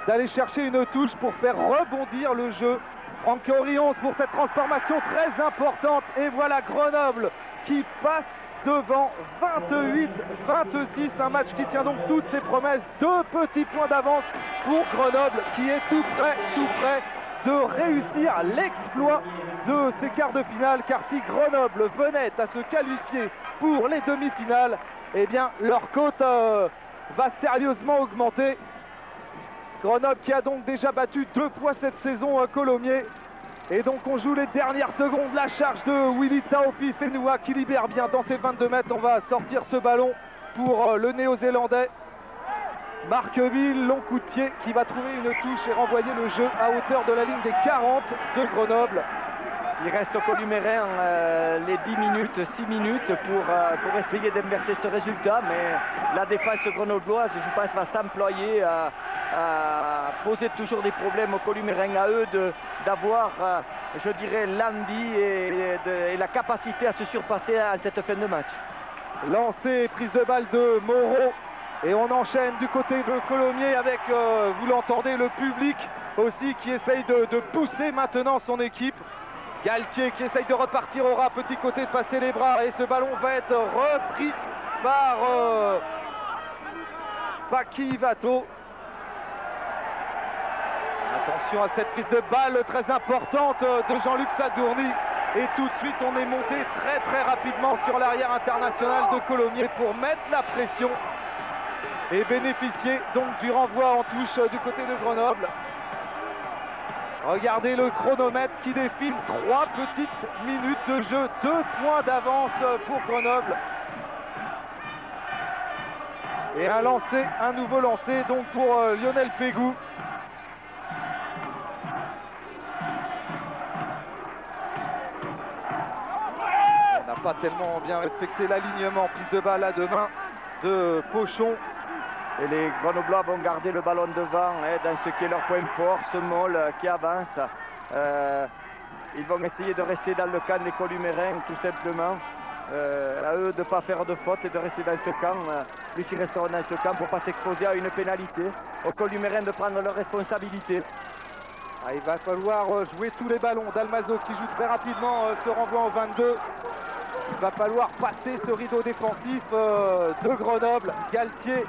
d'aller chercher une touche pour faire rebondir le jeu. Franck Corillons pour cette transformation très importante. Et voilà Grenoble qui passe devant 28-26. Un match qui tient donc toutes ses promesses. 2 petits points d'avance pour Grenoble qui est tout près de réussir l'exploit de ces quarts de finale. Car si Grenoble venait à se qualifier pour les demi-finales, eh bien leur cote va sérieusement augmenter. Grenoble qui a donc déjà battu 2 fois cette saison Colomiers. Et donc on joue les dernières secondes. La charge de Willy Taofi Fenua qui libère bien dans ses 22 mètres. On va sortir ce ballon pour le néo-zélandais. Marqueville, long coup de pied qui va trouver une touche et renvoyer le jeu à hauteur de la ligne des 40 de Grenoble. Il reste aux Columérins les 10 minutes, 6 minutes pour essayer d'inverser ce résultat. Mais la défense grenobloise, je pense, va s'employer à poser toujours des problèmes aux Columérins, à eux d'avoir, je dirais, l'envie et la capacité à se surpasser à cette fin de match. Lancé, prise de balle de Moreau. Et on enchaîne du côté de Colomiers avec, vous l'entendez, le public aussi qui essaye de pousser maintenant son équipe. Galtier qui essaye de repartir au ras, petit côté, de passer les bras. Et ce ballon va être repris par Baki Ivato. Attention à cette prise de balle très importante de Jean-Luc Sadourny. Et tout de suite, on est monté très rapidement sur l'arrière international de Colomiers pour mettre la pression et bénéficier donc du renvoi en touche du côté de Grenoble. Regardez le chronomètre qui défile, 3 petites minutes de jeu, 2 points d'avance pour Grenoble. Et un nouveau lancer donc pour Lionel Pégou. On n'a pas tellement bien respecté l'alignement, prise de balle à deux mains de Pochon. Et les Grenoblois vont garder le ballon devant dans ce qui est leur point fort, ce Moll qui avance. Ils vont essayer de rester dans le camp des Columérins tout simplement. À eux de ne pas faire de faute et de rester dans ce camp. Plus ils resteront dans ce camp pour ne pas s'exposer à une pénalité. Aux Columérins de prendre leurs responsabilités. Il va falloir jouer tous les ballons. Dalmazo qui joue très rapidement ce renvoi en 22. Il va falloir passer ce rideau défensif de Grenoble. Galtier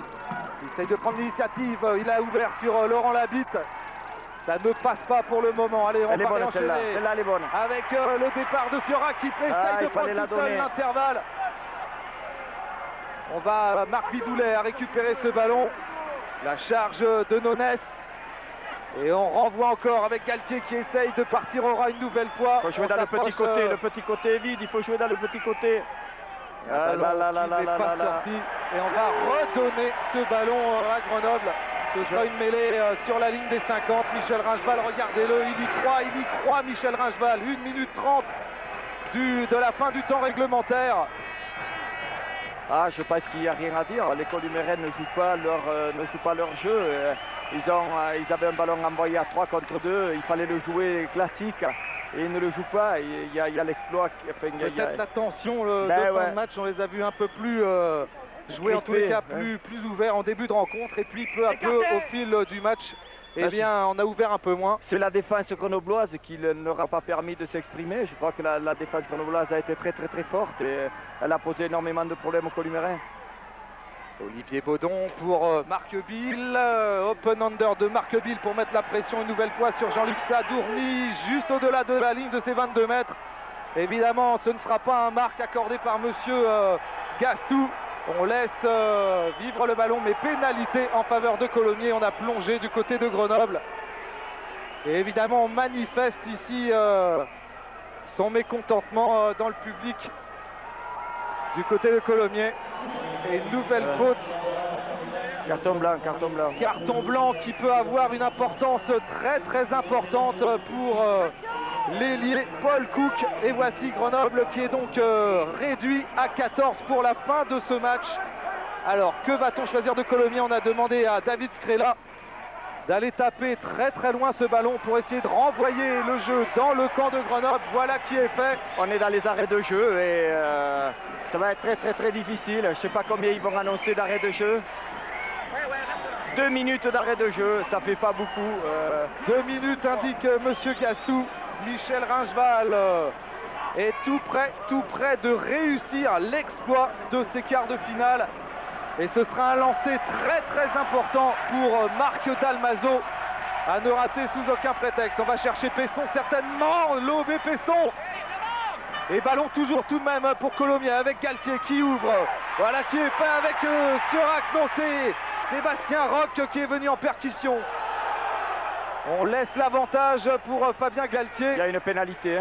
qui essaye de prendre l'initiative. Il a ouvert sur Laurent Labitte. Ça ne passe pas pour le moment. Allez, on va réenchaîner. Celle-là, elle est bonne. Avec le départ de Sera qui essaye de prendre tout seul l'intervalle. On va, Marc Biboulet a récupéré ce ballon. La charge de Nonès. Et on renvoie encore avec Galtier qui essaye de partir au ras une nouvelle fois. Il faut jouer dans le petit côté. Le petit côté est vide. Il faut jouer dans le petit côté. Pas sorti. Et on va redonner ce ballon à Grenoble. Ce sera une mêlée sur la ligne des 50. Michel Ringeval, regardez-le, il y croit Michel Ringeval. 1 minute 30 de la fin du temps réglementaire. Je pense qu'il n'y a rien à dire. Les Columérens ne jouent pas leur jeu. Ils avaient un ballon envoyé à 3 contre 2. Il fallait le jouer classique. Et ils ne le jouent pas. Il y a l'exploit. Peut-être la tension de fin de match, on les a vus un peu plus jouer en tous les cas plus ouverts en début de rencontre. Et puis peu à peu au fil du match, on a ouvert un peu moins. C'est la défense grenobloise qui ne leur a pas permis de s'exprimer. Je crois que la défense grenobloise a été très forte. Et elle a posé énormément de problèmes aux Columérins. Olivier Baudon pour Marc Bill, open under de Marc Bill pour mettre la pression une nouvelle fois sur Jean-Luc Sadourny, juste au-delà de la ligne de ses 22 mètres. Évidemment, ce ne sera pas un marque accordé par monsieur Gastou. On laisse vivre le ballon, mais pénalité en faveur de Colomiers. On a plongé du côté de Grenoble. Et évidemment, on manifeste ici son mécontentement dans le public du côté de Colomiers. Et une nouvelle faute. Carton blanc. Carton blanc qui peut avoir une importance très importante pour l'ailier Paul Cook. Et voici Grenoble qui est donc réduit à 14 pour la fin de ce match. Alors que va-t-on choisir de Colomiers? On a demandé à David Scrella d'aller taper très loin ce ballon pour essayer de renvoyer le jeu dans le camp de Grenoble. Voilà qui est fait. On est dans les arrêts de jeu et ça va être très difficile. Je ne sais pas combien ils vont annoncer d'arrêt de jeu. 2 minutes d'arrêt de jeu, ça fait pas beaucoup. 2 minutes indique monsieur Gastou. Michel Ringeval est tout près de réussir l'exploit de ces quarts de finale. Et ce sera un lancer très important pour Marc Dalmazo à ne rater sous aucun prétexte. On va chercher Pesson certainement, lobé Pesson. Et ballon toujours tout de même pour Colomiers avec Galtier qui ouvre. Voilà qui est fait avec Serac. Non, c'est Sébastien Roch qui est venu en percussion. On laisse l'avantage pour Fabien Galtier. Il y a une pénalité.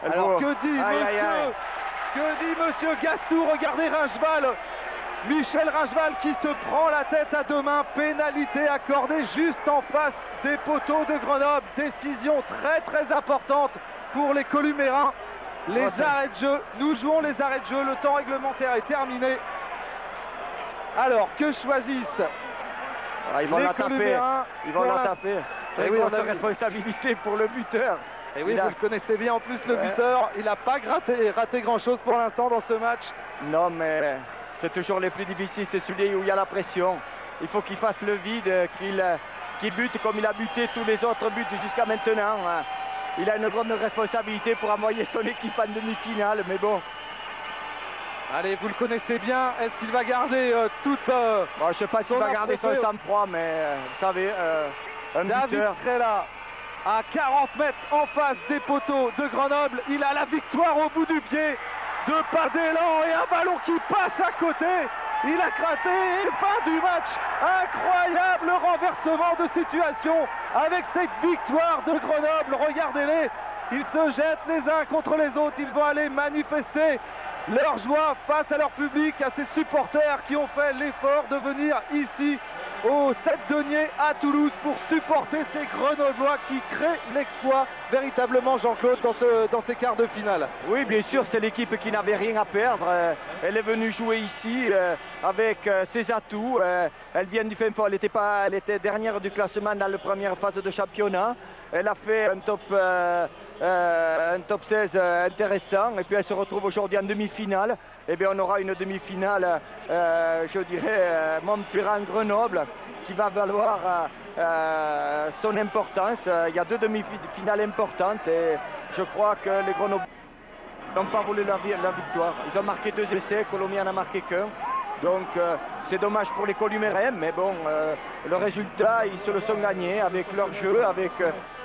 Alors que dit monsieur Gastou? Regardez Ringeval. Michel Ringeval qui se prend la tête à deux mains. Pénalité accordée juste en face des poteaux de Grenoble. Décision très importante pour les Columérins. Les arrêts de jeu, nous jouons les arrêts de jeu. Le temps réglementaire est terminé. Alors que choisissent ils vont les la taper. Columérins? Ils vont la taper. Très grosse responsabilité pour le buteur. Et oui, vous le connaissez bien en plus, le buteur. Il n'a pas raté grand-chose pour l'instant dans ce match. Non, mais c'est toujours les plus difficiles, c'est celui où il y a la pression. Il faut qu'il fasse le vide, qu'il bute comme il a buté tous les autres buts jusqu'à maintenant. Il a une grande responsabilité pour envoyer son équipe en demi-finale, mais bon. Allez, vous le connaissez bien. Est-ce qu'il va garder toute Bon, je ne sais pas s'il va garder son sang-froid, mais vous savez, un David buteur. serait là, à 40 mètres en face des poteaux de Grenoble. Il a la victoire au bout du pied. Deux pas d'élan et un ballon qui passe à côté. Il a gratté et fin du match. Incroyable renversement de situation avec cette victoire de Grenoble. Regardez-les, ils se jettent les uns contre les autres. Ils vont aller manifester leur joie face à leur public, à ces supporters qui ont fait l'effort de venir ici au 7 Denier à Toulouse pour supporter ces Grenoblois qui créent l'exploit véritablement, Jean-Claude, dans ces quarts de finale. Oui, bien sûr, c'est l'équipe qui n'avait rien à perdre. Elle est venue jouer ici avec ses atouts. Elle vient du fin fond, elle était dernière du classement dans la première phase de championnat. Elle a fait un top 16 intéressant et puis elle se retrouve aujourd'hui en demi-finale. Eh bien, on aura une demi-finale, je dirais, Montferrand-Grenoble qui va valoir son importance. Il y a deux demi-finales importantes et je crois que les Grenoblois n'ont pas volé la victoire. Ils ont marqué 2 essais, Colomiers n'en a marqué qu'un. Donc c'est dommage pour les Columérains, mais bon, le résultat, ils se le sont gagnés avec leur jeu,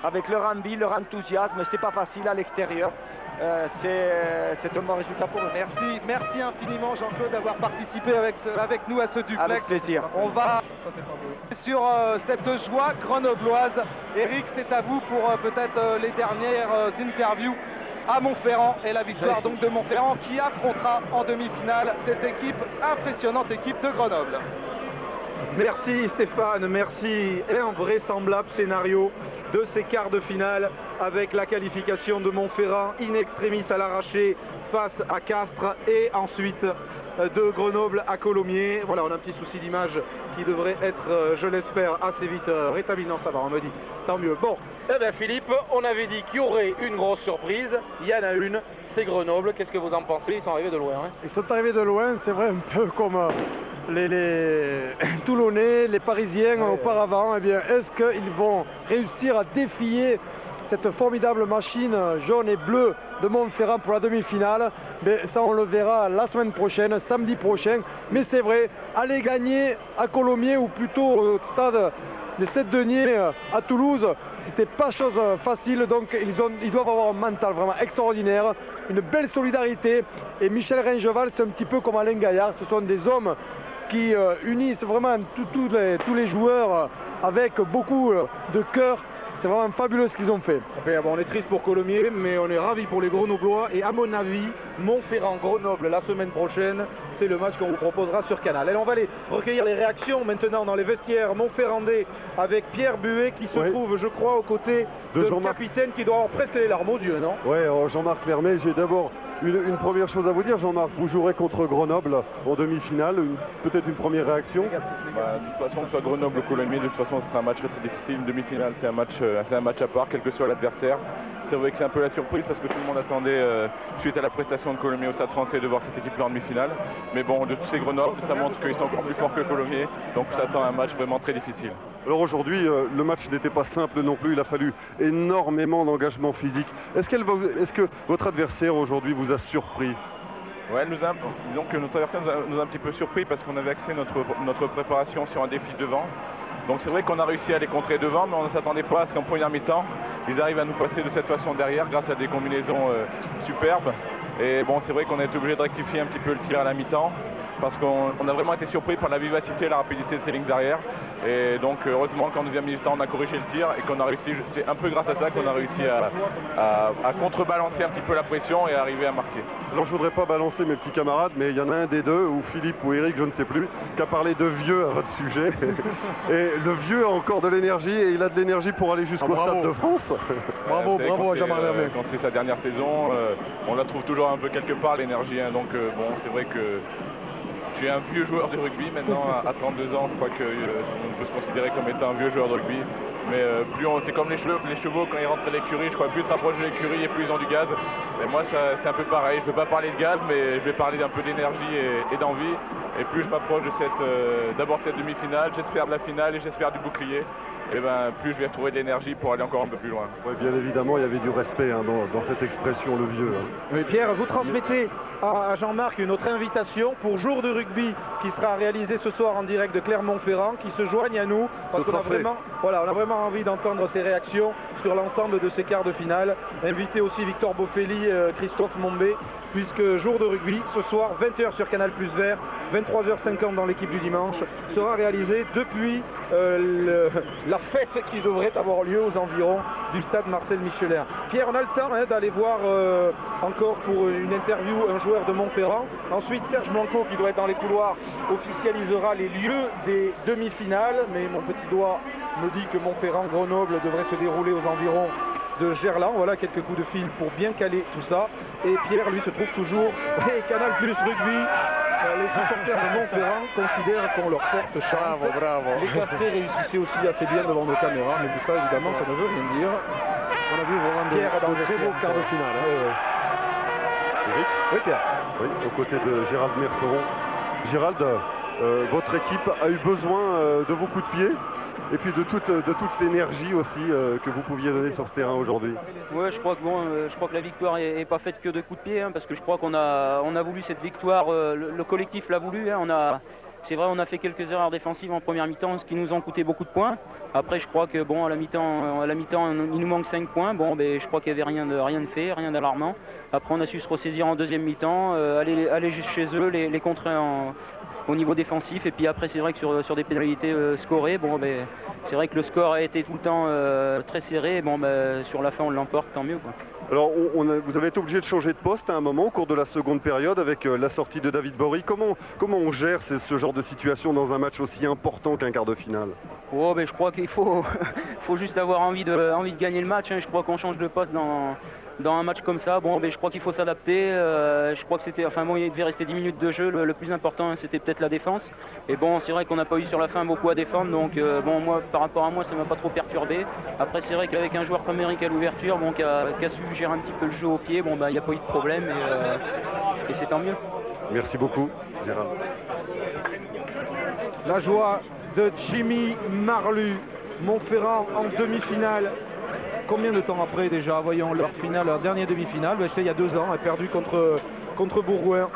avec leur envie, leur enthousiasme. C'était pas facile à l'extérieur. C'est un bon résultat pour eux. Merci infiniment, Jean-Claude, d'avoir participé avec nous à ce duplex. Avec plaisir. On va sur cette joie grenobloise. Eric, c'est à vous pour peut-être les dernières interviews à Montferrand et la victoire donc de Montferrand qui affrontera en demi-finale cette impressionnante équipe de Grenoble. Merci Stéphane, merci. Invraisemblable scénario de ces quarts de finale avec la qualification de Montferrand in extremis à l'arraché face à Castres et ensuite de Grenoble à Colomiers. Voilà, on a un petit souci d'image qui devrait être, je l'espère, assez vite rétabli. Non, ça va, on me dit, tant mieux. Bon, eh bien Philippe, on avait dit qu'il y aurait une grosse surprise. Il y en a une, c'est Grenoble. Qu'est-ce que vous en pensez? Ils sont arrivés de loin. Hein. Ils sont arrivés de loin, c'est vrai, un peu comme les Toulonnais, les Parisiens auparavant. Eh bien, est-ce qu'ils vont réussir à défier cette formidable machine jaune et bleue de Montferrand pour la demi-finale? Mais ça, on le verra la semaine prochaine, samedi prochain. Mais c'est vrai, aller gagner à Colomiers ou plutôt au stade des 7 Deniers à Toulouse, c'était pas chose facile. Donc ils doivent avoir un mental vraiment extraordinaire, une belle solidarité. Et Michel Ringeval, c'est un petit peu comme Alain Gaillard. Ce sont des hommes qui unissent vraiment tous les joueurs avec beaucoup de cœur. C'est vraiment fabuleux ce qu'ils ont fait. Bon, on est triste pour Colomiers, mais on est ravis pour les Grenoblois. Et à mon avis, Montferrand-Grenoble la semaine prochaine, c'est le match qu'on vous proposera sur Canal. Allez, on va aller recueillir les réactions maintenant dans les vestiaires montferrandais avec Pierre Buet qui se trouve, je crois, aux côtés de capitaine qui doit avoir presque les larmes aux yeux, non? Oui, Jean-Marc Vermet, j'ai d'abord une première chose à vous dire. Jean-Marc, vous jouerez contre Grenoble en demi-finale. Peut-être une première réaction? De toute façon, que ce soit Grenoble ou Colomiers, de toute façon, ce sera un match très difficile. Une demi-finale, c'est un match à part, quel que soit l'adversaire. C'est vrai que c'est un peu la surprise parce que tout le monde attendait, suite à la prestation de Colomiers au Stade Français, de voir cette équipe-là en demi-finale. Mais bon, de tous ces Grenoble, ça montre qu'ils sont encore plus forts que Colomiers. Donc ça attend un match vraiment très difficile. Alors aujourd'hui, le match n'était pas simple non plus. Il a fallu énormément d'engagement physique. Est-ce que votre adversaire aujourd'hui vous a surpris? Ouais, disons que notre adversaire nous a un petit peu surpris parce qu'on avait axé notre préparation sur un défi devant. Donc c'est vrai qu'on a réussi à les contrer devant, mais on ne s'attendait pas à ce qu'en première mi-temps, ils arrivent à nous passer de cette façon derrière grâce à des combinaisons superbes. Et bon, c'est vrai qu'on a été obligé de rectifier un petit peu le tir à la mi-temps parce qu'on a vraiment été surpris par la vivacité et la rapidité de ces lignes arrière. Et donc heureusement qu'en deuxième mi-temps on a corrigé le tir et qu'on a réussi, c'est un peu grâce à ça qu'on a réussi à contrebalancer un petit peu la pression et arriver à marquer. Alors je voudrais pas balancer mes petits camarades, mais il y en a un des deux, ou Philippe ou Eric, je ne sais plus, qui a parlé de vieux à votre sujet. Et le vieux a encore de l'énergie et il a de l'énergie pour aller jusqu'au Stade de France. Bravo à Jean-Marc Vermet. Quand c'est sa dernière saison, on la trouve toujours un peu quelque part l'énergie. Hein, donc bon, c'est vrai que je suis un vieux joueur de rugby maintenant, à 32 ans, je crois qu'on peut se considérer comme étant un vieux joueur de rugby. Mais c'est comme les chevaux quand ils rentrent à l'écurie, je crois plus se rapprocher de l'écurie et plus ils ont du gaz. Et moi c'est un peu pareil, je ne veux pas parler de gaz, mais je vais parler d'un peu d'énergie et d'envie. Et plus je m'approche d'abord de cette demi-finale, j'espère de la finale et j'espère du bouclier. et ben, plus je vais retrouver de l'énergie pour aller encore un peu plus loin. Ouais, bien évidemment, il y avait du respect hein, dans cette expression, le vieux. Hein. Oui, Pierre, vous transmettez à Jean-Marc une autre invitation pour Jour de rugby qui sera réalisé ce soir en direct de Clermont-Ferrand, qui se joignent à nous parce qu'on a vraiment, voilà, on a vraiment envie d'entendre ses réactions sur l'ensemble de ces quarts de finale. Invité aussi Victor Boffelli, Christophe Mombé, puisque Jour de rugby, ce soir 20h sur Canal Plus Vert, 23h50 dans l'équipe du dimanche, sera réalisé depuis la fête qui devrait avoir lieu aux environs du stade Marcel Michelin. Pierre, on a le temps hein, d'aller voir encore pour une interview un joueur de Montferrand. Ensuite, Serge Blanco, qui doit être dans les couloirs, officialisera les lieux des demi-finales, mais mon petit doigt me dit que Montferrand-Grenoble devrait se dérouler aux environs de Gerland. Voilà quelques coups de fil pour bien caler tout ça. Et Pierre, lui, se trouve toujours et Canal Plus Rugby. Les supporters de Montferrand considèrent qu'on leur porte chance. Bravo. Les castrés réussissaient aussi assez bien devant nos caméras, mais tout ça, évidemment, ça ne veut rien dire. On a vu vraiment Pierre dans de très beaux quarts de finale. Hein. Eric ? Oui, Pierre. Oui, aux côtés de Gérald Merceron. Gérald, votre équipe a eu besoin de vos coups de pied et puis de toute l'énergie aussi que vous pouviez donner sur ce terrain aujourd'hui. Ouais, je crois que la victoire n'est pas faite que de coups de pied, hein, parce que je crois qu'on a voulu cette victoire, le collectif l'a voulu. Hein, c'est vrai, on a fait quelques erreurs défensives en première mi-temps, ce qui nous a coûté beaucoup de points. Après, je crois que bon, à la mi-temps, il nous manque 5 points. Bon, ben, je crois qu'il n'y avait rien de fait, rien d'alarmant. Après, on a su se ressaisir en deuxième mi-temps, aller chez eux, les contrer au niveau défensif. Et puis après, c'est vrai que sur des pénalités scorées, bon, ben, c'est vrai que le score a été tout le temps très serré. Bon, ben, sur la fin, on l'emporte, tant mieux, quoi. Alors, vous avez été obligé de changer de poste à un moment au cours de la seconde période avec la sortie de David Bory. Comment on gère ce genre de situation dans un match aussi important qu'un quart de finale? Oh, ben, je crois qu'il faut juste avoir envie de gagner le match. Hein. Je crois qu'on change de poste dans un match comme ça. Bon, ben, je crois qu'il faut s'adapter. Je crois que il devait rester 10 minutes de jeu. Le plus important, c'était peut-être la défense. Et bon, c'est vrai qu'on n'a pas eu sur la fin beaucoup à défendre. Donc, bon, moi, par rapport à moi, ça ne m'a pas trop perturbé. Après, c'est vrai qu'avec un joueur comme Eric à l'ouverture, bon, qui a su gérer un petit peu le jeu au pied, bon, ben, il n'y a pas eu de problème. Et c'est tant mieux. Merci beaucoup, Gérald. La joie de Jimmy Marlu, Montferrand en demi-finale. Combien de temps après déjà, voyons leur finale, leur dernière demi-finale, ben, il y a 2 ans, perdu contre Bourgoin.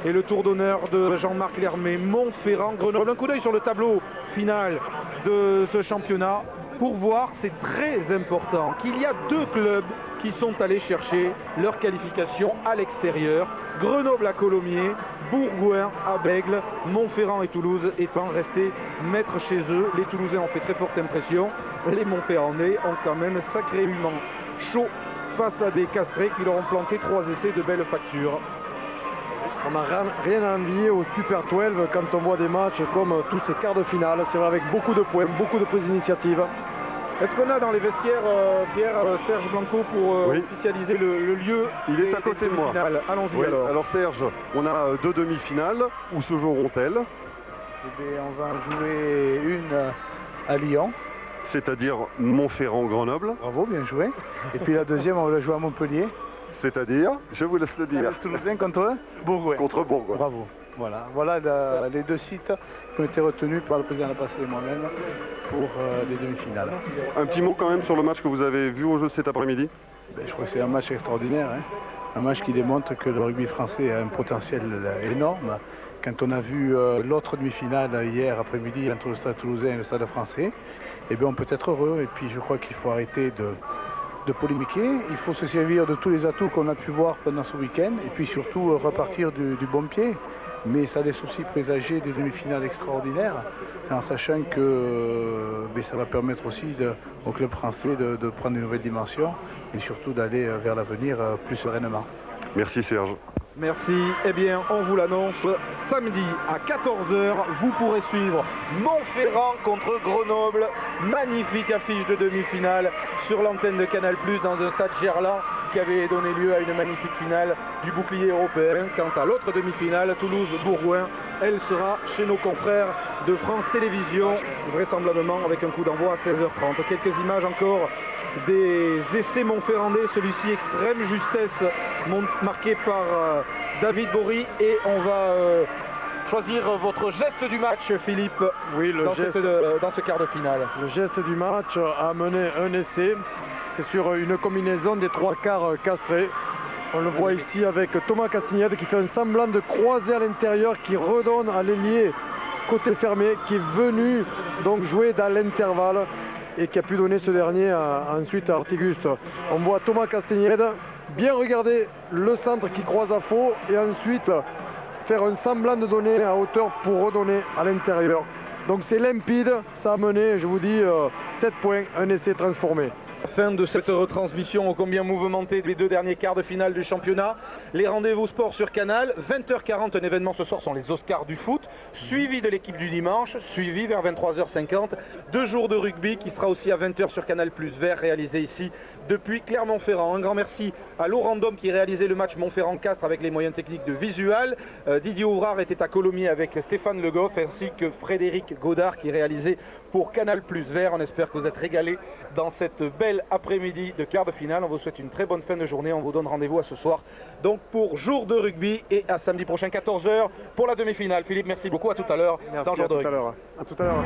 Et le tour d'honneur de Jean-Marc Lermé, Montferrand, Grenoble. Un coup d'œil sur le tableau final de ce championnat pour voir, c'est très important, qu'il y a 2 clubs qui sont allés chercher leur qualification à l'extérieur. Grenoble à Colomiers, Bourgoin à Bègles, Montferrand et Toulouse étant restés maîtres chez eux. Les Toulousains ont fait très forte impression. Les Montferrandais ont quand même sacrément chaud face à des castrés qui leur ont planté 3 essais de belle facture. On n'a rien à envier au Super 12 quand on voit des matchs comme tous ces quarts de finale. C'est vrai, avec beaucoup de points, beaucoup de prises d'initiative. Est-ce qu'on a dans les vestiaires, Pierre, Serge Blanco pour officialiser le lieu? Il est à côté de moi. Allons-y alors. Alors Serge, on a 2 demi-finales. Où se joueront-elles? Eh bien, on va en jouer une à Lyon. C'est-à-dire Montferrand-Grenoble. Bravo, bien joué. Et puis la deuxième, on va la jouer à Montpellier. C'est-à-dire, je vous laisse le dire. Toulousain contre Bourgoin. Contre Bourgoin. Bravo. Voilà les 2 sites qui ont été retenus par le président Lapassé et moi-même pour les demi-finales. Un petit mot quand même sur le match que vous avez vu au jeu cet après-midi. Je crois que c'est un match extraordinaire. Hein. Un match qui démontre que le rugby français a un potentiel énorme. Quand on a vu l'autre demi-finale hier après-midi entre le Stade Toulousain et le Stade Français, eh bien on peut être heureux. Et puis je crois qu'il faut arrêter de polémiquer. Il faut se servir de tous les atouts qu'on a pu voir pendant ce week-end et puis surtout repartir du bon pied. Mais ça laisse aussi présager des demi-finales extraordinaires, en sachant que ça va permettre aussi au club français de prendre une nouvelle dimension et surtout d'aller vers l'avenir plus sereinement. Merci Serge. Merci. Eh bien, on vous l'annonce, samedi à 14h, vous pourrez suivre Montferrand contre Grenoble. Magnifique affiche de demi-finale sur l'antenne de Canal+, dans un stade Gerland qui avait donné lieu à une magnifique finale du bouclier européen. Quant à l'autre demi-finale, Toulouse-Bourgoin, elle sera chez nos confrères de France Télévisions, vraisemblablement avec un coup d'envoi à 16h30. Quelques images encore des essais montferrandais, celui-ci extrême justesse marqué par David Bory, et on va choisir votre geste du match, Philippe, oui, dans ce quart de finale. Le geste du match a mené un essai. C'est sur une combinaison des 3 quarts castrés. On le voit ici avec Thomas Castagnède qui fait un semblant de croiser à l'intérieur, qui redonne à l'ailier côté fermé, qui est venu donc jouer dans l'intervalle et qui a pu donner ce dernier ensuite à Artiguste. On voit Thomas Castagnède bien regarder le centre qui croise à faux et ensuite faire un semblant de donner à hauteur pour redonner à l'intérieur. Donc c'est limpide, ça a mené, je vous dis, 7 points, un essai transformé. Fin de cette retransmission ô combien mouvementée des 2 derniers quarts de finale du championnat. Les rendez-vous sport sur Canal. 20h40, un événement ce soir sont les Oscars du foot, suivi de l'équipe du dimanche, suivi vers 23h50. 2 jours de rugby qui sera aussi à 20h sur Canal Plus Vert, réalisé ici depuis Clermont-Ferrand. Un grand merci à Laurent Dom qui réalisait le match Montferrand-Castres avec les moyens techniques de Visual. Didier Ouvrard était à Colomiers avec Stéphane Le Goff ainsi que Frédéric Godard qui réalisait pour Canal Plus Vert. On espère que vous êtes régalés dans cette belle après-midi de quart de finale. On vous souhaite une très bonne fin de journée. On vous donne rendez-vous à ce soir donc pour jour de rugby et à samedi prochain 14h pour la demi-finale. Philippe, merci beaucoup. À tout à l'heure. Merci, à tout à l'heure. À tout à l'heure.